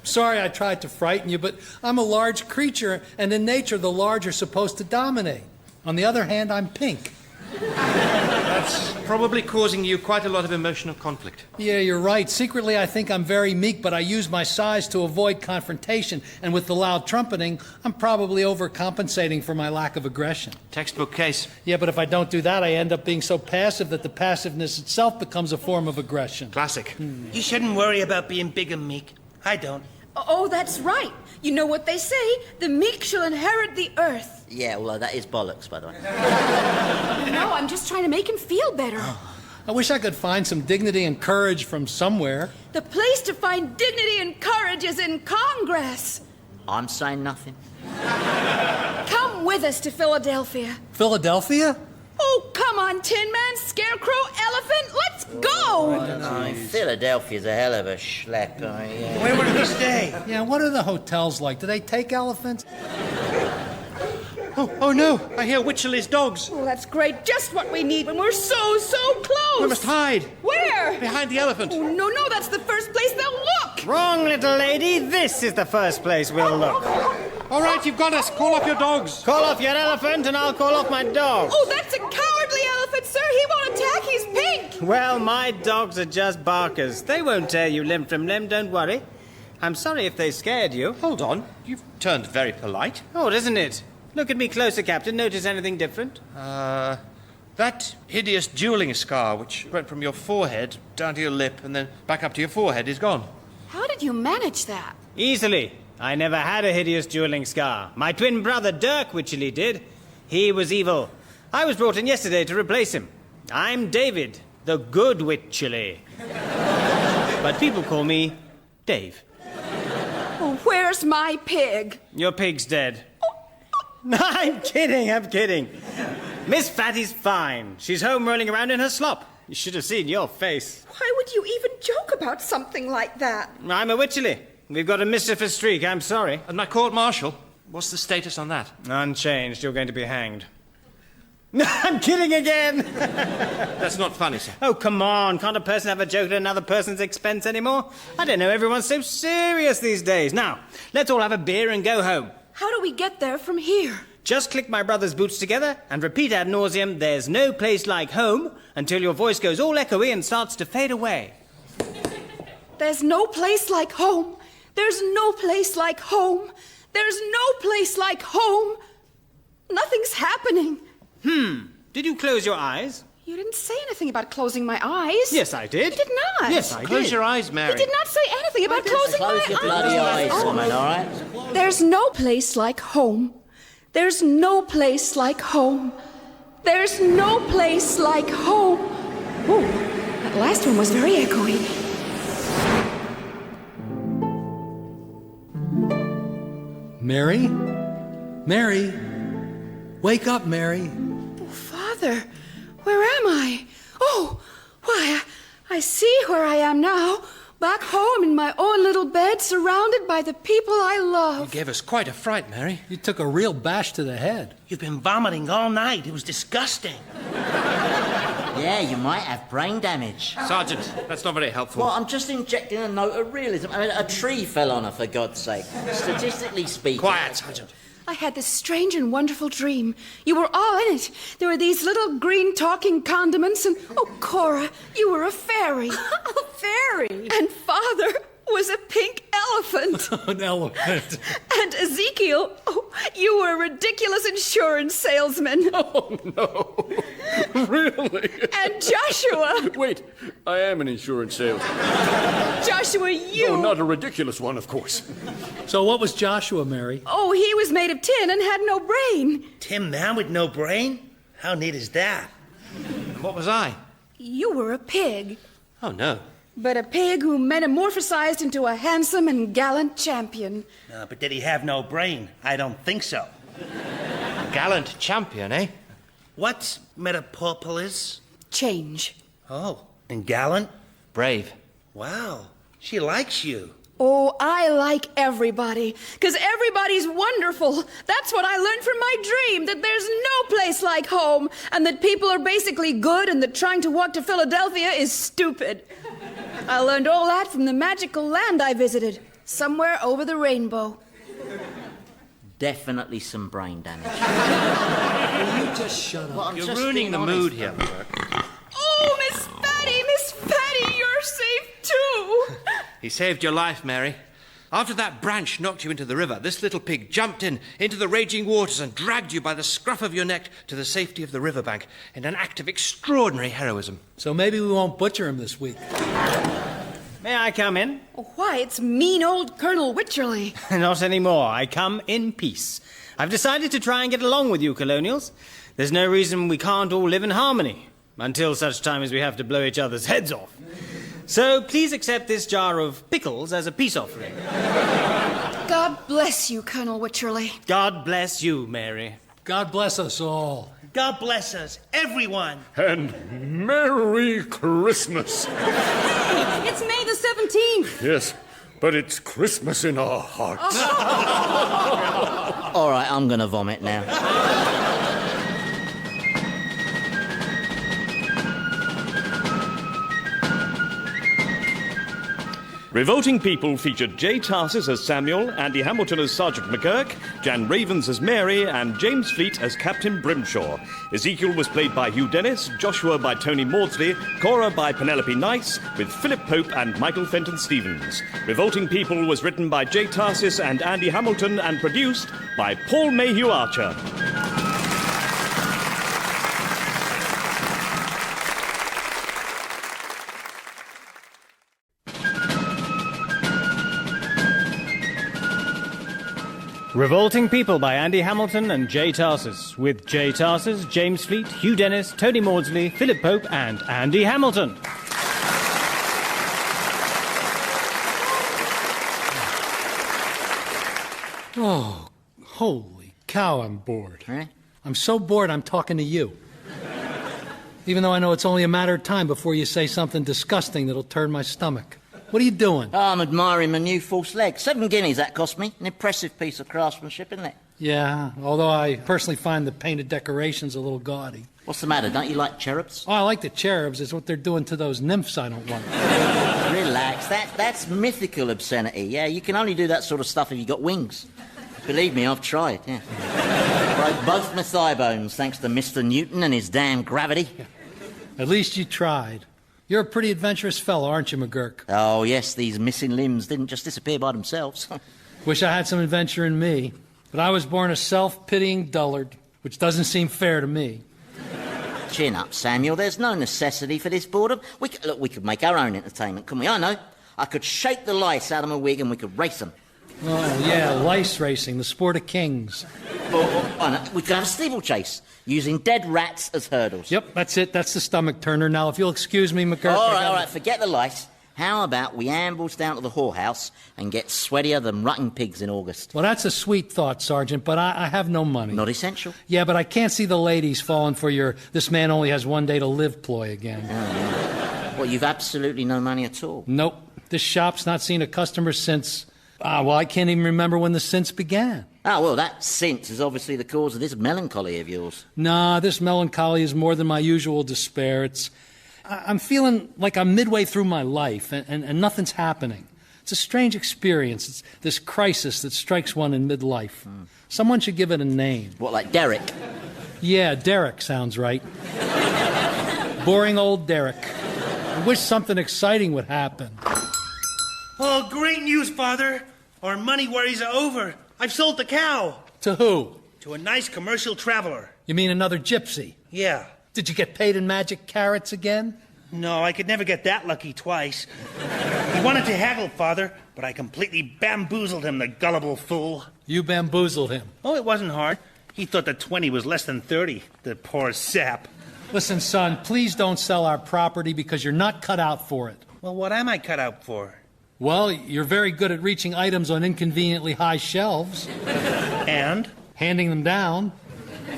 Speaker 3: Sorry I tried to frighten you, but I'm a large creature, and in nature the large are supposed to dominate. On the other hand, I'm pink.
Speaker 6: That's probably causing you quite a lot of emotional conflict.
Speaker 3: Yeah, you're right. Secretly, I think I'm very meek, but I use my size to avoid confrontation. And with the loud trumpeting, I'm probably overcompensating for my lack of aggression.
Speaker 6: Textbook case.
Speaker 3: Yeah, but if I don't do that, I end up being so passive that the passiveness itself becomes a form of aggression.
Speaker 6: Classic.
Speaker 7: You shouldn't worry about being big and meek. I don't.
Speaker 5: Oh, that's right. You know what they say, the meek shall inherit the earth.
Speaker 2: Yeah, although that is bollocks, by the way.
Speaker 5: No, I'm just trying to make him feel better.
Speaker 3: I wish I could find some dignity and courage from somewhere.
Speaker 5: The place to find dignity and courage is in Congress.
Speaker 2: I'm saying nothing.
Speaker 5: Come with us to Philadelphia.
Speaker 3: Philadelphia?
Speaker 5: Oh, come on, Tin Man, Scarecrow, Elephant, let's go!
Speaker 2: No, Philadelphia's a hell of a schlep. Yeah.
Speaker 7: Where would we stay?
Speaker 3: Yeah, what are the hotels like? Do they take elephants?
Speaker 6: Oh no, I hear Wycherley's dogs.
Speaker 5: Oh, that's great. Just what we need when we're so close.
Speaker 6: We must hide.
Speaker 5: Where?
Speaker 6: Behind the elephant.
Speaker 5: Oh, no, that's the first place they'll look.
Speaker 12: Wrong, little lady. This is the first place we'll look.
Speaker 6: All right, you've got us. Call off your dogs.
Speaker 12: Call off your elephant and I'll call off my dog.
Speaker 5: Oh, that's a cowardly elephant, sir. He won't attack. He's pink.
Speaker 12: Well, my dogs are just barkers. They won't tear you limb from limb, don't worry. I'm sorry if they scared you.
Speaker 6: Hold on. You've turned very polite.
Speaker 12: Odd, isn't it? Look at me closer, Captain. Notice anything different?
Speaker 6: That hideous dueling scar which went from your forehead down to your lip and then back up to your forehead is gone.
Speaker 5: How did you manage that?
Speaker 12: Easily. I never had a hideous dueling scar. My twin brother Dirk Wycherley did. He was evil. I was brought in yesterday to replace him. I'm David, the good Wycherley. But people call me Dave.
Speaker 5: Oh, where's my pig?
Speaker 12: Your pig's dead. I'm kidding. Miss Fatty's fine. She's home rolling around in her slop. You should have seen your face.
Speaker 5: Why would you even joke about something like that?
Speaker 12: I'm a Wycherley. We've got a mischievous streak, I'm sorry.
Speaker 6: And my court-martial, what's the status on that?
Speaker 12: Unchanged. You're going to be hanged. I'm kidding again.
Speaker 6: That's not funny, sir.
Speaker 12: Oh, come on. Can't a person have a joke at another person's expense anymore? I don't know. Everyone's so serious these days. Now, let's all have a beer and go home.
Speaker 5: How do we get there from here?
Speaker 12: Just click my brother's boots together and repeat ad nauseum, "There's no place like home," until your voice goes all echoey and starts to fade away.
Speaker 5: There's no place like home. There's no place like home. There's no place like home. Nothing's happening.
Speaker 12: Did you close your eyes?
Speaker 5: You didn't say anything about closing my eyes.
Speaker 6: Yes, I did.
Speaker 5: You did not.
Speaker 6: Yes, I did. Close your eyes, Mary.
Speaker 5: You did not say anything about closing my eyes.
Speaker 2: Close your bloody eyes, woman, all right?
Speaker 5: There's no place like home. There's no place like home. There's no place like home. Ooh, that last one was very echoey.
Speaker 3: Mary? Mary? Wake up, Mary.
Speaker 5: Oh, Father, where am I? Oh, why, I see where I am now. Back home in my own little bed, surrounded by the people I love.
Speaker 6: You gave us quite a fright, Mary.
Speaker 3: You took a real bash to the head.
Speaker 7: You've been vomiting all night. It was disgusting.
Speaker 2: Yeah, you might have brain damage.
Speaker 6: Sergeant, that's not very helpful.
Speaker 2: Well, I'm just injecting a note of realism. I mean, a tree fell on her, for God's sake. Statistically speaking...
Speaker 6: Quiet, Sergeant.
Speaker 5: I had this strange and wonderful dream. You were all in it. There were these little green talking condiments, and, oh, Cora, you were a fairy.
Speaker 9: A fairy?
Speaker 5: And Father was a pink elephant.
Speaker 3: An elephant.
Speaker 5: And Ezekiel, oh, you were a ridiculous insurance salesman.
Speaker 4: Oh, no. Really?
Speaker 5: And Joshua.
Speaker 4: Wait, I am an insurance salesman.
Speaker 5: Joshua, you...
Speaker 4: No, not a ridiculous one, of course.
Speaker 3: So what was Joshua, Mary?
Speaker 5: Oh, he was made of tin and had no brain.
Speaker 7: Tin Man with no brain? How neat is that?
Speaker 6: What was I?
Speaker 5: You were a pig.
Speaker 6: Oh, no.
Speaker 5: But a pig who metamorphosized into a handsome and gallant champion.
Speaker 7: But did he have no brain? I don't think so.
Speaker 6: A gallant champion, eh?
Speaker 7: What's metapopolis?
Speaker 5: Change.
Speaker 7: Oh, and gallant?
Speaker 6: Brave.
Speaker 7: Wow, she likes you.
Speaker 5: Oh, I like everybody, because everybody's wonderful. That's what I learned from my dream, that there's no place like home, and that people are basically good, and that trying to walk to Philadelphia is stupid. I learned all that from the magical land I visited, somewhere over the rainbow.
Speaker 2: Definitely some brain damage.
Speaker 3: Will you just shut up?
Speaker 2: Well,
Speaker 6: You're ruining the mood here,
Speaker 5: Oh, Miss Fatty, you're safe too.
Speaker 6: He saved your life, Mary. After that branch knocked you into the river, this little pig jumped into the raging waters and dragged you by the scruff of your neck to the safety of the riverbank in an act of extraordinary heroism.
Speaker 3: So maybe we won't butcher him this week.
Speaker 12: May I come in?
Speaker 5: Oh, why, it's mean old Colonel Wycherley.
Speaker 12: Not anymore. I come in peace. I've decided to try and get along with you, colonials. There's no reason we can't all live in harmony, until such time as we have to blow each other's heads off. So please accept this jar of pickles as a peace offering.
Speaker 5: God bless you, Colonel Wycherley.
Speaker 12: God bless you, Mary.
Speaker 3: God bless us all.
Speaker 7: God bless us, everyone.
Speaker 4: And Merry Christmas.
Speaker 9: It's May the 17th.
Speaker 4: Yes, but it's Christmas in our hearts.
Speaker 2: All right, I'm going to vomit now.
Speaker 11: Revolting People featured Jay Tarses as Samuel, Andy Hamilton as Sergeant McGurk, Jan Ravens as Mary, and James Fleet as Captain Brimshaw. Ezekiel was played by Hugh Dennis, Joshua by Tony Maudsley, Cora by Penelope Nice, with Philip Pope and Michael Fenton Stevens. Revolting People was written by Jay Tarses and Andy Hamilton and produced by Paul Mayhew-Archer.
Speaker 12: Revolting People by Andy Hamilton and Jay Tarses, with Jay Tarses, James Fleet, Hugh Dennis, Tony Maudsley, Philip Pope, and Andy Hamilton.
Speaker 3: Oh, holy cow, I'm bored.
Speaker 2: Eh?
Speaker 3: I'm so bored I'm talking to you. Even though I know it's only a matter of time before you say something disgusting that'll turn my stomach. What are you doing?
Speaker 2: Oh, I'm admiring my new false leg. 7 guineas that cost me. An impressive piece of craftsmanship, isn't it?
Speaker 3: Yeah, although I personally find the painted decorations a little gaudy.
Speaker 2: What's the matter? Don't you like cherubs?
Speaker 3: Oh, I like the cherubs. It's what they're doing to those nymphs I don't want.
Speaker 2: Relax. That's mythical obscenity. Yeah, you can only do that sort of stuff if you got wings. Believe me, I've tried, yeah. Broke both my thigh bones thanks to Mr. Newton and his damn gravity.
Speaker 3: Yeah. At least you tried. You're a pretty adventurous fellow, aren't you, McGurk?
Speaker 2: Oh, yes, these missing limbs didn't just disappear by themselves.
Speaker 3: Wish I had some adventure in me, but I was born a self-pitying dullard, which doesn't seem fair to me.
Speaker 2: Chin up, Samuel. There's no necessity for this boredom. We could make our own entertainment, couldn't we? I know. I could shake the lice out of my wig and we could race them.
Speaker 3: Oh, yeah, lice racing, the sport of kings.
Speaker 2: We could have a steeplechase, using dead rats as hurdles.
Speaker 3: Yep, that's it. That's the stomach turner. Now, if you'll excuse me, McGurk...
Speaker 2: All right, forget the lice. How about we ambles down to the whorehouse and get sweatier than rutting pigs in August?
Speaker 3: Well, that's a sweet thought, Sergeant, but I have no money.
Speaker 2: Not essential?
Speaker 3: Yeah, but I can't see the ladies falling for your this man only has one day to live ploy again.
Speaker 2: Oh, yeah. Well, you've absolutely no money at all?
Speaker 3: Nope. This shop's not seen a customer since... I can't even remember when the since began.
Speaker 2: Well, that since is obviously the cause of this melancholy of yours.
Speaker 3: Nah, this melancholy is more than my usual despair. I'm feeling like I'm midway through my life, and nothing's happening. It's a strange experience. It's this crisis that strikes one in midlife. Someone should give it a name.
Speaker 2: What, like Derek?
Speaker 3: Yeah, Derek sounds right. Boring old Derek. I wish something exciting would happen.
Speaker 7: Oh, great news, Father. Our money worries are over. I've sold the cow.
Speaker 3: To who?
Speaker 7: To a nice commercial traveler.
Speaker 3: You mean another gypsy?
Speaker 7: Yeah.
Speaker 3: Did you get paid in magic carrots again?
Speaker 7: No, I could never get that lucky twice. He wanted to haggle, Father, but I completely bamboozled him, the gullible fool.
Speaker 3: You bamboozled him?
Speaker 7: Oh, it wasn't hard. He thought that 20 was less than 30, the poor sap.
Speaker 3: Listen, son, please don't sell our property because you're not cut out for it.
Speaker 7: Well, what am I cut out for?
Speaker 3: Well, you're very good at reaching items on inconveniently high shelves.
Speaker 7: And?
Speaker 3: Handing them down.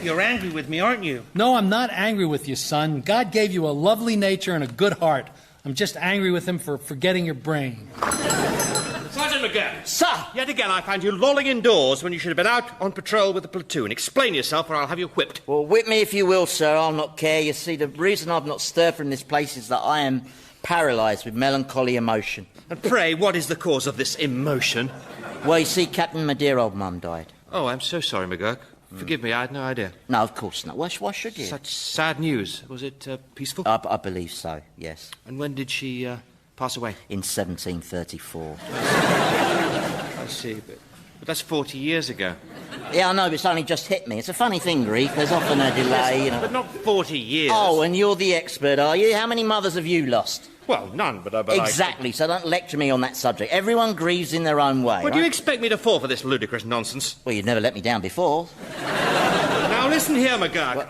Speaker 7: You're angry with me, aren't you?
Speaker 3: No, I'm not angry with you, son. God gave you a lovely nature and a good heart. I'm just angry with him for forgetting your brain.
Speaker 6: Sergeant McGurk.
Speaker 2: Sir!
Speaker 6: Yet again I find you lolling indoors when you should have been out on patrol with the platoon. Explain yourself or I'll have you whipped.
Speaker 2: Well, whip me if you will, sir. I'll not care. You see, the reason I've not stirred from this place is that I am paralysed with melancholy emotion.
Speaker 6: And pray, what is the cause of this emotion?
Speaker 2: Well, you see, Captain, my dear old mum died.
Speaker 6: Oh, I'm so sorry, McGurk. Forgive me, I had no idea.
Speaker 2: No, of course not. Why should you?
Speaker 6: Such sad news. Was it peaceful?
Speaker 2: I believe so, yes.
Speaker 6: And when did she pass away?
Speaker 2: In 1734.
Speaker 6: I see, but that's 40 years ago.
Speaker 2: Yeah, I know, but it's only just hit me. It's a funny thing, Grief. There's often a delay, you know.
Speaker 6: But not 40 years.
Speaker 2: Oh, and you're the expert, are you? How many mothers have you lost?
Speaker 6: Well, none, but
Speaker 2: exactly, so don't lecture me on that subject. Everyone grieves in their own way.
Speaker 6: Well, do you expect me to fall for this ludicrous nonsense?
Speaker 2: Well, you've never let me down before.
Speaker 6: Now, listen here, McGurk.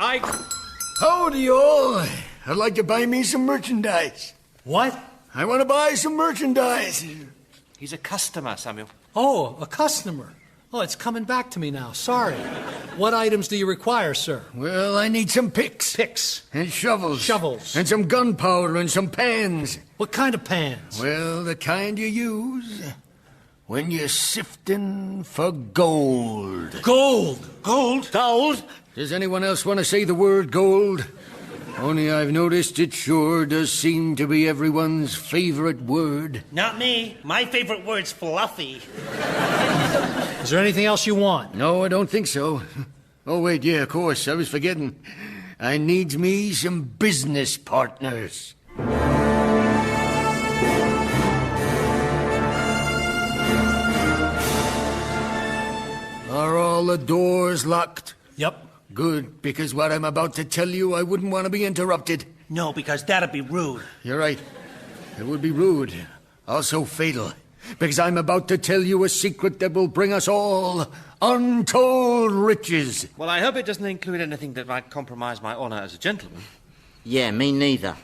Speaker 15: Howdy, you all. I'd like to buy me some merchandise.
Speaker 3: What?
Speaker 15: I want to buy some merchandise.
Speaker 6: He's a customer, Samuel.
Speaker 3: Oh, a customer. Oh, it's coming back to me now. Sorry. What items do you require, sir?
Speaker 15: Well, I need some picks.
Speaker 3: Picks.
Speaker 15: And shovels.
Speaker 3: Shovels.
Speaker 15: And some gunpowder and some pans.
Speaker 3: What kind of pans?
Speaker 15: Well, the kind you use when you're sifting for gold.
Speaker 3: Gold?
Speaker 15: Gold?
Speaker 2: Gold?
Speaker 15: Does anyone else want to say the word gold? Only I've noticed it sure does seem to be everyone's favorite word.
Speaker 7: Not me. My favorite word's fluffy.
Speaker 3: Is there anything else you want?
Speaker 15: No, I don't think so. Oh, wait, yeah, of course. I was forgetting. I needs me some business partners. Are all the doors locked?
Speaker 3: Yep.
Speaker 15: Good, because what I'm about to tell you, I wouldn't want to be interrupted.
Speaker 7: No, because that'd be rude.
Speaker 15: You're right. It would be rude. Also fatal. Because I'm about to tell you a secret that will bring us all untold riches.
Speaker 6: Well, I hope it doesn't include anything that might compromise my honour as a gentleman.
Speaker 2: Yeah, me neither.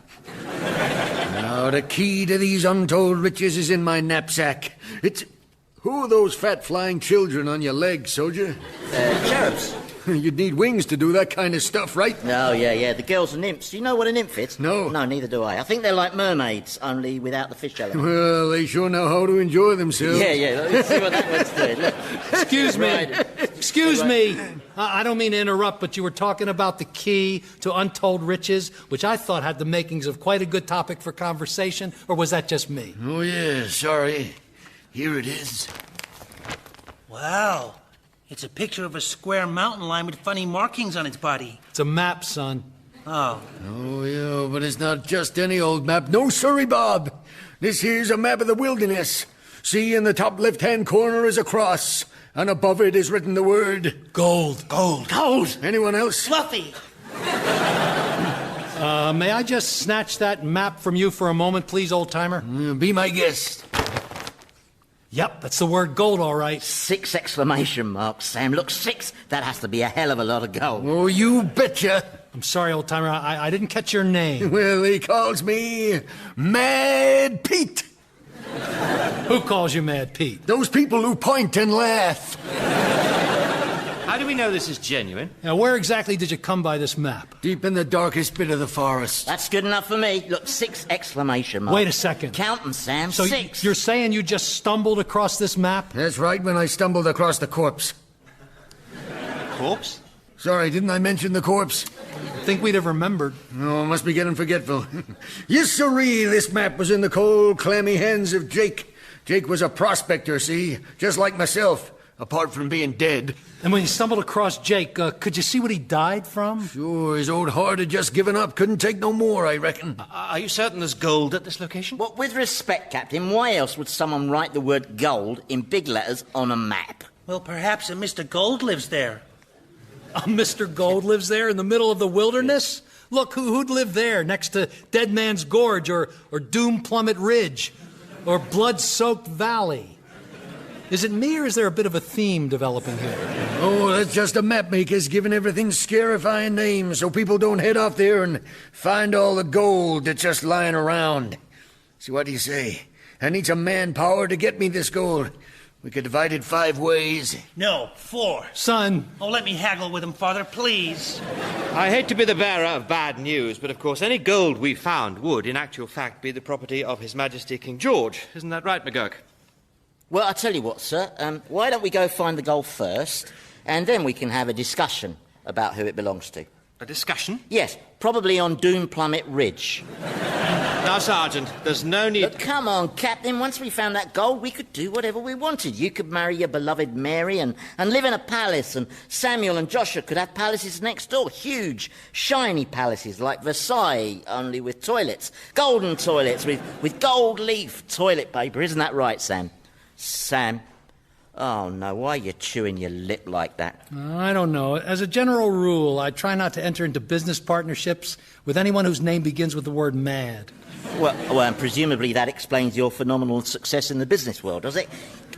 Speaker 15: Now, the key to these untold riches is in my knapsack. It's... Who are those fat flying children on your legs, soldier?
Speaker 2: Cherubs.
Speaker 15: You'd need wings to do that kind of stuff, right?
Speaker 2: No, yeah. The girls are nymphs. Do you know what a nymph is?
Speaker 15: No.
Speaker 2: No, neither do I. I think they're like mermaids, only without the fish element.
Speaker 15: Well, they sure know how to enjoy themselves.
Speaker 2: Yeah. Let's see what that one's doing. Look.
Speaker 3: Excuse me. Excuse me. I don't mean to interrupt, but you were talking about the key to untold riches, which I thought had the makings of quite a good topic for conversation, or was that just me?
Speaker 15: Oh, yeah, sorry. Here it is.
Speaker 7: Wow. It's a picture of a square mountain line with funny markings on its body.
Speaker 3: It's a map, son.
Speaker 7: Oh.
Speaker 15: Oh, yeah, but it's not just any old map. No, sorry, Bob. This here's a map of the wilderness. See, in the top left-hand corner is a cross, and above it is written the word...
Speaker 3: Gold.
Speaker 15: Gold. Anyone else?
Speaker 7: Fluffy.
Speaker 3: May I just snatch that map from you for a moment, please, old-timer?
Speaker 15: Be my guest.
Speaker 3: Yep, that's the word gold, all right.
Speaker 2: 6 exclamation marks, Sam. Look, 6. That has to be a hell of a lot of gold.
Speaker 15: Oh, you betcha.
Speaker 3: I'm sorry, old-timer. I didn't catch your name.
Speaker 15: Well, he calls me Mad Pete.
Speaker 3: Who calls you Mad Pete?
Speaker 15: Those people who point and laugh.
Speaker 6: How do we know this is genuine?
Speaker 3: Now, where exactly did you come by this map?
Speaker 15: Deep in the darkest bit of the forest.
Speaker 2: That's good enough for me. Look, 6 exclamation marks.
Speaker 3: Wait a second.
Speaker 2: Count them, Sam.
Speaker 3: So
Speaker 2: 6.
Speaker 3: you're saying you just stumbled across this map?
Speaker 15: That's right, when I stumbled across the corpse.
Speaker 6: Corpse?
Speaker 15: Sorry, didn't I mention the corpse?
Speaker 3: I think we'd have remembered.
Speaker 15: No, I must be getting forgetful. Yes, sirree, this map was in the cold, clammy hands of Jake. Jake was a prospector, see? Just like myself, apart from being dead.
Speaker 3: And when you stumbled across Jake, could you see what he died from?
Speaker 15: Sure, his old heart had just given up. Couldn't take no more, I reckon.
Speaker 6: Are you certain there's gold at this location?
Speaker 2: Well, with respect, Captain, why else would someone write the word gold in big letters on a map?
Speaker 7: Well, perhaps a Mr. Gold lives there.
Speaker 3: Mr. Gold lives there in the middle of the wilderness? Look, who'd live there next to Dead Man's Gorge or Doom Plummet Ridge or Blood-Soaked Valley? Is it me or is there a bit of a theme developing here?
Speaker 15: Oh, that's just the map makers giving everything scarifying names so people don't head off there and find all the gold that's just lying around. See, what do you say? I need some manpower to get me this gold. We could divide it 5 ways.
Speaker 7: No, 4.
Speaker 3: Son.
Speaker 7: Oh, let me haggle with him, Father, please.
Speaker 6: I hate to be the bearer of bad news, but of course any gold we found would, in actual fact, be the property of His Majesty King George. Isn't that right, McGurk?
Speaker 2: Well, I'll tell you what, sir. Why don't we go find the gold first, and then we can have a discussion about who it belongs to.
Speaker 6: A discussion?
Speaker 2: Yes, probably on Doom Plummet Ridge.
Speaker 6: Now, Sergeant, there's no need...
Speaker 2: But come on, Captain. Once we found that gold, we could do whatever we wanted. You could marry your beloved Mary and live in a palace, and Samuel and Joshua could have palaces next door. Huge, shiny palaces like Versailles, only with toilets. Golden toilets with gold leaf toilet paper. Isn't that right, Sam? Sam? Oh, no, why are you chewing your lip like that?
Speaker 3: I don't know. As a general rule, I try not to enter into business partnerships with anyone whose name begins with the word mad.
Speaker 2: Well, and presumably that explains your phenomenal success in the business world, does it?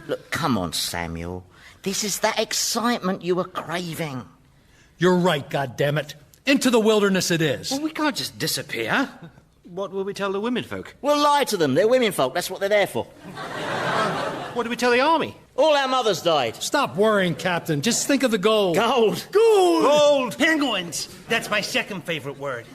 Speaker 2: Look, come on, Samuel. This is that excitement you were craving.
Speaker 3: You're right, goddammit. Into the wilderness it is.
Speaker 6: Well, we can't just disappear. What will we tell the women folk?
Speaker 2: We'll lie to them. They're women folk. That's what they're there for.
Speaker 6: What do we tell the army?
Speaker 2: All our mothers died.
Speaker 3: Stop worrying, Captain. Just think of the gold.
Speaker 2: Gold.
Speaker 3: Gold.
Speaker 7: Gold. Penguins. That's my second favorite word.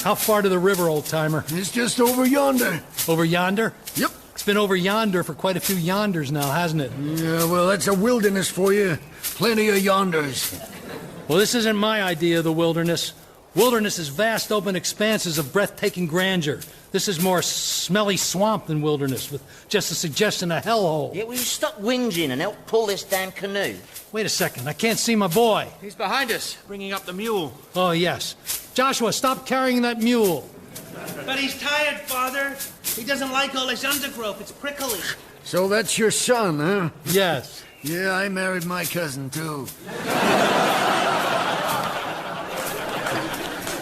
Speaker 3: How far to the river, old-timer?
Speaker 15: It's just over yonder.
Speaker 3: Over yonder?
Speaker 15: Yep.
Speaker 3: It's been over yonder for quite a few yonders now, hasn't it?
Speaker 15: Yeah, well, that's a wilderness for you. Plenty of yonders.
Speaker 3: Well, this isn't my idea of the wilderness. Wilderness is vast open expanses of breathtaking grandeur. This is more smelly swamp than wilderness, with just a suggestion of hellhole.
Speaker 2: Yeah, will you stop whinging and help pull this damn canoe?
Speaker 3: Wait a second, I can't see my boy.
Speaker 6: He's behind us, bringing up the mule.
Speaker 3: Oh, yes. Joshua, stop carrying that mule.
Speaker 7: But he's tired, Father. He doesn't like all this undergrowth. It's prickly.
Speaker 15: So that's your son, huh?
Speaker 3: Yes.
Speaker 15: Yeah, I married my cousin, too.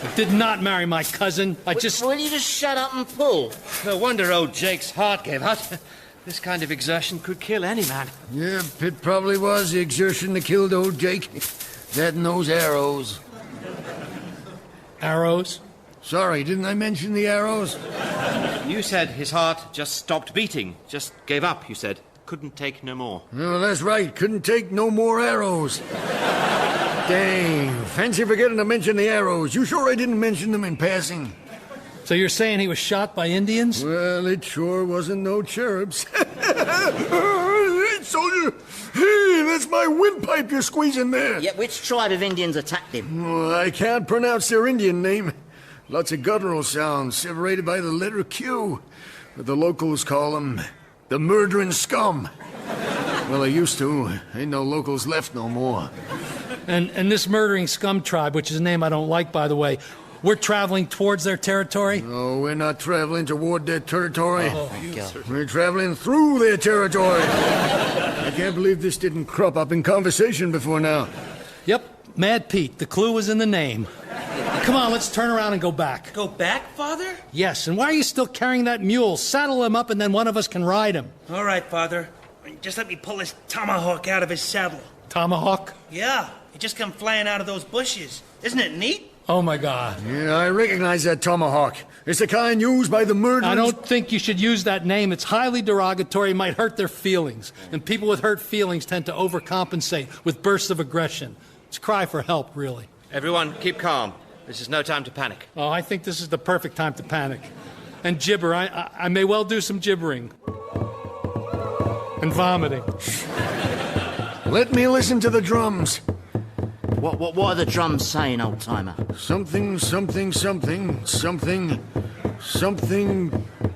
Speaker 3: I did not marry my cousin.
Speaker 2: Will you just shut up and pull?
Speaker 6: No wonder old Jake's heart gave out. This kind of exertion could kill any man.
Speaker 15: Yeah, it probably was the exertion that killed old Jake. That and those arrows.
Speaker 3: Arrows?
Speaker 15: Sorry, didn't I mention the arrows?
Speaker 6: You said his heart just stopped beating. Just gave up, you said. Couldn't take no more.
Speaker 15: Oh, that's right. Couldn't take no more arrows. Dang. Fancy forgetting to mention the arrows. You sure I didn't mention them in passing?
Speaker 3: So you're saying he was shot by Indians?
Speaker 15: Well, it sure wasn't no cherubs. Hey, soldier! Hey, that's my windpipe you're squeezing there.
Speaker 2: Yeah, which tribe of Indians attacked him?
Speaker 15: Oh, I can't pronounce their Indian name. Lots of guttural sounds separated by the letter Q. But the locals call them the murdering scum. Well, they used to. Ain't no locals left no more.
Speaker 3: And this murdering scum tribe, which is a name I don't like, by the way, We're traveling towards their territory?
Speaker 15: No, we're not traveling toward their territory.
Speaker 3: Oh,
Speaker 15: we're traveling through their territory. I can't believe this didn't crop up in conversation before now.
Speaker 3: Yep, Mad Pete. The clue was in the name. Come on, let's turn around and go back.
Speaker 7: Go back, Father?
Speaker 3: Yes, and why are you still carrying that mule? Saddle him up and then one of us can ride him.
Speaker 7: All right, Father. Just let me pull this tomahawk out of his saddle.
Speaker 3: Tomahawk?
Speaker 7: Yeah, it just come flying out of those bushes. Isn't it neat?
Speaker 3: Oh, my God.
Speaker 15: Yeah, I recognize that tomahawk. It's the kind used by the murderers.
Speaker 3: I don't think you should use that name. It's highly derogatory, might hurt their feelings. And people with hurt feelings tend to overcompensate with bursts of aggression. It's a cry for help, really.
Speaker 6: Everyone, keep calm. This is no time to panic.
Speaker 3: Oh, I think this is the perfect time to panic. And gibber. I may well do some gibbering. And vomiting.
Speaker 15: Let me listen to the drums.
Speaker 2: What are the drums saying, old-timer?
Speaker 15: Something,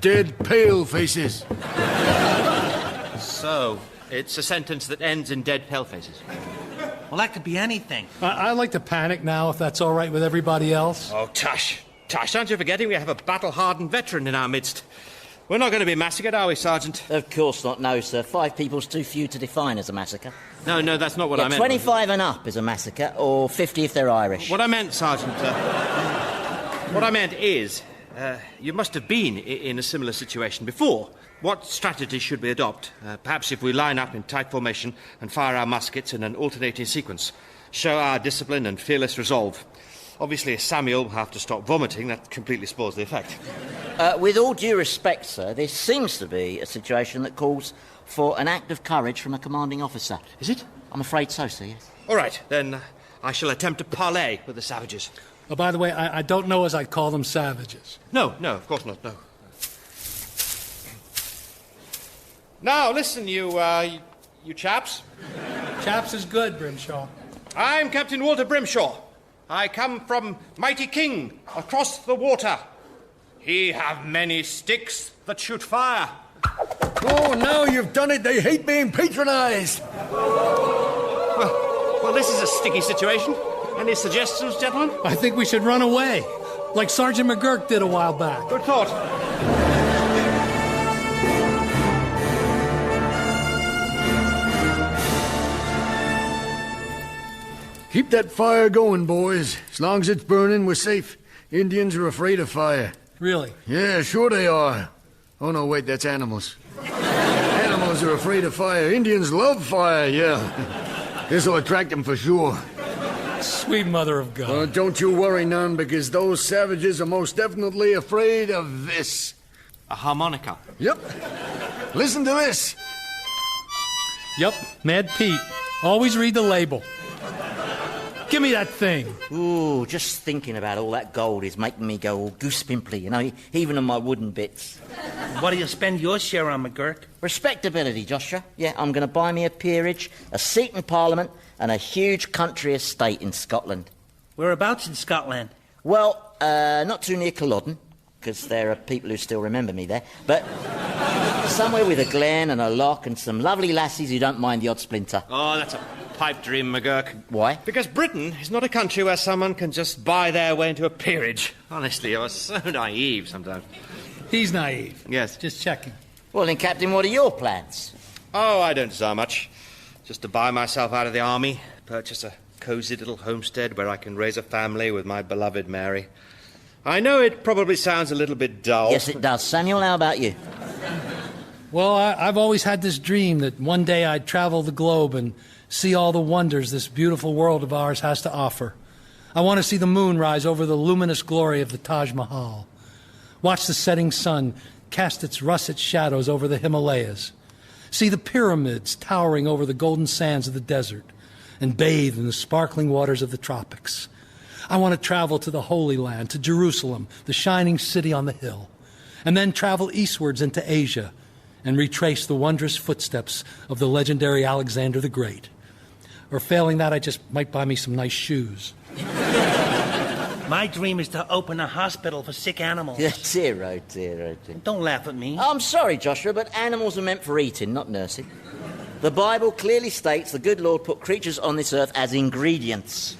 Speaker 15: dead pale faces.
Speaker 6: So, it's a sentence that ends in dead pale faces.
Speaker 7: Well, that could be anything.
Speaker 3: I'd like to panic now, if that's all right with everybody else.
Speaker 6: Oh, Tush. Tush, aren't you forgetting we have a battle-hardened veteran in our midst? We're not going to be massacred, are we, Sergeant?
Speaker 2: Of course not, no, sir. 5 people's too few to define as a massacre.
Speaker 6: No, that's not what I meant.
Speaker 2: 25 and up is a massacre, or 50 if they're Irish.
Speaker 6: What I meant, Sergeant, what I meant is, you must have been in a similar situation before. What strategy should we adopt? Perhaps if we line up in tight formation and fire our muskets in an alternating sequence, show our discipline and fearless resolve. Obviously, Samuel will have to stop vomiting. That completely spoils the effect.
Speaker 2: With all due respect, sir, this seems to be a situation that calls for an act of courage from a commanding officer.
Speaker 6: Is it?
Speaker 2: I'm afraid so, sir, yes.
Speaker 6: All right, then I shall attempt to parley with the savages.
Speaker 3: Oh, by the way, I don't know as I'd call them savages.
Speaker 6: No, of course not, no. Now, listen, you chaps.
Speaker 3: Chaps is good, Brimshaw.
Speaker 6: I'm Captain Walter Brimshaw. I come from mighty king across the water. He have many sticks that shoot fire.
Speaker 15: Oh, now you've done it. They hate being patronized.
Speaker 6: Well, this is a sticky situation. Any suggestions, gentlemen?
Speaker 3: I think we should run away, like Sergeant McGurk did a while back.
Speaker 6: Good thought.
Speaker 15: Keep that fire going, boys. As long as it's burning, we're safe. Indians are afraid of fire.
Speaker 3: Really?
Speaker 15: Yeah, sure they are. Oh, no, wait, that's animals. Animals are afraid of fire. Indians love fire, yeah. This'll attract them for sure.
Speaker 3: Sweet mother of God.
Speaker 15: Don't you worry none, because those savages are most definitely afraid of this.
Speaker 6: A harmonica.
Speaker 15: Yep. Listen to this.
Speaker 3: Yep, Mad Pete. Always read the label. Give me that thing.
Speaker 2: Ooh, just thinking about all that gold is making me go all goose-pimply, you know, even on my wooden bits.
Speaker 7: What do you spend your share on, McGurk?
Speaker 2: Respectability, Joshua. Yeah, I'm going to buy me a peerage, a seat in Parliament, and a huge country estate in Scotland.
Speaker 7: Whereabouts in Scotland?
Speaker 2: Well, not too near Culloden, because there are people who still remember me there, but somewhere with a glen and a loch and some lovely lassies who don't mind the odd splinter.
Speaker 6: Oh, that's a pipe dream, McGurk.
Speaker 2: Why?
Speaker 6: Because Britain is not a country where someone can just buy their way into a peerage. Honestly, you're so naive sometimes.
Speaker 3: He's naive.
Speaker 6: Yes.
Speaker 3: Just checking.
Speaker 2: Well, then, Captain, what are your plans?
Speaker 6: Oh, I don't desire much. Just to buy myself out of the army, purchase a cosy little homestead where I can raise a family with my beloved Mary. I know it probably sounds a little bit dull.
Speaker 2: Yes, it does. Samuel, how about you?
Speaker 3: Well, I've always had this dream that one day I'd travel the globe and see all the wonders this beautiful world of ours has to offer. I want to see the moon rise over the luminous glory of the Taj Mahal. Watch the setting sun cast its russet shadows over the Himalayas. See the pyramids towering over the golden sands of the desert and bathe in the sparkling waters of the tropics. I want to travel to the Holy Land, to Jerusalem, the shining city on the hill, and then travel eastwards into Asia and retrace the wondrous footsteps of the legendary Alexander the Great. Or failing that, I just might buy me some nice shoes.
Speaker 7: My dream is to open a hospital for sick animals.
Speaker 2: Yeah, dear.
Speaker 7: Don't laugh at me.
Speaker 2: I'm sorry, Joshua, but animals are meant for eating, not nursing. The Bible clearly states the good Lord put creatures on this earth as ingredients.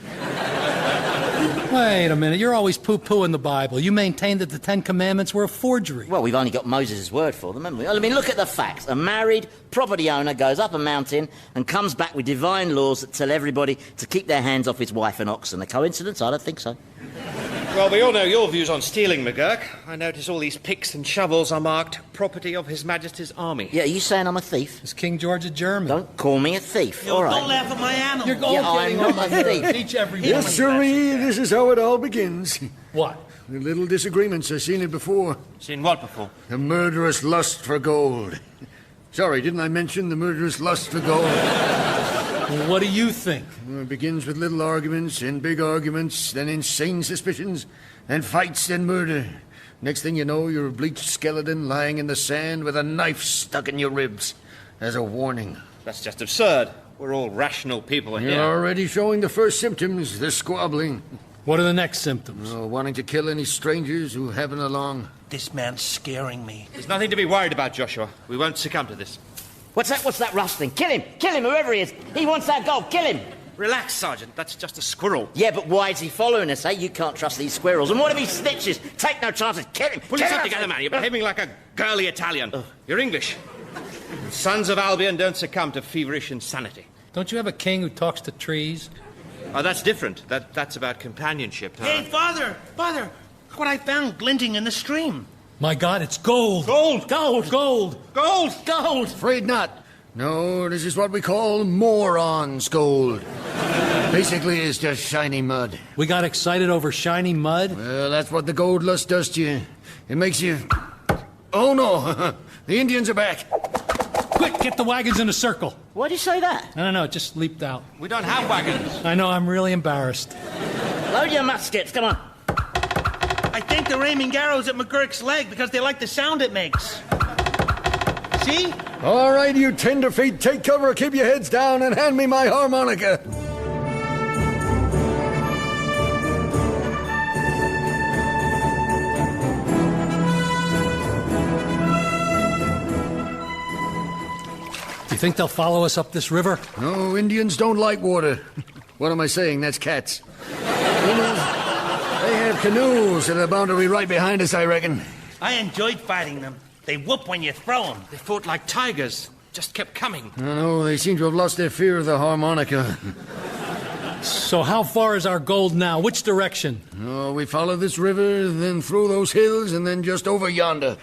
Speaker 3: Wait a minute. You're always poo-pooing the Bible. You maintain that the Ten Commandments were a forgery.
Speaker 2: Well, we've only got Moses' word for them, haven't we? I mean, look at the facts. A married property owner goes up a mountain and comes back with divine laws that tell everybody to keep their hands off his wife and oxen. A coincidence? I don't think so.
Speaker 6: Well, we all know your views on stealing, McGurk. I notice all these picks and shovels are marked property of His Majesty's army.
Speaker 2: Yeah, are you saying I'm a thief?
Speaker 3: It's King George of Germany.
Speaker 2: Don't call me a thief,
Speaker 7: Yo,
Speaker 2: all right?
Speaker 7: don't laugh at my animal.
Speaker 3: You're all
Speaker 2: I'm not a thief.
Speaker 3: Teach everyone.
Speaker 15: Yes, sirree, this is how it all begins.
Speaker 3: What?
Speaker 15: The little disagreements, I've seen it before.
Speaker 6: Seen what before?
Speaker 15: The murderous lust for gold. Sorry, didn't I mention the murderous lust for gold?
Speaker 3: Well, what do you think?
Speaker 15: Well, it begins with little arguments, then big arguments, then insane suspicions, then fights, then murder. Next thing you know, you're a bleached skeleton lying in the sand with a knife stuck in your ribs as a warning.
Speaker 6: That's just absurd. We're all rational people
Speaker 15: You're
Speaker 6: here.
Speaker 15: already showing the first symptoms, the squabbling.
Speaker 3: What are the next symptoms?
Speaker 15: Wanting to kill any strangers who happen along.
Speaker 7: This man's scaring me.
Speaker 6: There's nothing to be worried about, Joshua. We won't succumb to this.
Speaker 2: What's that rustling? Kill him! Kill him, whoever he is! He wants that gold! Kill him!
Speaker 6: Relax, Sergeant. That's just a squirrel.
Speaker 2: Yeah, but why is he following us, eh? You can't trust these squirrels. And what if he snitches? Take no chances. Kill him!
Speaker 6: Pull yourself together, man. You're behaving like a girly Italian. You're English. Sons of Albion don't succumb to feverish insanity.
Speaker 3: Don't you have a king who talks to trees?
Speaker 6: Oh, that's different. That's about companionship.
Speaker 7: Hey, Father! Father! Look what I found glinting in the stream.
Speaker 3: My God, it's gold!
Speaker 6: Gold!
Speaker 3: Gold! Gold!
Speaker 6: Gold!
Speaker 2: Gold!
Speaker 15: Afraid not. No, this is what we call morons gold. Basically, it's just shiny mud.
Speaker 3: We got excited over shiny mud?
Speaker 15: Well, that's what the gold lust does to you. It makes you... Oh, no. The Indians are back.
Speaker 3: Quick, get the wagons in a circle.
Speaker 2: Why'd you say that?
Speaker 3: I don't know, it just leaped out.
Speaker 6: We don't have wagons.
Speaker 3: I know, I'm really embarrassed.
Speaker 2: Load your muskets, come on.
Speaker 7: I think they're aiming arrows at McGurk's leg because they like the sound it makes. See?
Speaker 15: All right, you tenderfeet, take cover, keep your heads down, and hand me my harmonica.
Speaker 3: Do you think they'll follow us up this river?
Speaker 15: No, Indians don't like water. What am I saying? That's cats. They have canoes at the boundary right behind us, I reckon.
Speaker 7: I enjoyed fighting them. They whoop when you throw them.
Speaker 6: They fought like tigers. Just kept coming.
Speaker 15: No, they seem to have lost their fear of the harmonica.
Speaker 3: So how far is our gold now? Which direction?
Speaker 15: Oh, we follow this river, then through those hills, and then just over yonder.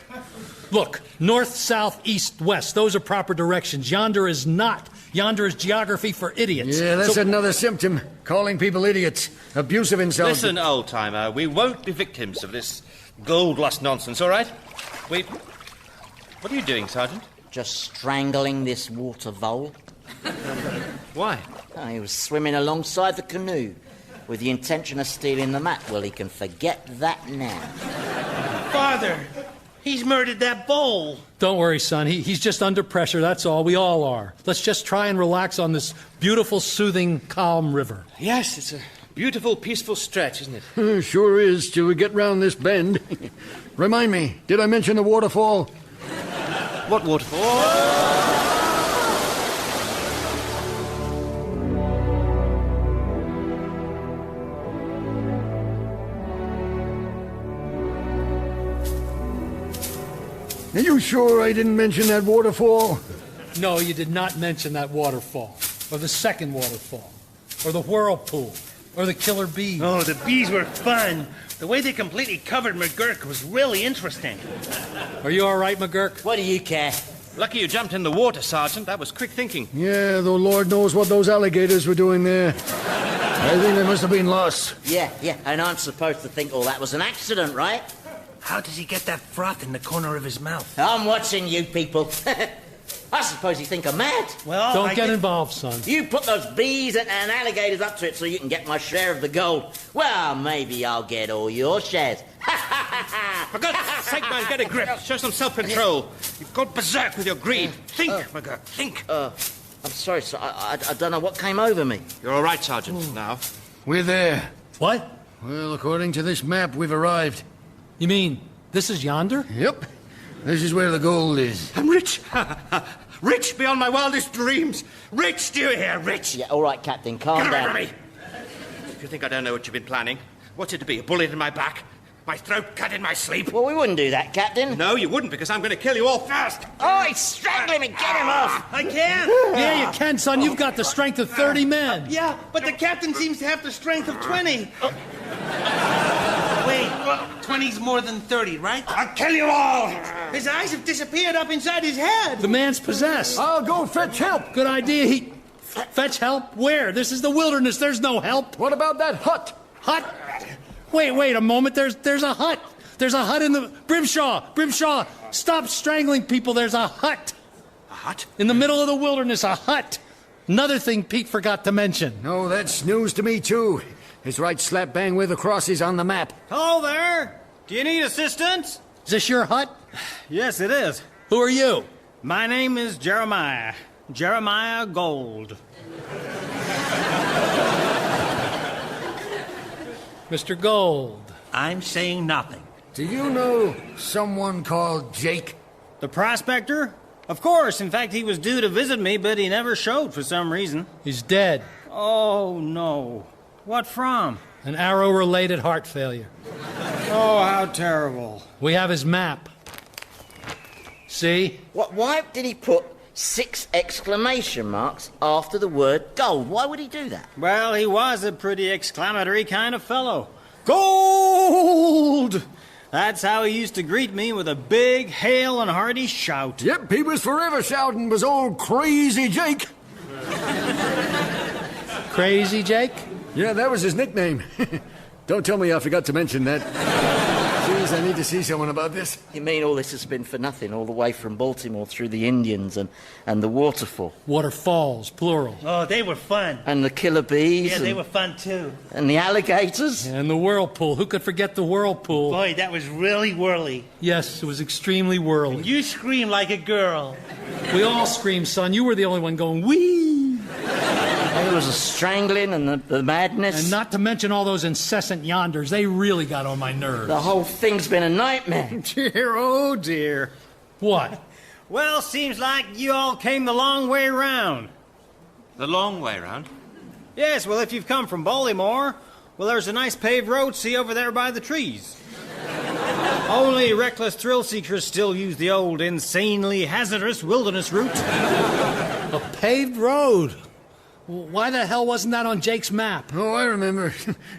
Speaker 3: Look, north, south, east, west. Those are proper directions. Yonder is not. Yonder is geography for idiots.
Speaker 15: Yeah, that's another symptom. Calling people idiots. Abusive insults.
Speaker 6: Listen, old-timer, we won't be victims of this gold lust nonsense, all right? What are you doing, Sergeant?
Speaker 2: Just strangling this water vole.
Speaker 6: Why?
Speaker 2: Oh, he was swimming alongside the canoe with the intention of stealing the map. Well, he can forget that now.
Speaker 7: Father, he's murdered that bull.
Speaker 3: Don't worry, son. He's just under pressure, that's all. We all are. Let's just try and relax on this beautiful, soothing, calm river.
Speaker 6: Yes, it's a beautiful, peaceful stretch, isn't it?
Speaker 15: Sure is, till we get round this bend. Remind me, did I mention the waterfall?
Speaker 6: What waterfall?
Speaker 15: Are you sure I didn't mention that waterfall?
Speaker 3: No, you did not mention that waterfall, or the second waterfall, or the whirlpool, or the killer bees.
Speaker 7: Oh, the bees were fun. The way they completely covered McGurk was really interesting.
Speaker 3: Are you all right, McGurk?
Speaker 2: What do you care?
Speaker 6: Lucky you jumped in the water, Sergeant. That was quick thinking.
Speaker 15: Yeah, though Lord knows what those alligators were doing there. I think they must have been lost.
Speaker 2: Yeah, and I'm supposed to think all that was an accident, right?
Speaker 7: How does he get that froth in the corner of his mouth?
Speaker 2: I'm watching you people. I suppose you think I'm mad.
Speaker 7: Well,
Speaker 3: Don't get involved, son.
Speaker 2: You put those bees and alligators up to it so you can get my share of the gold. Well, maybe I'll get all your shares.
Speaker 6: For God's sake, man, get a grip. Show some self-control. You've gone berserk with your greed. Think, McGurk, think.
Speaker 2: I'm sorry, sir. I don't know what came over me.
Speaker 6: You're all right, Sergeant, now.
Speaker 15: We're there.
Speaker 3: What?
Speaker 15: Well, according to this map, we've arrived.
Speaker 3: You mean this is yonder?
Speaker 15: Yep. This is where the gold is.
Speaker 6: I'm rich. Rich beyond my wildest dreams. Rich, do you hear? Rich.
Speaker 2: Yeah, all right, Captain, calm
Speaker 6: Get away
Speaker 2: down.
Speaker 6: from me. You think I don't know what you've been planning? What's it to be, a bullet in my back? My throat cut in my sleep?
Speaker 2: Well, we wouldn't do that, Captain.
Speaker 6: No, you wouldn't, because I'm going to kill you all first.
Speaker 2: Oh, he's strangling me. Get him off.
Speaker 7: I can't.
Speaker 3: Yeah, you can, son. You've got the strength of 30 men.
Speaker 7: Yeah, but the captain seems to have the strength of 20. Wait, 20's more than 30, right?
Speaker 6: I'll kill you all.
Speaker 7: His eyes have disappeared up inside his head.
Speaker 3: The man's possessed.
Speaker 15: I'll go fetch help.
Speaker 3: Good idea. Fetch help? Where? This is the wilderness. There's no help.
Speaker 15: What about that hut?
Speaker 3: Hut? Wait a moment. There's a hut. There's a hut in the... Brimshaw, stop strangling people. There's a hut.
Speaker 6: A hut?
Speaker 3: In the middle of the wilderness, a hut. Another thing Pete forgot to mention.
Speaker 15: No, that's news to me, too. It's right slap bang where the cross is on the map.
Speaker 12: Hello there. Do you need assistance?
Speaker 3: Is this your hut?
Speaker 12: Yes, it is.
Speaker 3: Who are you?
Speaker 12: My name is Jeremiah. Jeremiah Gold.
Speaker 3: Mr. Gold.
Speaker 7: I'm saying nothing.
Speaker 15: Do you know someone called Jake?
Speaker 12: The prospector? Of course. In fact, he was due to visit me, but he never showed for some reason.
Speaker 3: He's dead.
Speaker 12: Oh, no. What from?
Speaker 3: An arrow-related heart failure.
Speaker 12: Oh, how terrible.
Speaker 3: We have his map. See?
Speaker 2: Why did he put 6 exclamation marks after the word gold? Why would he do that?
Speaker 12: Well, he was a pretty exclamatory kind of fellow. Gold! That's how he used to greet me, with a big, hail, and hearty shout.
Speaker 15: Yep, he was forever shouting, was old Crazy Jake.
Speaker 3: Crazy Jake?
Speaker 15: Yeah, that was his nickname. Don't tell me I forgot to mention that. Jeez, I need to see someone about this.
Speaker 2: You mean all this has been for nothing, all the way from Baltimore through the Indians and the waterfall?
Speaker 3: Waterfalls, plural.
Speaker 7: Oh, they were fun.
Speaker 2: And the killer bees.
Speaker 7: Yeah, they were fun, too.
Speaker 2: And the alligators.
Speaker 3: And the whirlpool. Who could forget the whirlpool?
Speaker 7: Boy, that was really whirly.
Speaker 3: Yes, it was extremely whirly.
Speaker 7: You scream like a girl.
Speaker 3: We all screamed, son. You were the only one going, wee!
Speaker 2: There was a strangling and the madness.
Speaker 3: And not to mention all those incessant yonders. They really got on my nerves.
Speaker 2: The whole thing's been a nightmare.
Speaker 12: Dear, oh dear.
Speaker 3: What?
Speaker 12: Well, seems like you all came the long way round.
Speaker 6: The long way round?
Speaker 12: Yes, well, if you've come from Baltimore, well, there's a nice paved road, see, over there by the trees. Only reckless thrill seekers still use the old, insanely hazardous wilderness route.
Speaker 3: A paved road? Why the hell wasn't that on Jake's map?
Speaker 15: Oh, I remember.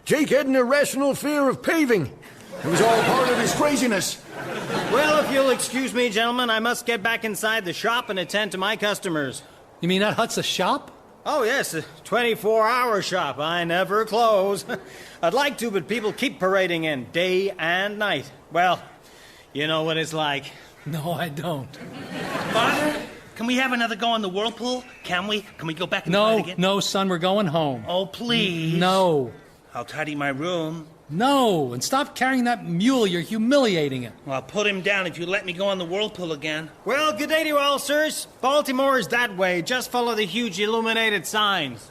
Speaker 15: Jake had an irrational fear of paving. It was all part of his craziness.
Speaker 12: Well, if you'll excuse me, gentlemen, I must get back inside the shop and attend to my customers.
Speaker 3: You mean that hut's a shop?
Speaker 12: Oh, yes, a 24-hour shop. I never close. I'd like to, but people keep parading in day and night. Well, you know what it's like.
Speaker 3: No, I don't.
Speaker 7: Father, can we have another go on the whirlpool? Can we? Can we go back and try it again?
Speaker 3: No, son, we're going home.
Speaker 7: Oh, please.
Speaker 3: No.
Speaker 7: I'll tidy my room.
Speaker 3: No, and stop carrying that mule. You're humiliating him.
Speaker 7: Well, I'll put him down if you let me go on the whirlpool again.
Speaker 12: Well, good day to you all, sirs. Baltimore is that way. Just follow the huge illuminated signs.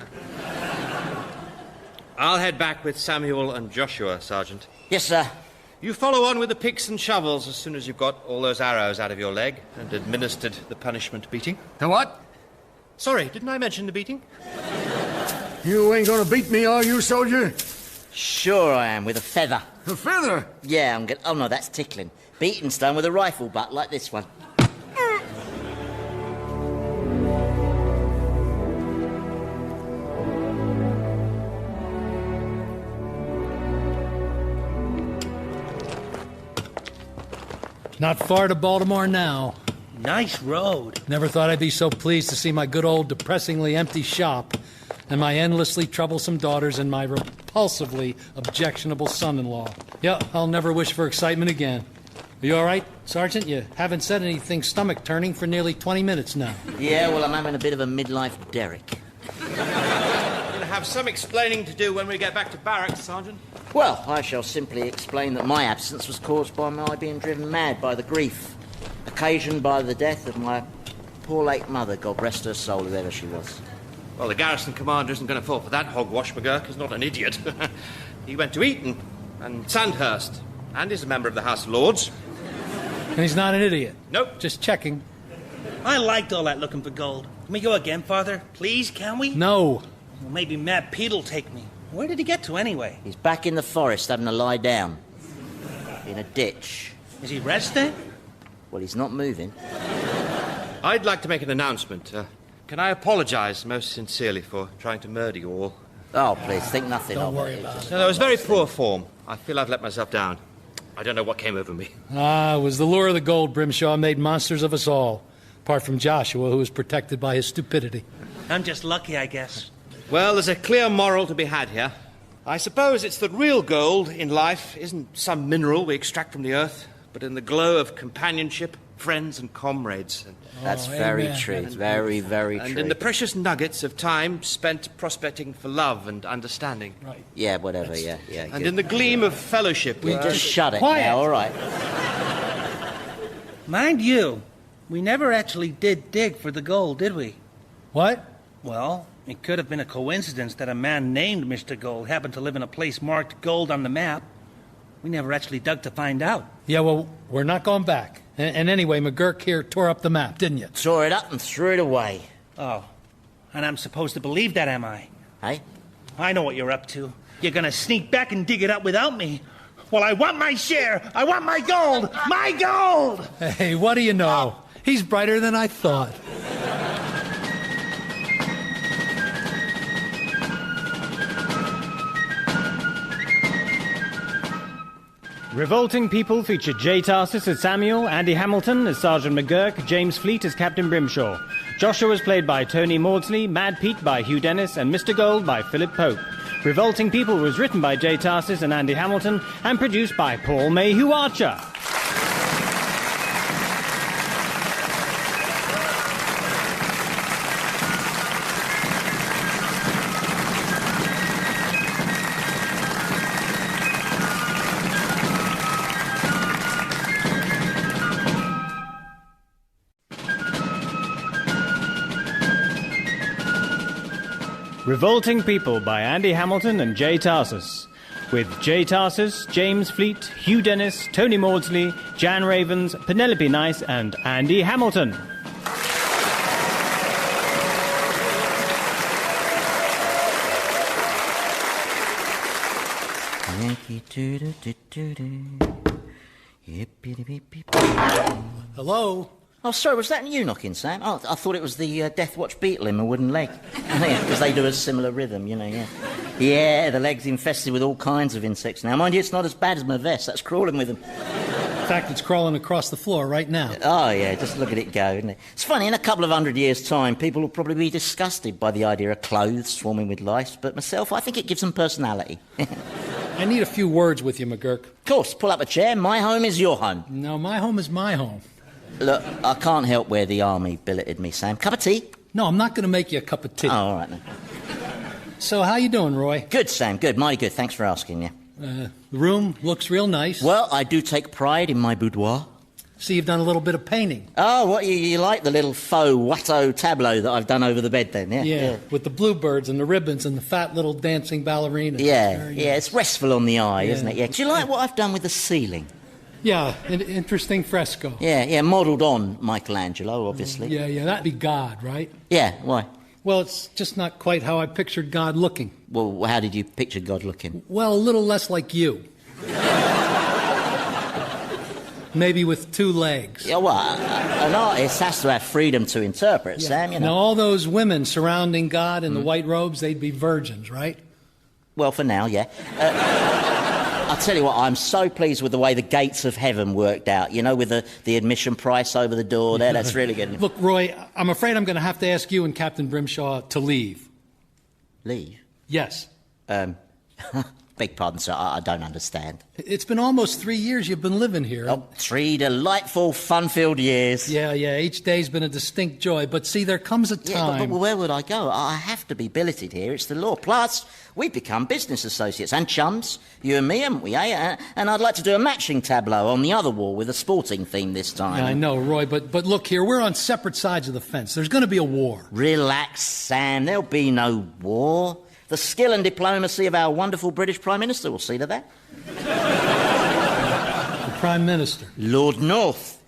Speaker 6: I'll head back with Samuel and Joshua, Sergeant.
Speaker 2: Yes, sir.
Speaker 6: You follow on with the picks and shovels as soon as you've got all those arrows out of your leg and administered the punishment beating.
Speaker 15: The what?
Speaker 6: Sorry, didn't I mention the beating?
Speaker 15: You ain't gonna beat me, are you, soldier?
Speaker 2: Sure I am, with a feather.
Speaker 15: A feather?
Speaker 2: Yeah, I'm gonna... Oh, no, that's tickling. Beating's done with a rifle butt, like this one.
Speaker 3: Not far to Baltimore now.
Speaker 7: Nice road.
Speaker 3: Never thought I'd be so pleased to see my good old depressingly empty shop and my endlessly troublesome daughters and my repulsively objectionable son-in-law. Yeah, I'll never wish for excitement again. Are you all right, Sergeant? You haven't said anything stomach-turning for nearly 20 minutes now.
Speaker 2: Yeah, well, I'm having a bit of a midlife Derek.
Speaker 6: We're going to have some explaining to do when we get back to barracks, Sergeant.
Speaker 2: Well, I shall simply explain that my absence was caused by my being driven mad by the grief occasioned by the death of my poor late mother, God rest her soul, whoever she was.
Speaker 6: Well, the garrison commander isn't going to fall for that hogwash. McGurk is not an idiot. He went to Eton and Sandhurst and is a member of the House of Lords.
Speaker 3: And he's not an idiot.
Speaker 6: Nope.
Speaker 3: Just checking.
Speaker 7: I liked all that looking for gold. Can we go again, Father? Please, can we?
Speaker 3: No.
Speaker 7: Well, maybe Matt Pete'll take me. Where did he get to anyway?
Speaker 2: He's back in the forest having a lie down. In a ditch.
Speaker 7: Is he resting?
Speaker 2: Well, he's not moving.
Speaker 6: I'd like to make an announcement. Can I apologise most sincerely for trying to murder you all?
Speaker 2: Oh, please, think nothing
Speaker 3: Don't
Speaker 2: of
Speaker 3: worry
Speaker 2: it.
Speaker 3: about it.
Speaker 6: No, it was very poor form. I feel I've let myself down. I don't know what came over me.
Speaker 3: Ah, it was the lure of the gold. Brimshaw made monsters of us all. Apart from Joshua, who was protected by his stupidity.
Speaker 7: I'm just lucky, I guess.
Speaker 6: Well, there's a clear moral to be had here. I suppose it's that real gold in life isn't some mineral we extract from the earth, but in the glow of companionship, friends and comrades.
Speaker 2: That's very true. Very, very true.
Speaker 6: And in the precious nuggets of time spent prospecting for love and understanding.
Speaker 3: Right.
Speaker 2: Yeah, whatever, yeah.
Speaker 6: And
Speaker 2: good.
Speaker 6: in the gleam of fellowship.
Speaker 2: Just shut it
Speaker 7: Quiet.
Speaker 2: now, all right.
Speaker 7: Mind you, we never actually did dig for the gold, did we?
Speaker 3: What?
Speaker 7: Well, it could have been a coincidence that a man named Mr. Gold happened to live in a place marked gold on the map. We never actually dug to find out.
Speaker 3: Yeah, well, we're not going back. And anyway, McGurk here tore up the map, didn't you?
Speaker 2: Tore it up and threw it away.
Speaker 7: Oh, and I'm supposed to believe that, am I?
Speaker 2: Hey?
Speaker 7: I know what you're up to. You're gonna sneak back and dig it up without me. Well, I want my share. I want my gold. My gold!
Speaker 3: Hey, what do you know? He's brighter than I thought.
Speaker 12: Revolting People featured Jay Tarses as Samuel, Andy Hamilton as Sergeant McGurk, James Fleet as Captain Brimshaw. Joshua was played by Tony Maudsley, Mad Pete by Hugh Dennis, and Mr. Gold by Philip Pope. Revolting People was written by Jay Tarses and Andy Hamilton and produced by Paul Mayhew-Archer. Revolting People by Andy Hamilton and Jay Tarses. With Jay Tarses, James Fleet, Hugh Dennis, Tony Maudsley, Jan Ravens, Penelope Nice, and Andy Hamilton.
Speaker 3: Hello?
Speaker 2: Oh, sorry, was that you knocking, Sam? Oh, I thought it was the Death Watch Beetle in a wooden leg. Because they do a similar rhythm, you know, yeah. Yeah, the leg's infested with all kinds of insects now. Mind you, it's not as bad as my vest. That's crawling with them.
Speaker 3: In fact, it's crawling across the floor right now.
Speaker 2: Oh, yeah, just look at it go, isn't it? It's funny, in a couple of 100 years' time, people will probably be disgusted by the idea of clothes swarming with lice, but myself, I think it gives them personality.
Speaker 3: I need a few words with you, McGurk.
Speaker 2: Of course, pull up a chair. My home is your home.
Speaker 3: No, my home is my home.
Speaker 2: Look, I can't help where the army billeted me, Sam. Cup of tea?
Speaker 3: No, I'm not going to make you a cup of tea.
Speaker 2: Oh, all right, then.
Speaker 3: So, how you doing, Roy?
Speaker 2: Good, Sam, good. Mighty good. Thanks for asking, yeah.
Speaker 3: The room looks real nice.
Speaker 2: Well, I do take pride in my boudoir.
Speaker 3: See, you've done a little bit of painting.
Speaker 2: Oh, what, you like the little faux Watteau tableau that I've done over the bed then, yeah?
Speaker 3: Yeah, with the bluebirds and the ribbons and the fat little dancing ballerina.
Speaker 2: Yeah, it's restful on the eye, isn't it? Yeah. Do you like what I've done with the ceiling?
Speaker 3: Yeah, an interesting fresco.
Speaker 2: Yeah, modelled on Michelangelo, obviously.
Speaker 3: Yeah, that'd be God, right?
Speaker 2: Yeah, why?
Speaker 3: Well, it's just not quite how I pictured God looking.
Speaker 2: Well, how did you picture God looking?
Speaker 3: Well, a little less like you. Maybe with 2 legs.
Speaker 2: Yeah, well, an artist has to have freedom to interpret,
Speaker 3: Yeah.
Speaker 2: Sam, you know.
Speaker 3: Now, all those women surrounding God in the white robes, they'd be virgins, right?
Speaker 2: Well, for now, yeah. I'll tell you what, I'm so pleased with the way the gates of heaven worked out, you know, with the admission price over the door there. That's really good.
Speaker 3: Look, Roy, I'm afraid I'm going to have to ask you and Captain Brimshaw to leave.
Speaker 2: Leave?
Speaker 3: Yes.
Speaker 2: Beg pardon, sir, I don't understand.
Speaker 3: It's been almost 3 years you've been living here.
Speaker 2: Oh, 3 delightful, fun-filled years.
Speaker 3: Yeah, each day's been a distinct joy. But see, there comes a time...
Speaker 2: Yeah, but where would I go? I have to be billeted here. It's the law. Plus, we've become business associates and chums. You and me, haven't we, eh? And I'd like to do a matching tableau on the other wall with a sporting theme this time.
Speaker 3: Yeah, I know, Roy, but look here, we're on separate sides of the fence. There's going to be a war.
Speaker 2: Relax, Sam. There'll be no war. The skill and diplomacy of our wonderful British Prime Minister will see to that.
Speaker 3: The Prime Minister?
Speaker 2: Lord North.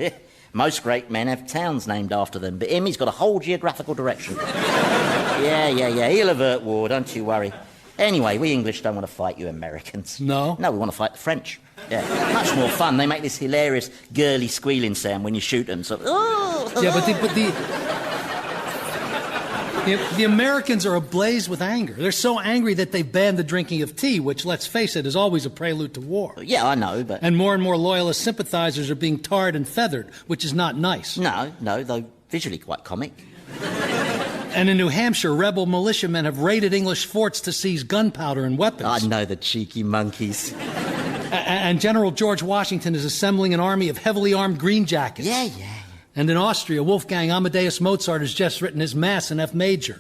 Speaker 2: Most great men have towns named after them, but him, he's got a whole geographical direction. Yeah. He'll avert war, don't you worry. Anyway, we English don't want to fight you Americans.
Speaker 3: No?
Speaker 2: No, we want to fight the French. Yeah, much more fun. They make this hilarious girly squealing sound when you shoot them. So, oh!
Speaker 3: Yeah, but the Americans are ablaze with anger. They're so angry that they've banned the drinking of tea, which, let's face it, is always a prelude to war.
Speaker 2: Yeah, I know, but...
Speaker 3: And more loyalist sympathizers are being tarred and feathered, which is not nice.
Speaker 2: No, though visually quite comic.
Speaker 3: And in New Hampshire, rebel militiamen have raided English forts to seize gunpowder and weapons.
Speaker 2: I know, the cheeky monkeys.
Speaker 3: And General George Washington is assembling an army of heavily armed green jackets.
Speaker 2: Yeah.
Speaker 3: And in Austria, Wolfgang Amadeus Mozart has just written his Mass in F major.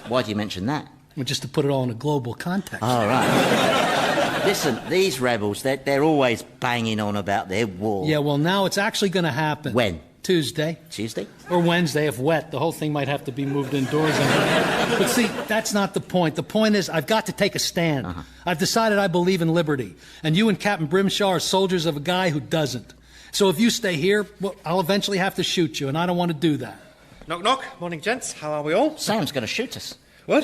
Speaker 2: Why do you mention that?
Speaker 3: Well, just to put it all in a global context.
Speaker 2: All right. Listen, these rebels, they're always banging on about their war.
Speaker 3: Yeah, well, now it's actually going to happen.
Speaker 2: When?
Speaker 3: Tuesday.
Speaker 2: Tuesday?
Speaker 3: Or Wednesday if wet. The whole thing might have to be moved indoors. But see, that's not the point. The point is I've got to take a stand. I've decided I believe in liberty. And you and Captain Brimshaw are soldiers of a guy who doesn't. So if you stay here, well, I'll eventually have to shoot you, and I don't want to do that.
Speaker 6: Knock, knock. Morning, gents. How are we all?
Speaker 2: Sam's going to shoot us.
Speaker 6: What?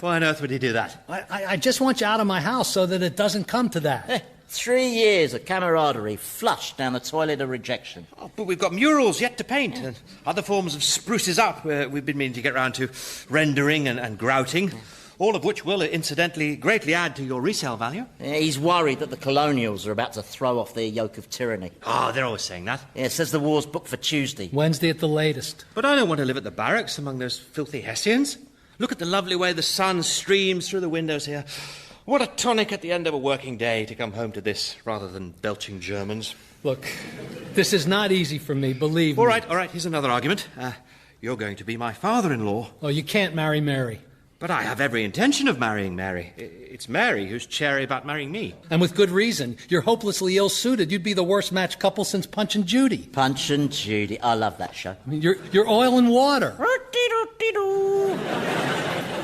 Speaker 6: Why on earth would he do that?
Speaker 3: I just want you out of my house so that it doesn't come to that.
Speaker 2: 3 years of camaraderie flushed down the toilet of rejection.
Speaker 6: Oh, but we've got murals yet to paint and other forms of spruces up we've been meaning to get round to rendering and grouting, all of which will, incidentally, greatly add to your resale value.
Speaker 2: He's worried that the colonials are about to throw off their yoke of tyranny.
Speaker 6: Oh, they're always saying that.
Speaker 2: Yeah, it says the war's booked for Tuesday.
Speaker 3: Wednesday at the latest.
Speaker 6: But I don't want to live at the barracks among those filthy Hessians. Look at the lovely way the sun streams through the windows here. What a tonic at the end of a working day to come home to this, rather than belching Germans.
Speaker 3: Look, this is not easy for me, believe me.
Speaker 6: All right, here's another argument. You're going to be my father-in-law.
Speaker 3: Oh, you can't marry Mary.
Speaker 6: But I have every intention of marrying Mary. It's Mary who's chary about marrying me.
Speaker 3: And with good reason. You're hopelessly ill-suited. You'd be the worst matched couple since Punch and Judy.
Speaker 2: Punch and Judy. I love that show.
Speaker 3: I mean, you're oil and water.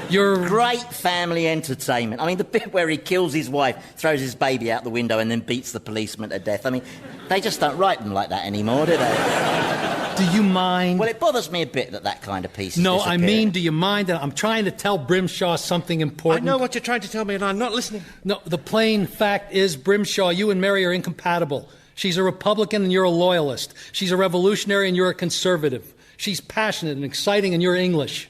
Speaker 3: You're
Speaker 2: great family entertainment. I mean, the bit where he kills his wife, throws his baby out the window, and then beats the policeman to death. I mean, they just don't write them like that anymore, do they?
Speaker 3: Do you mind?
Speaker 2: Well, it bothers me a bit that kind of piece is
Speaker 3: No, I
Speaker 2: disappearing.
Speaker 3: mean, do you mind that I'm trying to tell Brimshaw something important?
Speaker 6: I know what you're trying to tell me, and I'm not listening.
Speaker 3: No, the plain fact is, Brimshaw, you and Mary are incompatible. She's a Republican and you're a loyalist. She's a revolutionary and you're a conservative. She's passionate and exciting and you're English.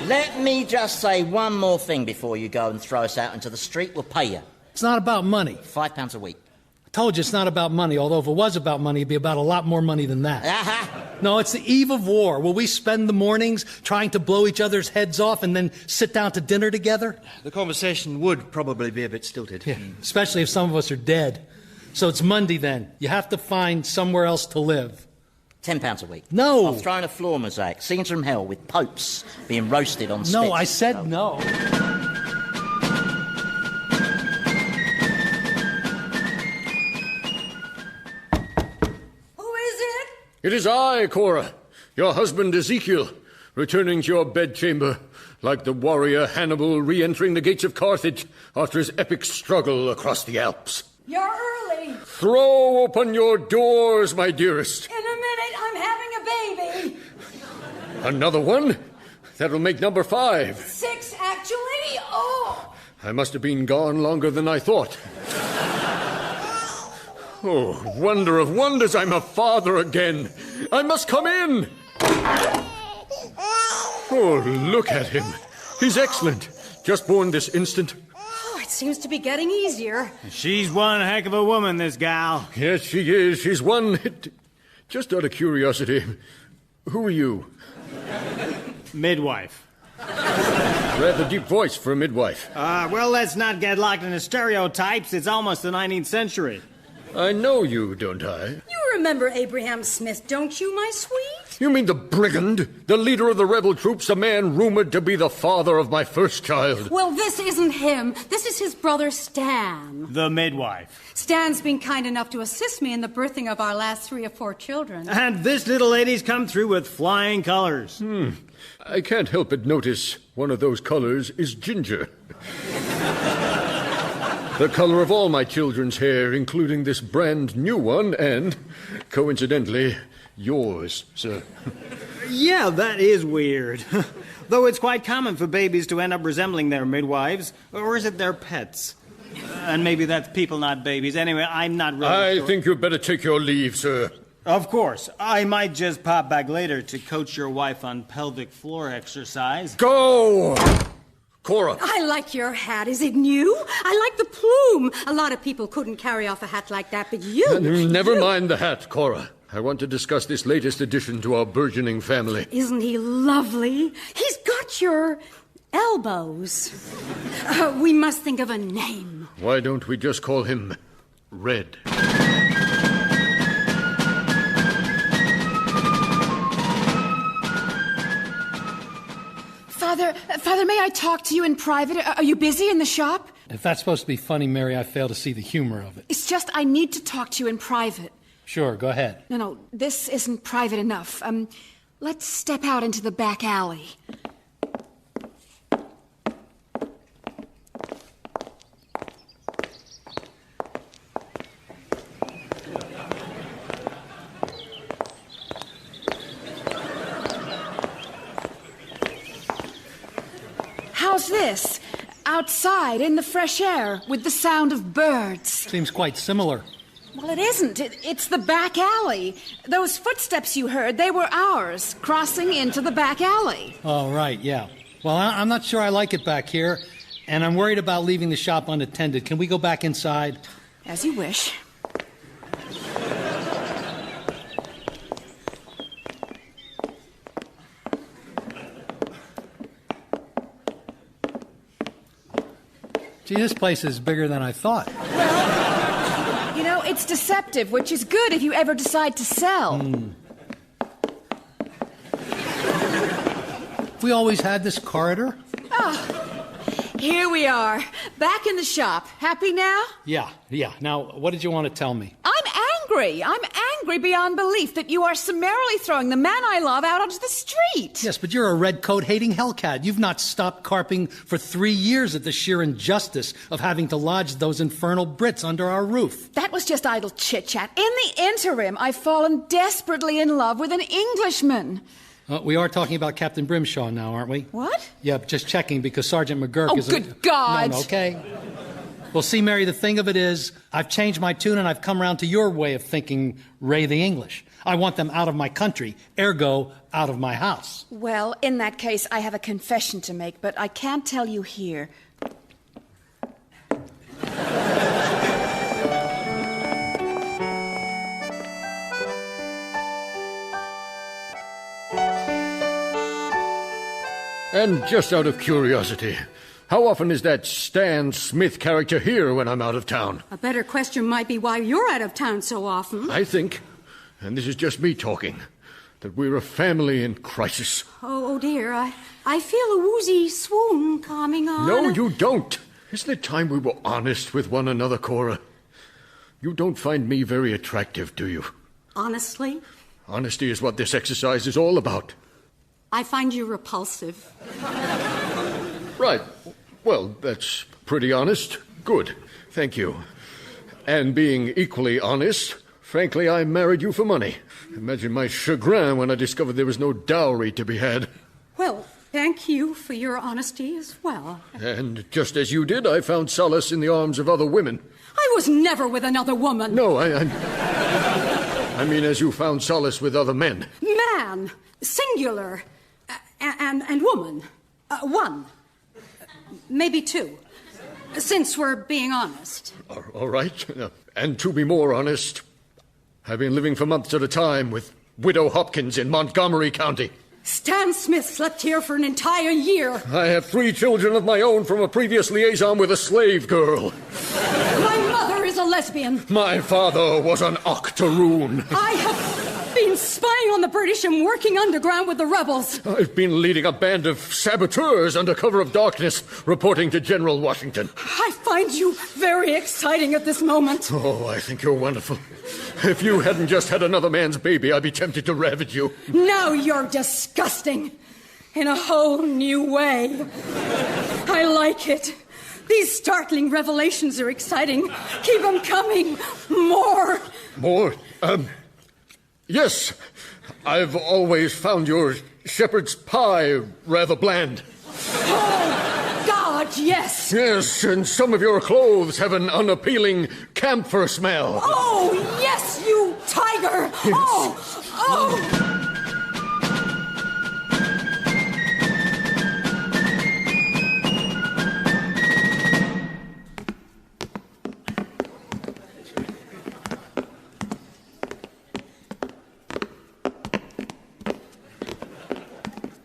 Speaker 2: Let me just say one more thing before you go and throw us out into the street. We'll pay you.
Speaker 3: It's not about money.
Speaker 2: £5 a week.
Speaker 3: I told you it's not about money, although if it was about money, it'd be about a lot more money than that. No, it's the eve of war. Will we spend the mornings trying to blow each other's heads off and then sit down to dinner together?
Speaker 6: The conversation would probably be a bit stilted.
Speaker 3: Yeah, especially if some of us are dead. So it's Monday then. You have to find somewhere else to live.
Speaker 2: £10 a week.
Speaker 3: No.
Speaker 2: I'll throw in a floor mosaic. Scenes from hell with popes being roasted on spits.
Speaker 3: No, I said no.
Speaker 9: Who is it?
Speaker 4: It is I, Cora, your husband Ezekiel, returning to your bedchamber, like the warrior Hannibal re-entering the gates of Carthage after his epic struggle across the Alps.
Speaker 9: You're early.
Speaker 4: Throw open your doors, my dearest.
Speaker 9: In a minute, I'm having a baby.
Speaker 4: Another one? That'll make number 5.
Speaker 9: 6, actually. Oh.
Speaker 4: I must have been gone longer than I thought. Oh, wonder of wonders, I'm a father again. I must come in. Oh, look at him. He's excellent. Just born this instant.
Speaker 9: Oh, it seems to be getting easier.
Speaker 12: She's one heck of a woman, this gal.
Speaker 4: Yes, she is. She's one... Just out of curiosity, who are you?
Speaker 12: Midwife.
Speaker 4: Rather deep voice for a midwife.
Speaker 12: Well, let's not get locked into stereotypes. It's almost the 19th century.
Speaker 4: I know you, don't I?
Speaker 9: You remember Abraham Smith, don't you, my sweet?
Speaker 4: You mean the brigand? The leader of the rebel troops, the man rumored to be the father of my first child?
Speaker 9: Well, this isn't him. This is his brother, Stan.
Speaker 12: The midwife.
Speaker 9: Stan's been kind enough to assist me in the birthing of our last 3 or 4 children.
Speaker 12: And this little lady's come through with flying colors.
Speaker 4: I can't help but notice one of those colors is ginger. The color of all my children's hair, including this brand new one and, coincidentally, yours, sir.
Speaker 12: Yeah, that is weird. Though it's quite common for babies to end up resembling their midwives, or is it their pets? And maybe that's people, not babies. Anyway, I'm not really
Speaker 4: I think you'd better take your leave, sir.
Speaker 12: Of course. I might just pop back later to coach your wife on pelvic floor exercise.
Speaker 4: Go! Cora.
Speaker 9: I like your hat. Is it new? I like the plume. A lot of people couldn't carry off a hat like that, but you...
Speaker 4: Never mind the hat, Cora. I want to discuss this latest addition to our burgeoning family.
Speaker 9: Isn't he lovely? He's got your elbows. We must think of a name.
Speaker 4: Why don't we just call him Red?
Speaker 5: Father, may I talk to you in private? Are you busy in the shop?
Speaker 3: If that's supposed to be funny, Mary, I fail to see the humor of it.
Speaker 5: It's just I need to talk to you in private.
Speaker 3: Sure, go ahead.
Speaker 5: No, this isn't private enough. Let's step out into the back alley. How's this? Outside, in the fresh air, with the sound of birds.
Speaker 3: Seems quite similar.
Speaker 5: Well, it isn't. It's the back alley. Those footsteps you heard, they were ours, crossing into the back alley.
Speaker 3: Oh, right, yeah. Well, I'm not sure I like it back here, and I'm worried about leaving the shop unattended. Can we go back inside?
Speaker 5: As you wish.
Speaker 3: Gee, this place is bigger than I thought.
Speaker 5: You know, it's deceptive, which is good if you ever decide to sell.
Speaker 3: Have we always had this corridor?
Speaker 5: Here we are, back in the shop. Happy now?
Speaker 3: Yeah. Now, what did you want to tell me?
Speaker 5: I'm angry beyond belief that you are summarily throwing the man I love out onto the street.
Speaker 3: Yes, but you're a red-coat-hating hellcat. You've not stopped carping for 3 years at the sheer injustice of having to lodge those infernal Brits under our roof.
Speaker 5: That was just idle chit-chat. In the interim, I've fallen desperately in love with an Englishman.
Speaker 3: We are talking about Captain Brimshaw now, aren't we?
Speaker 5: What?
Speaker 3: Yeah, just checking because Sergeant McGurk is...
Speaker 5: Oh, good God!
Speaker 3: No, okay. Well, see, Mary, the thing of it is, I've changed my tune and I've come around to your way of thinking, Ray the English. I want them out of my country, ergo, out of my house.
Speaker 5: Well, in that case, I have a confession to make, but I can't tell you here.
Speaker 4: And just out of curiosity, how often is that Stan Smith character here when I'm out of town?
Speaker 9: A better question might be why you're out of town so often.
Speaker 4: I think, and this is just me talking, that we're a family in crisis.
Speaker 9: Oh dear, I feel a woozy swoon coming on.
Speaker 4: No, you don't. Isn't it time we were honest with one another, Cora? You don't find me very attractive, do you?
Speaker 9: Honestly?
Speaker 4: Honesty is what this exercise is all about.
Speaker 9: I find you repulsive.
Speaker 4: Right. Well, that's pretty honest. Good. Thank you. And being equally honest, frankly, I married you for money. Imagine my chagrin when I discovered there was no dowry to be had.
Speaker 9: Well, thank you for your honesty as well.
Speaker 4: And just as you did, I found solace in the arms of other women.
Speaker 9: I was never with another woman.
Speaker 4: No, I mean as you found solace with other men.
Speaker 9: Man, singular, and woman, one, maybe two, since we're being honest.
Speaker 4: All right. And to be more honest, I've been living for months at a time with Widow Hopkins in Montgomery County.
Speaker 9: Stan Smith slept here for an entire year.
Speaker 4: I have 3 children of my own from a previous liaison with a slave girl.
Speaker 9: My mother is a lesbian.
Speaker 4: My father was an octoroon.
Speaker 9: I have been spying on the British and working underground with the rebels.
Speaker 4: I've been leading a band of saboteurs under cover of darkness, reporting to General Washington.
Speaker 9: I find you very exciting at this moment.
Speaker 4: Oh, I think you're wonderful. If you hadn't just had another man's baby, I'd be tempted to ravage you.
Speaker 9: Now you're disgusting. In a whole new way. I like it. These startling revelations are exciting. Keep them coming. More.
Speaker 4: More? Yes, I've always found your shepherd's pie rather bland.
Speaker 5: Oh, God, yes!
Speaker 4: Yes, and some of your clothes have an unappealing camphor smell.
Speaker 5: Oh, yes, you tiger!
Speaker 4: Yes.
Speaker 5: Oh!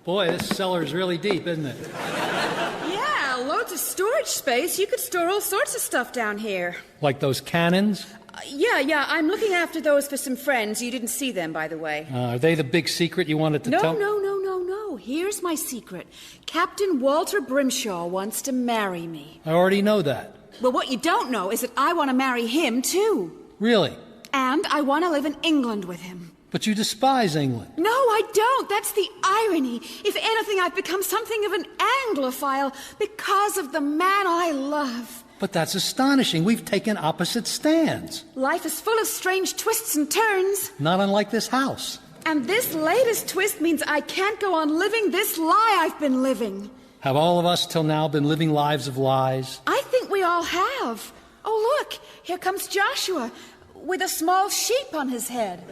Speaker 3: Boy, this cellar's really deep, isn't it?
Speaker 5: Yeah, loads of storage space. You could store all sorts of stuff down here.
Speaker 3: Like those cannons?
Speaker 5: Yeah, I'm looking after those for some friends. You didn't see them, by the way.
Speaker 3: Are they the big secret you wanted to tell?
Speaker 5: No. Here's my secret. Captain Walter Brimshaw wants to marry me.
Speaker 3: I already know that.
Speaker 5: Well, what you don't know is that I want to marry him, too.
Speaker 3: Really?
Speaker 5: And I want to live in England with him.
Speaker 3: But you despise England.
Speaker 5: No, I don't. That's the irony. If anything, I've become something of an Anglophile because of the man I love.
Speaker 3: But that's astonishing. We've taken opposite stands.
Speaker 5: Life is full of strange twists and turns.
Speaker 3: Not unlike this house.
Speaker 5: And this latest twist means I can't go on living this lie I've been living.
Speaker 3: Have all of us till now been living lives of lies?
Speaker 5: I think we all have. Oh, look, here comes Joshua with a small sheep on his head.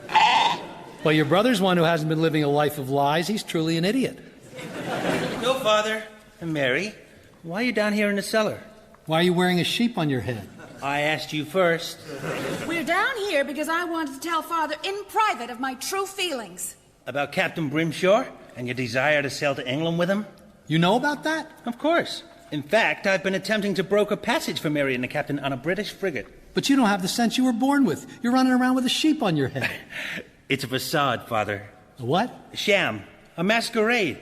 Speaker 3: Well, your brother's one who hasn't been living a life of lies. He's truly an idiot.
Speaker 7: No, Father. And Mary, why are you down here in the cellar?
Speaker 3: Why are you wearing a sheep on your head?
Speaker 7: I asked you first.
Speaker 5: We're down here because I wanted to tell Father in private of my true feelings.
Speaker 7: About Captain Brimshaw and your desire to sail to England with him?
Speaker 3: You know about that?
Speaker 7: Of course. In fact, I've been attempting to broker passage for Mary and the captain on a British frigate.
Speaker 3: But you don't have the sense you were born with. You're running around with a sheep on your head.
Speaker 7: It's a facade, Father.
Speaker 3: A what?
Speaker 7: A sham. A masquerade.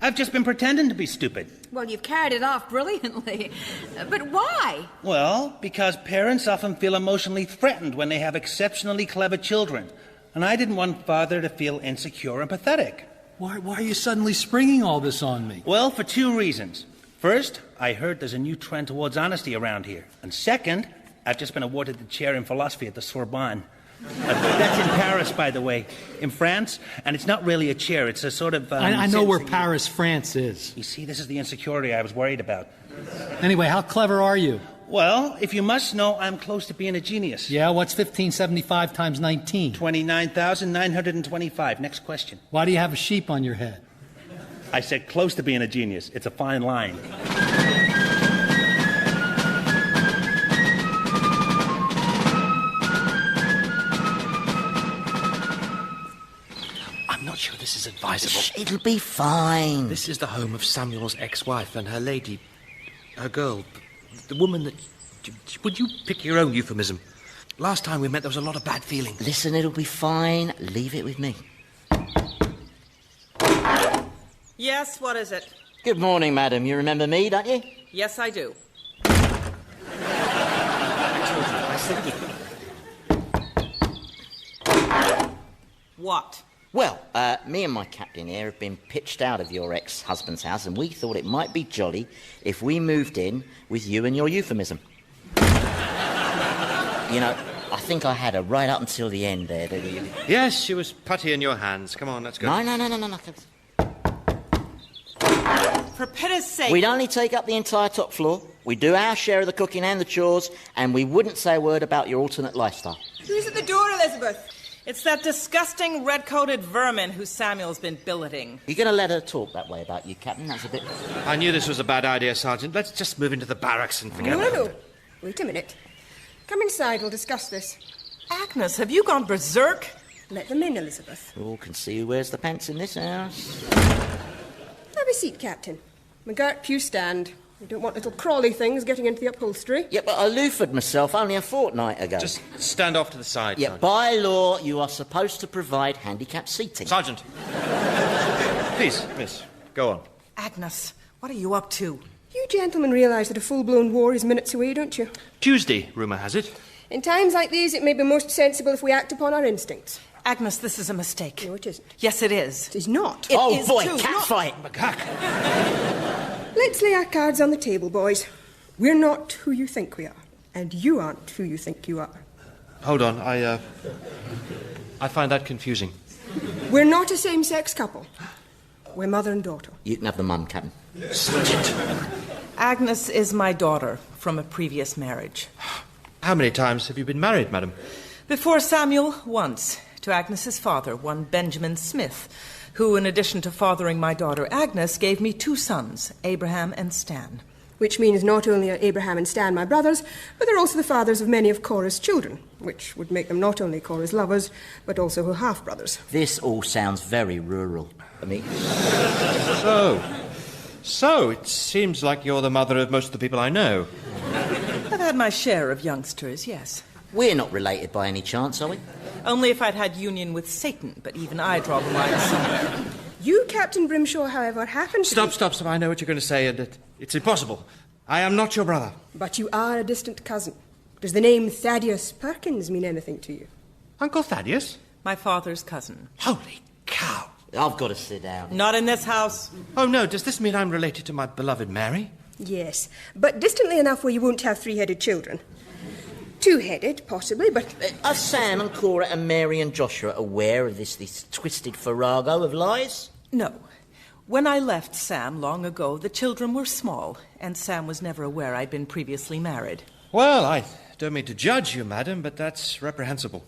Speaker 7: I've just been pretending to be stupid.
Speaker 5: Well, you've carried it off brilliantly. But why?
Speaker 7: Well, because parents often feel emotionally threatened when they have exceptionally clever children. And I didn't want Father to feel insecure and pathetic.
Speaker 3: Why are you suddenly springing all this on me?
Speaker 7: Well, for two reasons. First, I heard there's a new trend towards honesty around here. And second, I've just been awarded the chair in philosophy at the Sorbonne. That's in Paris, by the way. In France, and it's not really a chair. It's a sort of...
Speaker 3: I know where Paris, France is.
Speaker 7: You see, this is the insecurity I was worried about.
Speaker 3: Anyway, how clever are you?
Speaker 7: Well, if you must know, I'm close to being a genius.
Speaker 3: Yeah, what's 1575 times 19?
Speaker 7: 29,925. Next question.
Speaker 3: Why do you have a sheep on your head?
Speaker 7: I said close to being a genius. It's a fine line.
Speaker 6: I'm not sure this is advisable.
Speaker 2: It'll be fine.
Speaker 6: This is the home of Samuel's ex-wife and her lady, her girl, the woman that... Would you pick your own euphemism? Last time we met, there was a lot of bad feeling.
Speaker 2: Listen, it'll be fine. Leave it with me.
Speaker 16: Yes, what is it?
Speaker 2: Good morning, madam. You remember me, don't you?
Speaker 16: Yes, I do. What?
Speaker 2: Well, me and my captain here have been pitched out of your ex-husband's house, and we thought it might be jolly if we moved in with you and your euphemism. You know, I think I had her right up until the end there, didn't you?
Speaker 6: Yes, she was putty in your hands. Come on, let's go.
Speaker 2: No.
Speaker 16: For pity's sake.
Speaker 2: We'd only take up the entire top floor. We do our share of the cooking and the chores, and we wouldn't say a word about your alternate lifestyle.
Speaker 16: Who's at the door, Elizabeth? It's that disgusting red-coated vermin who Samuel's been billeting.
Speaker 2: You're going to let her talk that way about you, Captain? That's a bit...
Speaker 6: I knew this was a bad idea, Sergeant. Let's just move into the barracks and forget about it.
Speaker 17: No. Wait a minute. Come inside, we'll discuss this.
Speaker 16: Agnes, have you gone berserk?
Speaker 17: Let them in, Elizabeth.
Speaker 2: We all can see who wears the pants in this house.
Speaker 17: Have a seat, Captain. McGurk, you stand. We don't want little crawly things getting into the upholstery.
Speaker 2: Yeah, but I loofed myself only a fortnight ago.
Speaker 6: Just stand off to the side,
Speaker 2: Yeah,
Speaker 6: Sergeant.
Speaker 2: by law, you are supposed to provide handicapped seating.
Speaker 6: Sergeant. Please, miss, go on.
Speaker 16: Agnes, what are you up to?
Speaker 17: You gentlemen realise that a full-blown war is minutes away, don't you?
Speaker 6: Tuesday, rumour has it.
Speaker 17: In times like these, it may be most sensible if we act upon our instincts.
Speaker 16: Agnes, this is a mistake.
Speaker 17: No, it isn't.
Speaker 16: Yes, it is.
Speaker 17: It is not.
Speaker 16: It
Speaker 2: oh,
Speaker 16: is
Speaker 2: boy,
Speaker 16: too.
Speaker 2: catfight!
Speaker 17: Let's lay our cards on the table, boys. We're not who you think we are, and you aren't who you think you are.
Speaker 6: hold on. I find that confusing.
Speaker 17: We're not a same-sex couple. We're mother and daughter.
Speaker 2: You can have the mum, Captain.
Speaker 6: Sergeant.
Speaker 16: Agnes is my daughter from a previous marriage.
Speaker 6: How many times have you been married, madam?
Speaker 16: Before Samuel, once. To Agnes's father, one Benjamin Smith, who, in addition to fathering my daughter Agnes, gave me 2 sons, Abraham and Stan.
Speaker 17: Which means not only are Abraham and Stan my brothers, but they're also the fathers of many of Cora's children, which would make them not only Cora's lovers, but also her half-brothers.
Speaker 2: This all sounds very rural. I mean...
Speaker 6: So, it seems like you're the mother of most of the people I know.
Speaker 16: I've had my share of youngsters, yes.
Speaker 2: We're not related by any chance, are we?
Speaker 16: Only if I'd had union with Satan, but even I draw the line somewhere.
Speaker 17: You, Captain Brimshaw, however, happen to
Speaker 6: Stop. I know what you're going to say, and it's impossible. I am not your brother.
Speaker 17: But you are a distant cousin. Does the name Thaddeus Perkins mean anything to you?
Speaker 6: Uncle Thaddeus?
Speaker 16: My father's cousin.
Speaker 6: Holy cow.
Speaker 2: I've got to sit down.
Speaker 16: Not in this house.
Speaker 6: Oh, no, does this mean I'm related to my beloved Mary?
Speaker 17: Yes, but distantly enough where you won't have 3-headed children. 2-headed, possibly, but...
Speaker 2: Are Sam and Cora and Mary and Joshua aware of this twisted farrago of lies?
Speaker 16: No. When I left Sam long ago, the children were small, and Sam was never aware I'd been previously married.
Speaker 6: Well, I don't mean to judge you, madam, but that's reprehensible.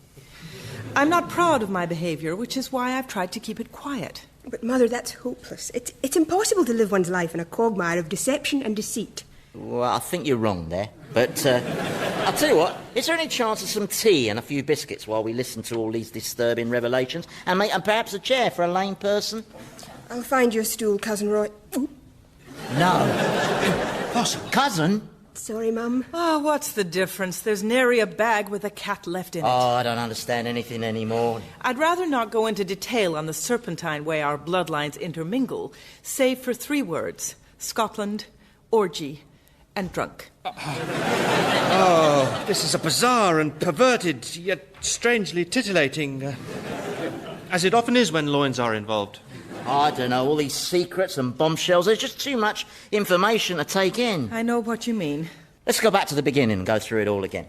Speaker 16: I'm not proud of my behaviour, which is why I've tried to keep it quiet.
Speaker 17: But, Mother, that's hopeless. It's impossible to live one's life in a quagmire of deception and deceit.
Speaker 2: Well, I think you're wrong there. But, I'll tell you what, is there any chance of some tea and a few biscuits while we listen to all these disturbing revelations? And perhaps a chair for a lame person?
Speaker 17: I'll find you a stool, Cousin Roy. Ooh.
Speaker 2: No. Impossible. Cousin?
Speaker 17: Sorry, Mum.
Speaker 16: Oh, what's the difference? There's nary a bag with a cat left in it.
Speaker 2: Oh, I don't understand anything anymore.
Speaker 16: I'd rather not go into detail on the serpentine way our bloodlines intermingle, save for 3 words: Scotland, orgy, and drunk.
Speaker 6: Oh, this is a bizarre and perverted, yet strangely titillating, as it often is when loins are involved.
Speaker 2: I don't know, all these secrets and bombshells, there's just too much information to take in.
Speaker 16: I know what you mean.
Speaker 2: Let's go back to the beginning and go through it all again.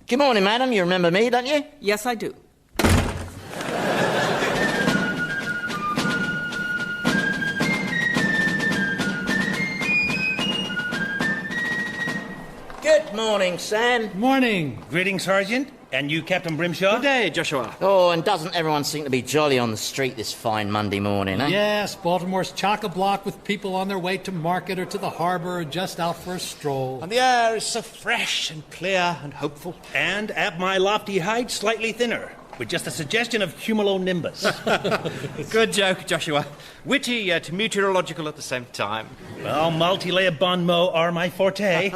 Speaker 2: Good morning, madam. You remember me, don't you?
Speaker 16: Yes, I do.
Speaker 2: Good morning, Sam.
Speaker 3: Morning.
Speaker 18: Greetings, Sergeant. And you, Captain Brimshaw?
Speaker 6: Good day, Joshua.
Speaker 2: Oh, and doesn't everyone seem to be jolly on the street this fine Monday morning, eh?
Speaker 3: Yes, Baltimore's chock-a-block with people on their way to market or to the harbour or just out for a stroll.
Speaker 6: And the air is so fresh and clear and hopeful.
Speaker 18: And at my lofty height, slightly thinner, with just a suggestion of cumulonimbus.
Speaker 6: Good joke, Joshua. Witty yet meteorological at the same time.
Speaker 18: Well, multi-layer bon mots are my forte.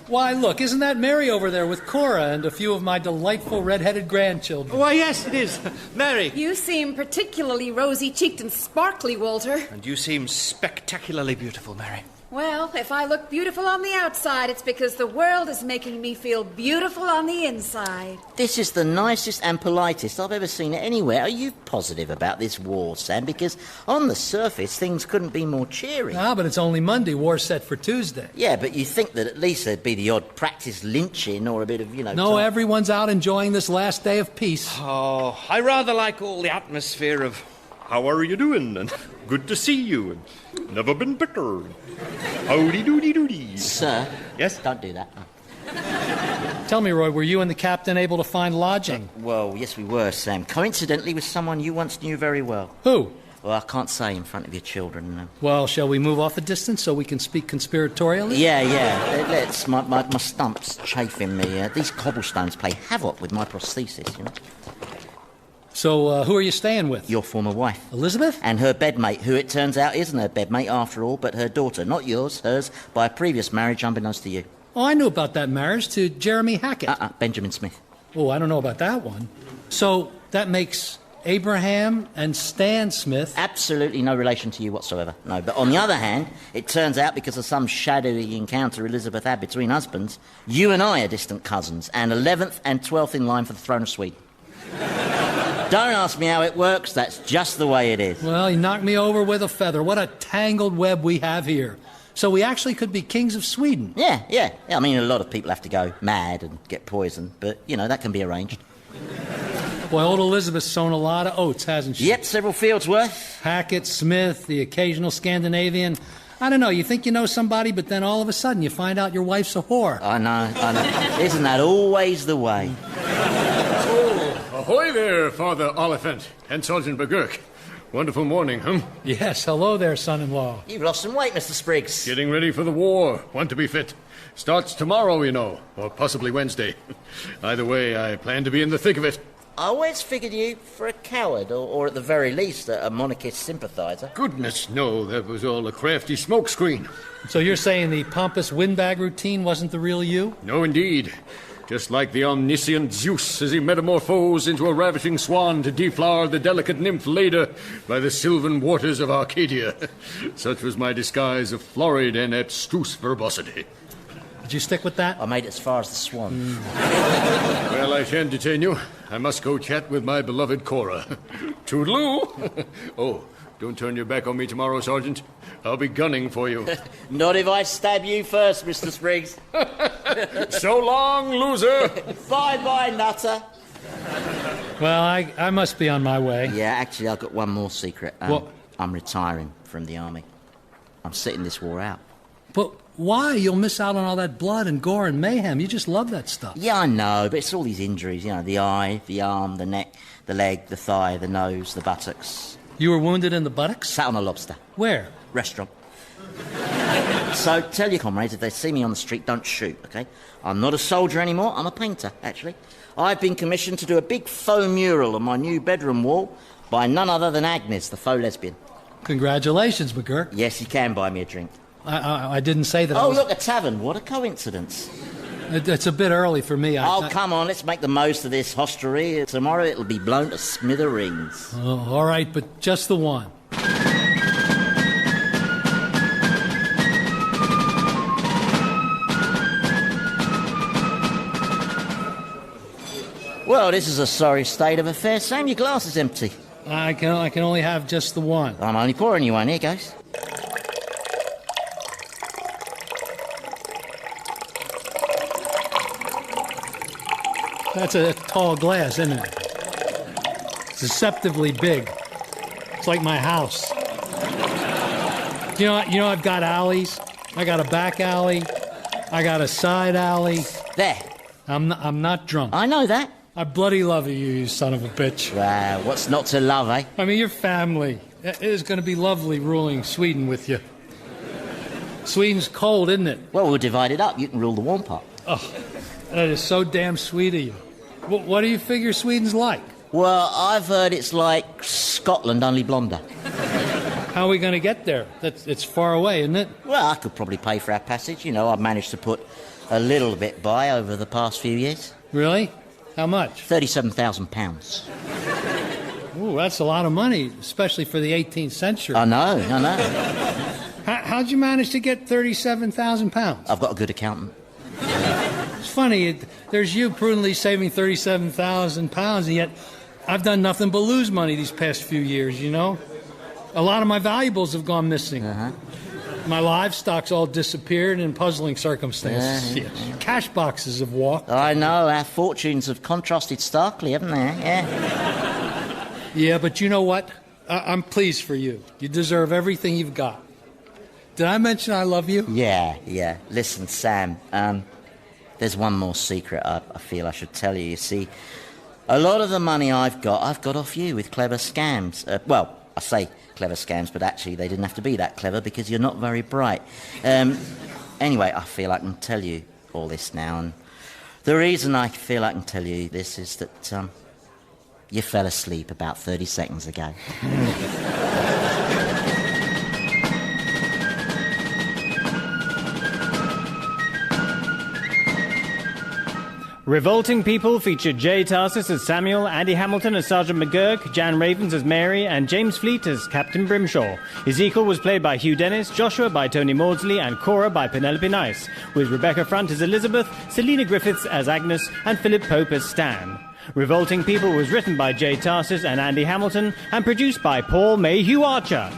Speaker 3: Why, look, isn't that Mary over there with Cora and a few of my delightful red-headed grandchildren?
Speaker 6: Why, yes, it is. Mary.
Speaker 5: You seem particularly rosy-cheeked and sparkly, Walter.
Speaker 6: And you seem spectacularly beautiful, Mary.
Speaker 5: Well, if I look beautiful on the outside, it's because the world is making me feel beautiful on the inside.
Speaker 2: This is the nicest and politest I've ever seen it anywhere. Are you positive about this war, Sam? Because on the surface, things couldn't be more cheery.
Speaker 3: Ah, but it's only Monday. War's set for Tuesday.
Speaker 2: Yeah, but you think that at least there'd be the odd practice lynching or a bit of,
Speaker 3: No, everyone's out enjoying this last day of peace.
Speaker 6: Oh, I rather like all the atmosphere of, how are you doing? And good to see you. And never been better. Howdy doody doody.
Speaker 2: Sir?
Speaker 6: Yes?
Speaker 2: Don't do that.
Speaker 3: Tell me, Roy, were you and the captain able to find lodging?
Speaker 2: Well, yes, we were, Sam. Coincidentally with someone you once knew very well.
Speaker 3: Who?
Speaker 2: Well, I can't say in front of your children, no.
Speaker 3: Well, shall we move off a distance so we can speak conspiratorially?
Speaker 2: Yeah. Let's. My stump's chafing me. These cobblestones play havoc with my prosthesis,
Speaker 3: So, who are you staying with?
Speaker 2: Your former wife.
Speaker 3: Elizabeth?
Speaker 2: And her bedmate, who it turns out isn't her bedmate after all, but her daughter. Not yours, hers, by a previous marriage unbeknownst to you.
Speaker 3: Oh, I knew about that marriage to Jeremy Hackett.
Speaker 2: Benjamin Smith.
Speaker 3: Oh, I don't know about that one. So, that makes Abraham and Stan Smith...
Speaker 2: Absolutely no relation to you whatsoever, no. But on the other hand, it turns out because of some shadowy encounter Elizabeth had between husbands, you and I are distant cousins, and 11th and 12th in line for the throne of Sweden. Don't ask me how it works, that's just the way it is.
Speaker 3: Well, you knocked me over with a feather. What a tangled web we have here. So we actually could be kings of Sweden.
Speaker 2: Yeah. I mean, a lot of people have to go mad and get poisoned, but, that can be arranged.
Speaker 3: Boy, old Elizabeth's sown a lot of oats, hasn't she?
Speaker 2: Yep, several fields worth.
Speaker 3: Hackett, Smith, the occasional Scandinavian. I don't know, you think you know somebody, but then all of a sudden you find out your wife's a whore.
Speaker 2: I know. Isn't that always the way?
Speaker 4: Oh, ahoy there, Father Oliphant and Sergeant McGurk. Wonderful morning, huh?
Speaker 3: Yes, hello there, son-in-law.
Speaker 2: You've lost some weight, Mr. Spriggs.
Speaker 4: Getting ready for the war. Want to be fit. Starts tomorrow, or possibly Wednesday. Either way, I plan to be in the thick of it.
Speaker 2: I always figured you for a coward, or at the very least, a monarchist sympathiser.
Speaker 4: Goodness, no, that was all a crafty smokescreen.
Speaker 3: So you're saying the pompous windbag routine wasn't the real you?
Speaker 4: No, indeed. Just like the omniscient Zeus as he metamorphosed into a ravishing swan to deflower the delicate nymph Leda by the sylvan waters of Arcadia. Such was my disguise of florid and abstruse verbosity.
Speaker 3: Did you stick with that?
Speaker 2: I made it as far as the swan.
Speaker 4: Well, I shan't detain you. I must go chat with my beloved Cora. Toodaloo! Oh, don't turn your back on me tomorrow, Sergeant. I'll be gunning for you.
Speaker 2: Not if I stab you first, Mr. Spriggs.
Speaker 4: So long, loser!
Speaker 2: Bye-bye, nutter.
Speaker 3: Well, I must be on my way.
Speaker 2: Yeah, actually, I've got one more secret.
Speaker 3: What?
Speaker 2: I'm retiring from the army. I'm sitting this war out.
Speaker 3: But why? You'll miss out on all that blood and gore and mayhem. You just love that stuff.
Speaker 2: Yeah, I know, but it's all these injuries, the eye, the arm, the neck, the leg, the thigh, the nose, the buttocks.
Speaker 3: You were wounded in the buttocks?
Speaker 2: Sat on a lobster.
Speaker 3: Where?
Speaker 2: Restaurant. So tell your comrades, if they see me on the street, don't shoot, OK? I'm not a soldier anymore, I'm a painter, actually. I've been commissioned to do a big faux mural on my new bedroom wall by none other than Agnes, the faux lesbian.
Speaker 3: Congratulations, McGurk.
Speaker 2: Yes, you can buy me a drink.
Speaker 3: I didn't say that.
Speaker 2: Oh, look, a tavern. What a coincidence.
Speaker 3: It's a bit early for me.
Speaker 2: Come on, let's make the most of this hostelry. Tomorrow it'll be blown to smithereens.
Speaker 3: Oh, all right, but just the one.
Speaker 2: Well, this is a sorry state of affairs. Sam, your glass is empty.
Speaker 3: I can only have just the one.
Speaker 2: I'm only pouring you one. Here goes.
Speaker 3: That's a tall glass, isn't it? It's deceptively big. It's like my house. You know, I've got alleys. I got a back alley. I got a side alley.
Speaker 2: There.
Speaker 3: I'm not drunk.
Speaker 2: I know that.
Speaker 3: I bloody love you son of a bitch.
Speaker 2: Wow, what's not to love, eh?
Speaker 3: I mean, your family. It is going to be lovely ruling Sweden with you. Sweden's cold, isn't it?
Speaker 2: Well, we'll divide it up. You can rule the warm part.
Speaker 3: Oh, that is so damn sweet of you. What do you figure Sweden's like?
Speaker 2: Well, I've heard it's like Scotland, only blonder.
Speaker 3: How are we going to get there? It's far away, isn't it?
Speaker 2: Well, I could probably pay for our passage. I've managed to put a little bit by over the past few years.
Speaker 3: Really? How much?
Speaker 2: £37,000.
Speaker 3: Ooh, that's a lot of money, especially for the 18th century.
Speaker 2: I know.
Speaker 3: How'd you manage to get £37,000?
Speaker 2: I've got a good accountant.
Speaker 3: It's funny, there's you prudently saving £37,000, and yet I've done nothing but lose money these past few years, A lot of my valuables have gone missing. My livestock's all disappeared in puzzling circumstances.
Speaker 2: Yeah.
Speaker 3: Cash boxes have walked.
Speaker 2: I know, our fortunes have contrasted starkly, haven't they? Yeah.
Speaker 3: Yeah, but you know what? I'm pleased for you. You deserve everything you've got. Did I mention I love you?
Speaker 2: Yeah. Listen, Sam, there's one more secret I feel I should tell you. You see, a lot of the money I've got off you with clever scams. Well, I say clever scams, but actually they didn't have to be that clever because you're not very bright. Anyway, I feel I can tell you all this now, and the reason I feel I can tell you this is that you fell asleep about 30 seconds ago.
Speaker 12: Revolting People featured Jay Tarses as Samuel, Andy Hamilton as Sergeant McGurk, Jan Ravens as Mary, and James Fleet as Captain Brimshaw. Ezekiel was played by Hugh Dennis, Joshua by Tony Maudsley, and Cora by Penelope Nice, with Rebecca Front as Elizabeth, Selina Griffiths as Agnes, and Philip Pope as Stan. Revolting People was written by Jay Tarses and Andy Hamilton, and produced by Paul Mayhew-Archer.